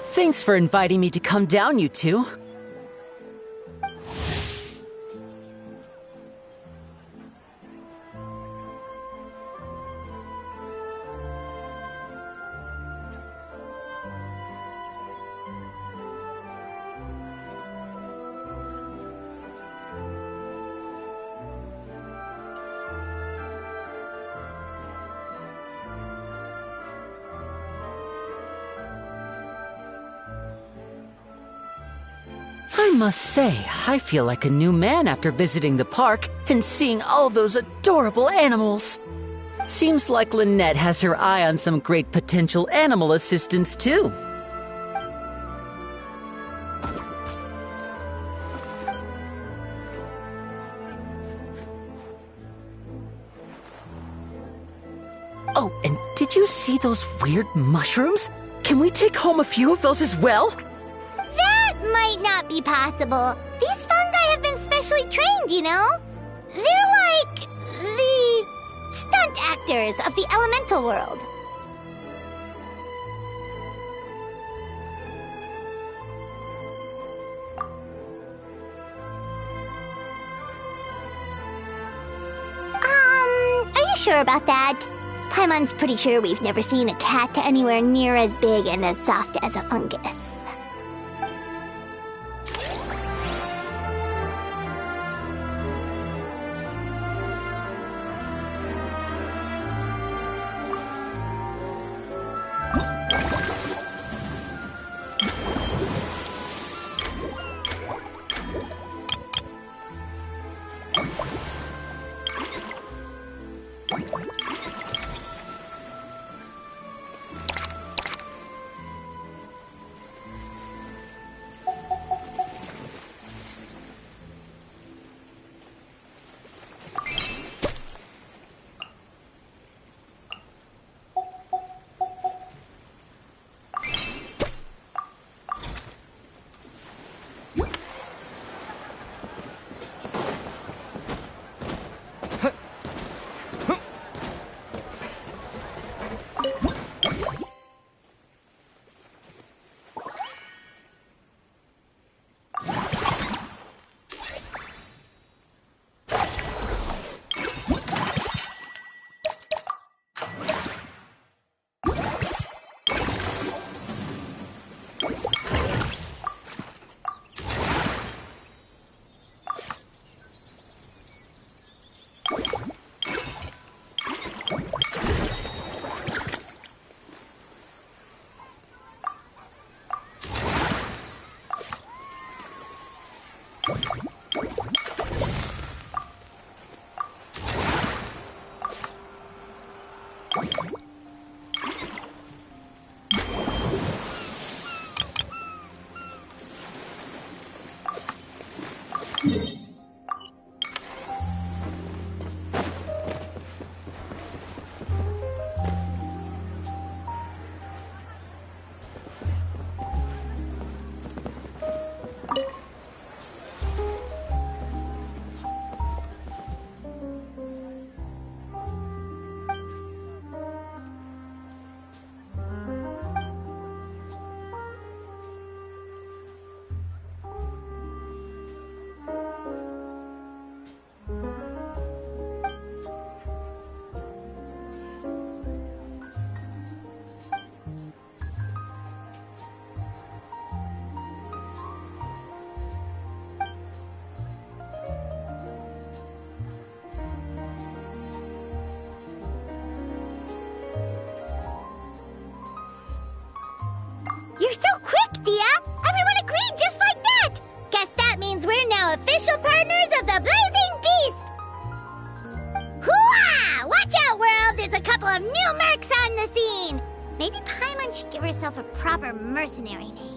Thanks for inviting me to come down, you two. I must say, I feel like a new man after visiting the park and seeing all those adorable animals. Seems like Lynette has her eye on some great potential animal assistants, too. Oh, and did you see those weird mushrooms? Can we take home a few of those as well? That might not be possible. These fungi have been specially trained, you know? They're like the stunt actors of the elemental world. Are you sure about that? Paimon's pretty sure we've never seen a cat anywhere near as big and as soft as a fungus. idea! Everyone agreed just like that! Guess that means we're now official partners of the Blazing Beast! Hooah! Watch out, world! There's a couple of new mercs on the scene! Maybe Paimon should give herself a proper mercenary name.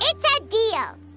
It's a deal!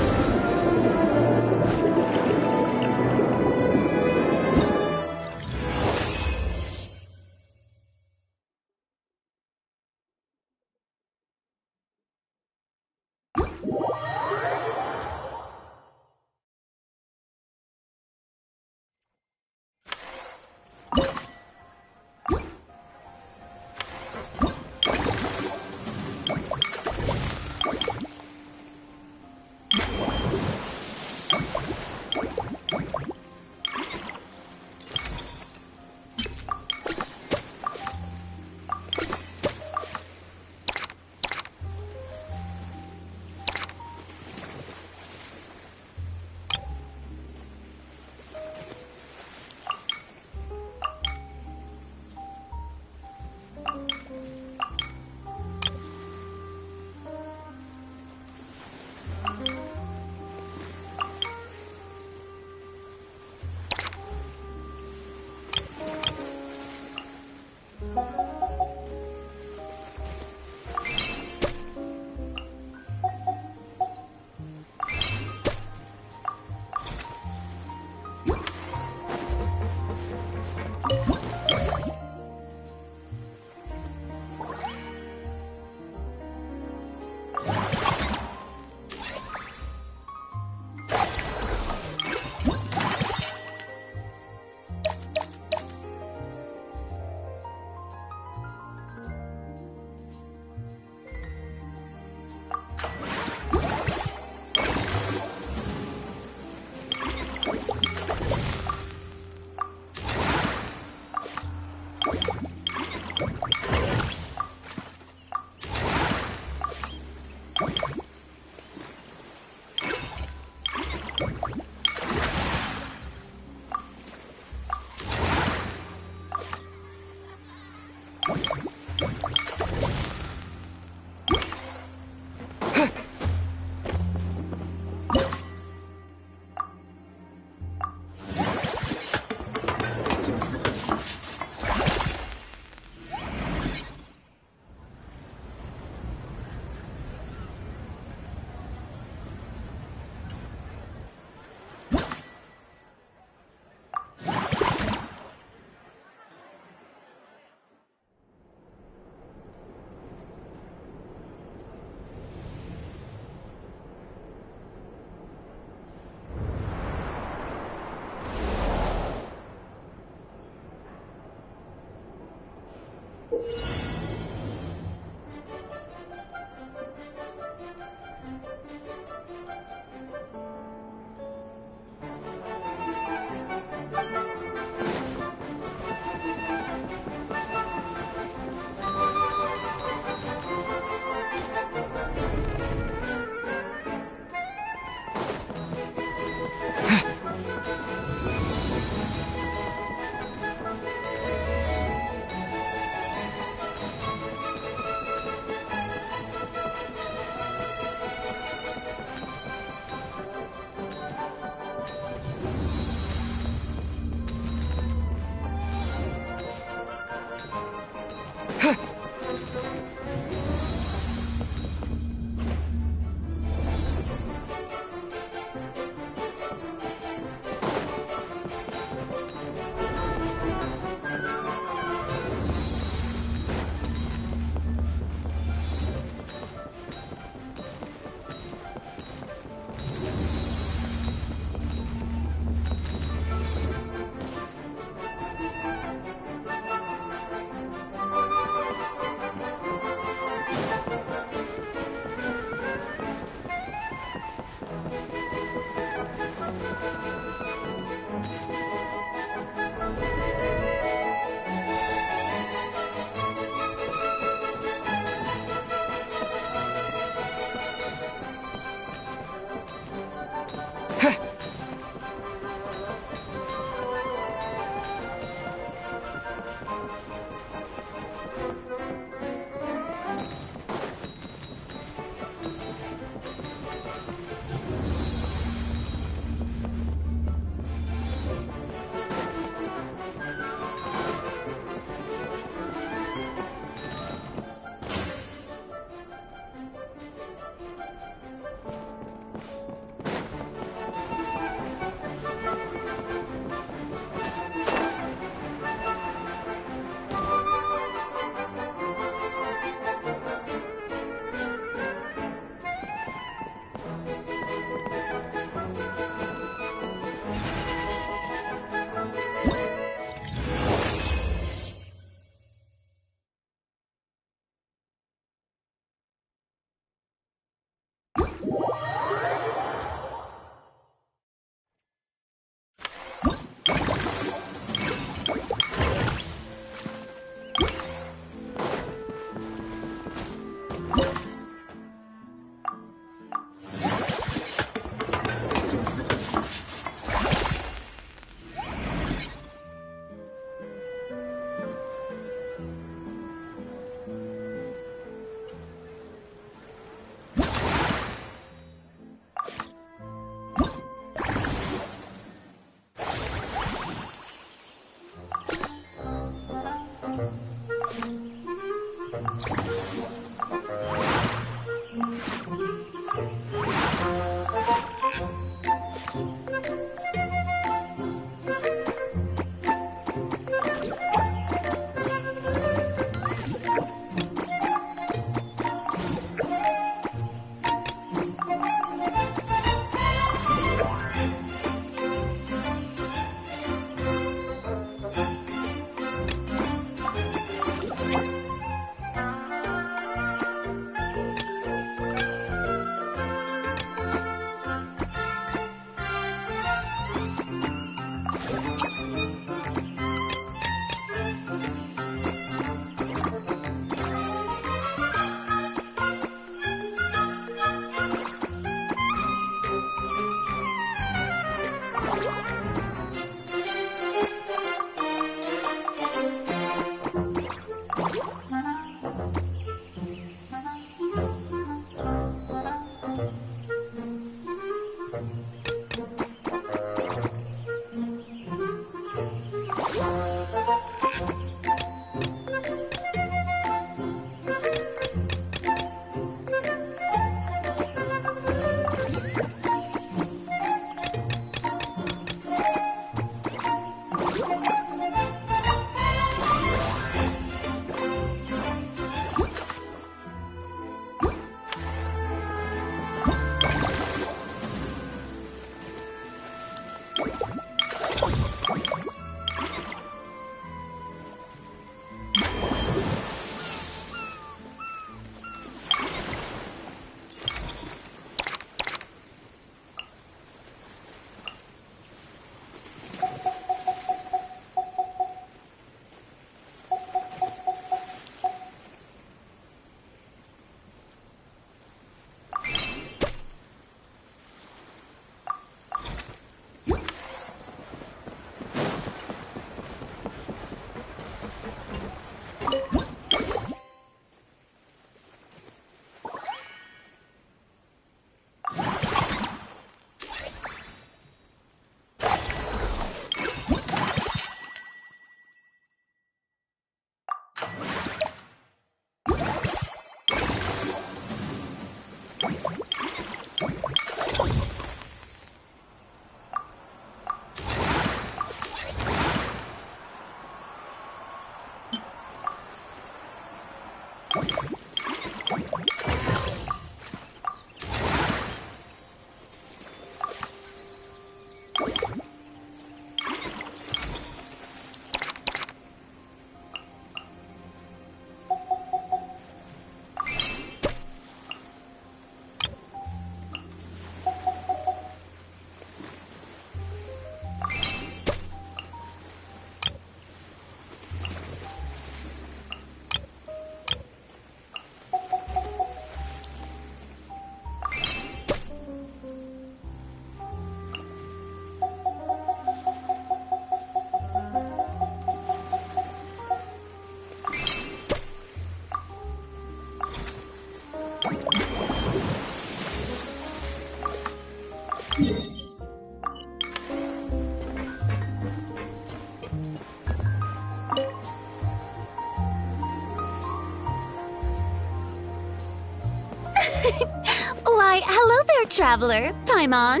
Why, hello there, traveler, Paimon.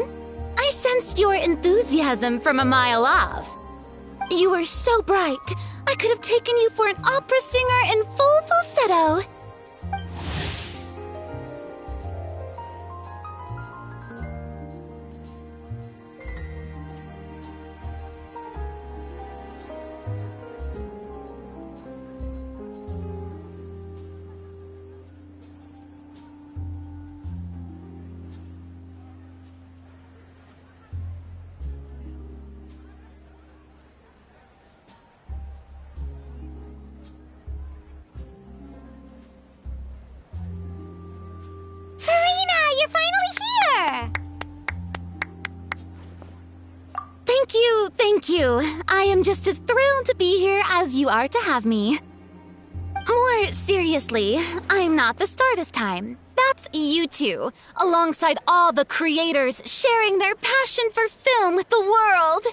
I sensed your enthusiasm from a mile off. You were so bright, I could have taken you for an opera singer in full falsetto. Thank you. I am just as thrilled to be here as you are to have me. More seriously, I'm not the star this time. That's you two, alongside all the creators sharing their passion for film with the world.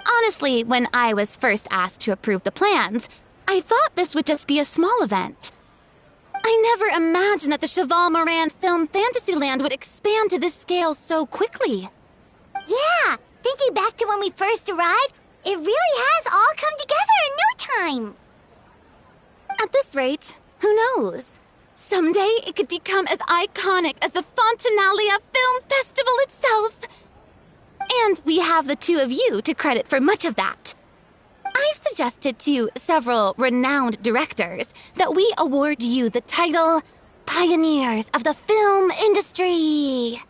Honestly, when I was first asked to approve the plans, I thought this would just be a small event. I never imagined that the Cheval Moran Film Fantasyland would expand to this scale so quickly. Yeah, thinking back to when we first arrived, it really has all come together in no time. At this rate, who knows? Someday it could become as iconic as the Fontanalia Film Festival itself. And we have the two of you to credit for much of that. I've suggested to several renowned directors that we award you the title Pioneers of the Film Industry.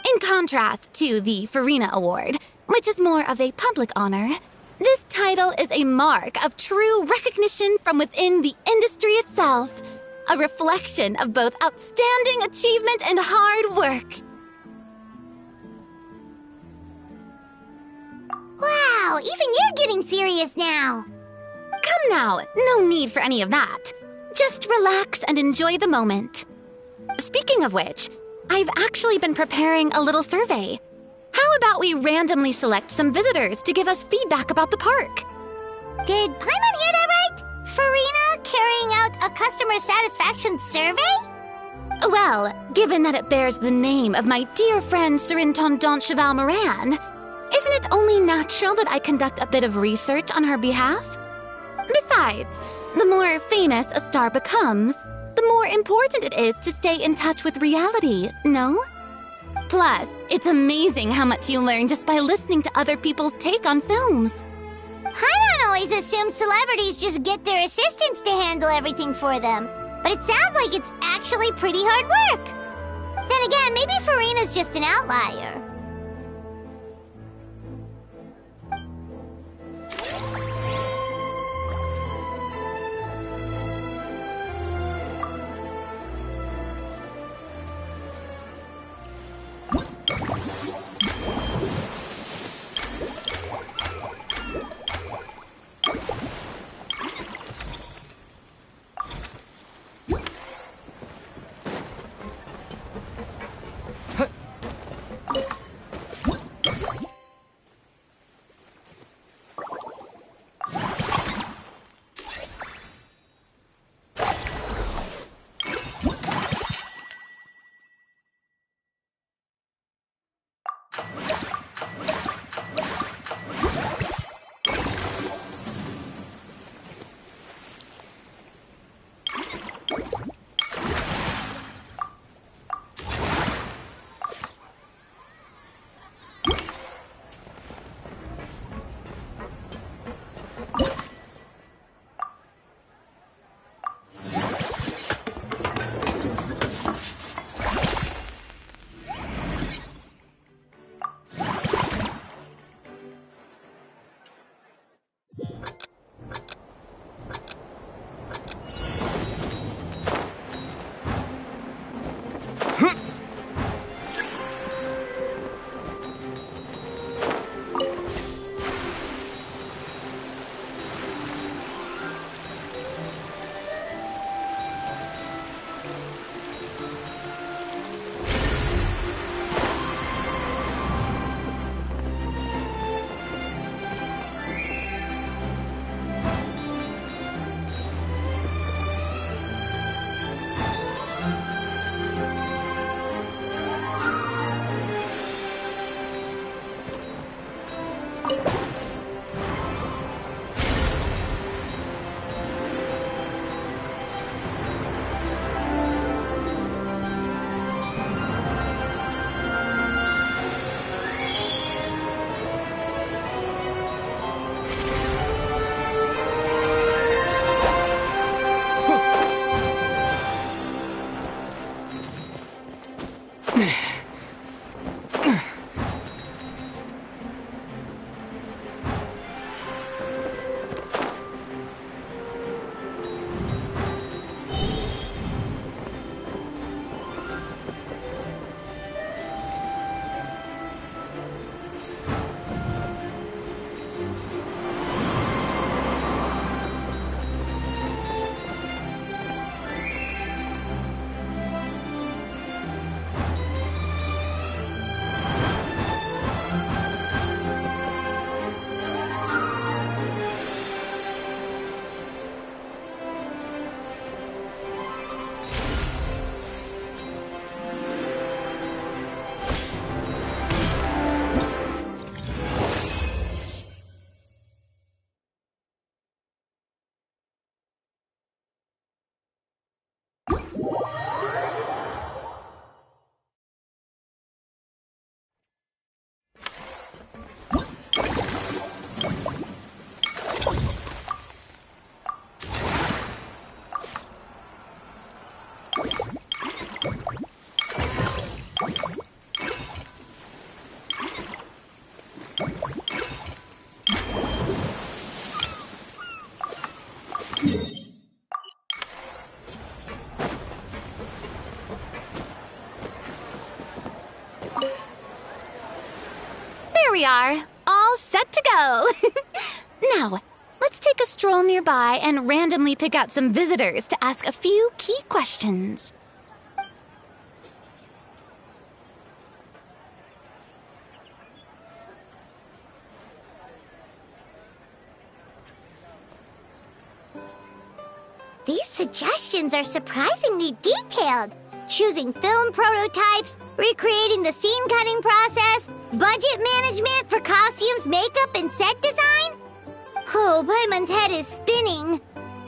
In contrast to the Farina Award, which is more of a public honor, this title is a mark of true recognition from within the industry itself, a reflection of both outstanding achievement and hard work. Wow, even you're getting serious now. Come now, no need for any of that. Just relax and enjoy the moment. Speaking of which, I've actually been preparing a little survey. How about we randomly select some visitors to give us feedback about the park? Did Paimon hear that right? Farina carrying out a customer satisfaction survey? Well, given that it bears the name of my dear friend Surintendant Cheval Moran, isn't it only natural that I conduct a bit of research on her behalf? Besides, the more famous a star becomes, the more important it is to stay in touch with reality, no? Plus, it's amazing how much you learn just by listening to other people's take on films. Paimon always assumed celebrities just get their assistants to handle everything for them, but it sounds like it's actually pretty hard work. Then again, maybe Farina's just an outlier. There we are, all set to go. Now, let's take a stroll nearby and randomly pick out some visitors to ask a few key questions. These suggestions are surprisingly detailed. Choosing film prototypes, recreating the scene cutting process, budget management for costumes, makeup, and set design? Oh, Paimon's head is spinning.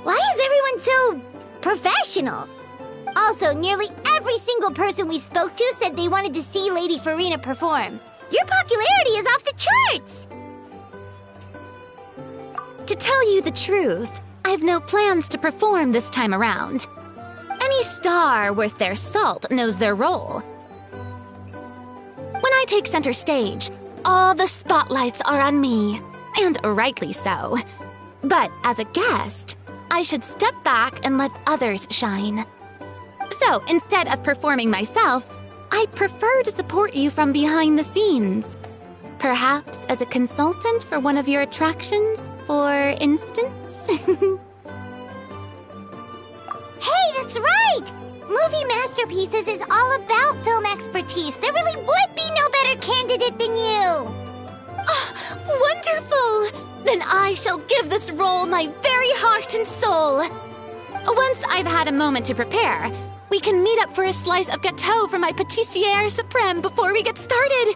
Why is everyone so professional? Also, nearly every single person we spoke to said they wanted to see Lady Farina perform. Your popularity is off the charts! To tell you the truth, I've no plans to perform this time around. Any star worth their salt knows their role. When I take center stage, all the spotlights are on me, and rightly so. But as a guest, I should step back and let others shine. So instead of performing myself, I'd prefer to support you from behind the scenes. Perhaps as a consultant for one of your attractions, for instance? Hey, that's right! Movie Masterpieces is all about film expertise. There really would be no better candidate than you! Oh, wonderful! Then I shall give this role my very heart and soul. Once I've had a moment to prepare, we can meet up for a slice of gâteau from my pâtissière suprême before we get started.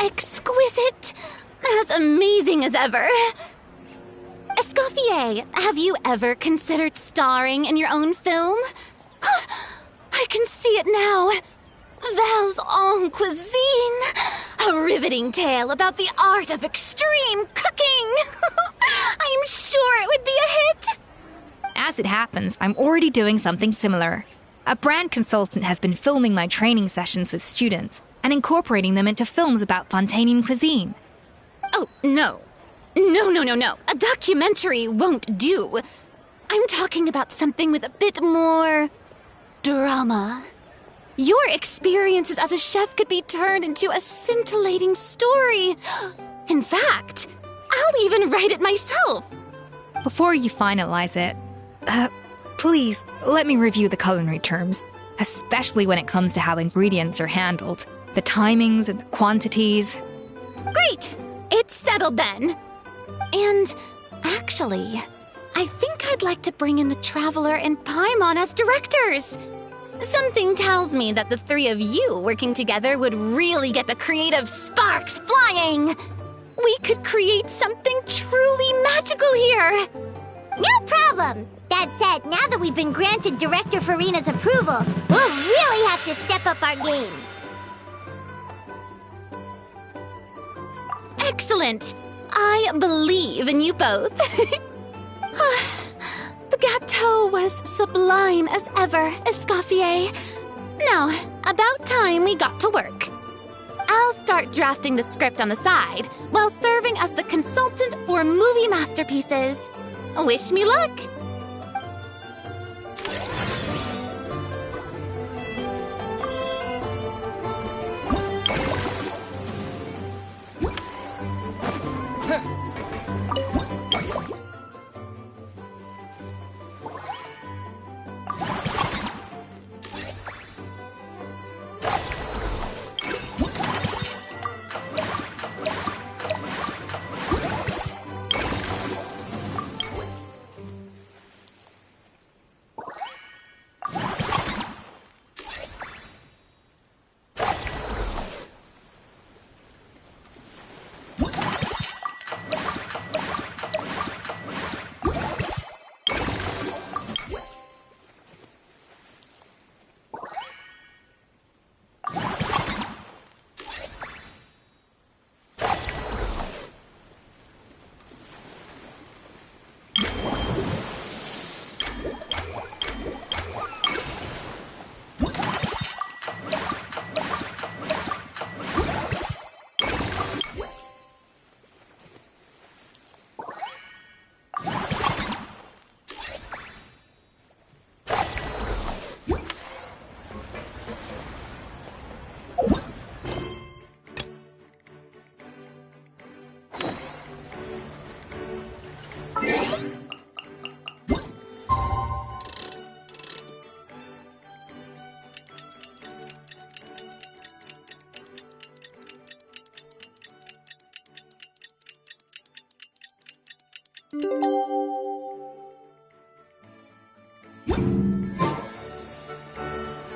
exquisite. As amazing as ever. Escoffier, have you ever considered starring in your own film? I can see it now. Nouvelles en cuisine. A riveting tale about the art of extreme cooking. I'm sure it would be a hit. As it happens, I'm already doing something similar. A brand consultant has been filming my training sessions with students and incorporating them into films about Fontainian cuisine. Oh, no. No. A documentary won't do. I'm talking about something with a bit more drama. Your experiences as a chef could be turned into a scintillating story. In fact, I'll even write it myself. Before you finalize it, please let me review the culinary terms, especially when it comes to how ingredients are handled, the timings and the quantities. Great! It's settled then. And actually, I think I'd like to bring in the Traveler and Paimon as directors. Something tells me that the three of you working together would really get the creative sparks flying. We could create something truly magical here. No problem. That said, now that we've been granted Director Farina's approval, we'll really have to step up our game. Excellent. I believe in you both. The gâteau was sublime as ever, Escoffier. Now, about time we got to work. I'll start drafting the script on the side, while serving as the consultant for movie masterpieces. Wish me luck!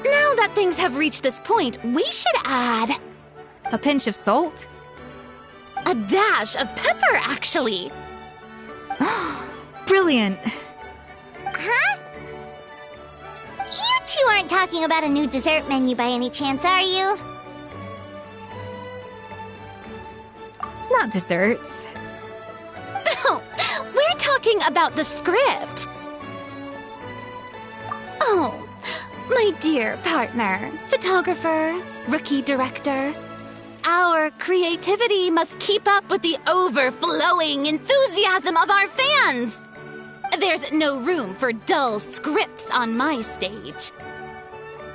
Now that things have reached this point, we should add... A pinch of salt? A dash of pepper, actually. Brilliant. Huh? You two aren't talking about a new dessert menu by any chance, are you? Not desserts. No, we're talking about the script. Oh, my dear partner, photographer, rookie director. Our creativity must keep up with the overflowing enthusiasm of our fans. There's no room for dull scripts on my stage.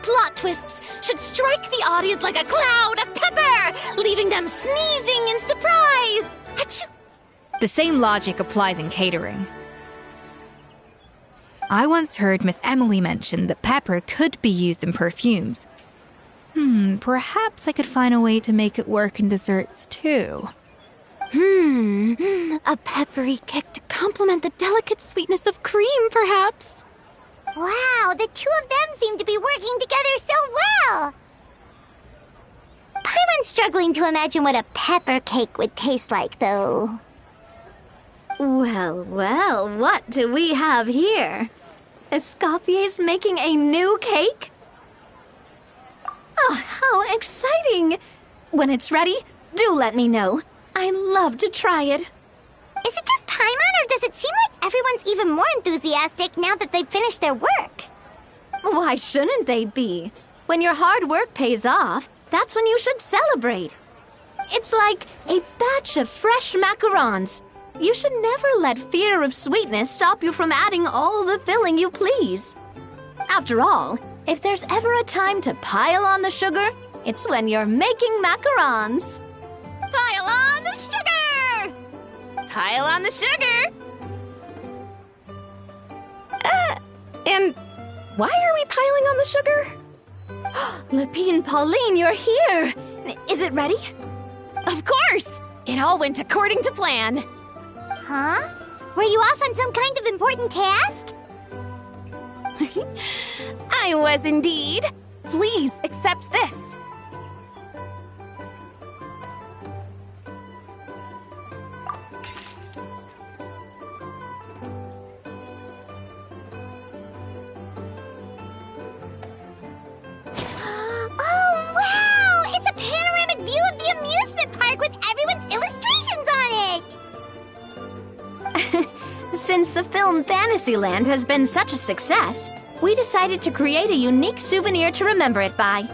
Plot twists should strike the audience like a cloud of pepper, leaving them sneezing in surprise. Achoo! The same logic applies in catering. I once heard Miss Emily mention that pepper could be used in perfumes. Perhaps I could find a way to make it work in desserts too. A peppery kick to complement the delicate sweetness of cream, perhaps. Wow, the two of them seem to be working together so well. Paimon's struggling to imagine what a pepper cake would taste like, though. Well, what do we have here? Escoffier's making a new cake? Oh, how exciting! When it's ready, do let me know. I'd love to try it. Is it just Paimon, or does it seem like everyone's even more enthusiastic now that they've finished their work? Why shouldn't they be? When your hard work pays off, that's when you should celebrate. It's like a batch of fresh macarons. You should never let fear of sweetness stop you from adding all the filling you please. After all, if there's ever a time to pile on the sugar, it's when you're making macarons. Pile on the sugar! Pile on the sugar! And why are we piling on the sugar? Lapine Pauline, you're here! Is it ready? Of course! It all went according to plan. Huh? Were you off on some kind of important task? I was indeed. Please accept this. Oh, wow! It's a panoramic view of the amusement park with everyone's illustrations on it! Since the film Fantasyland has been such a success, we decided to create a unique souvenir to remember it by.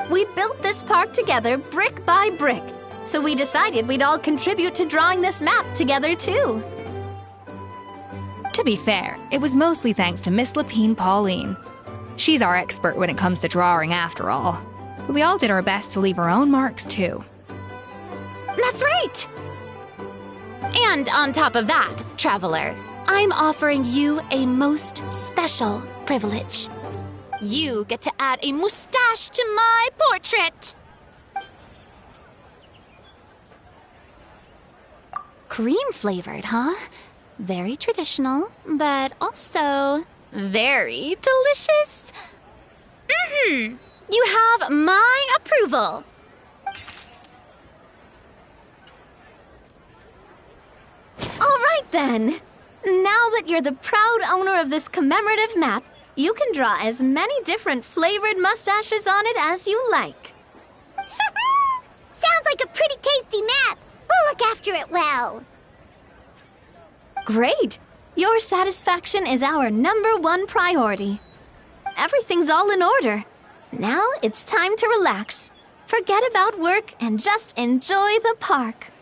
We built this park together brick by brick, so we decided we'd all contribute to drawing this map together too. To be fair, it was mostly thanks to Miss Lapine Pauline. She's our expert when it comes to drawing after all. But we all did our best to leave our own marks too. That's right! And on top of that, Traveler, I'm offering you a most special privilege. You get to add a mustache to my portrait! Cream-flavored, huh? Very traditional, but also very delicious. You have my approval. All right then. Now that you're the proud owner of this commemorative map, you can draw as many different flavored mustaches on it as you like. Sounds like a pretty tasty map. We'll look after it well. Great! Your satisfaction is our #1 priority. Everything's all in order. Now it's time to relax. Forget about work and just enjoy the park.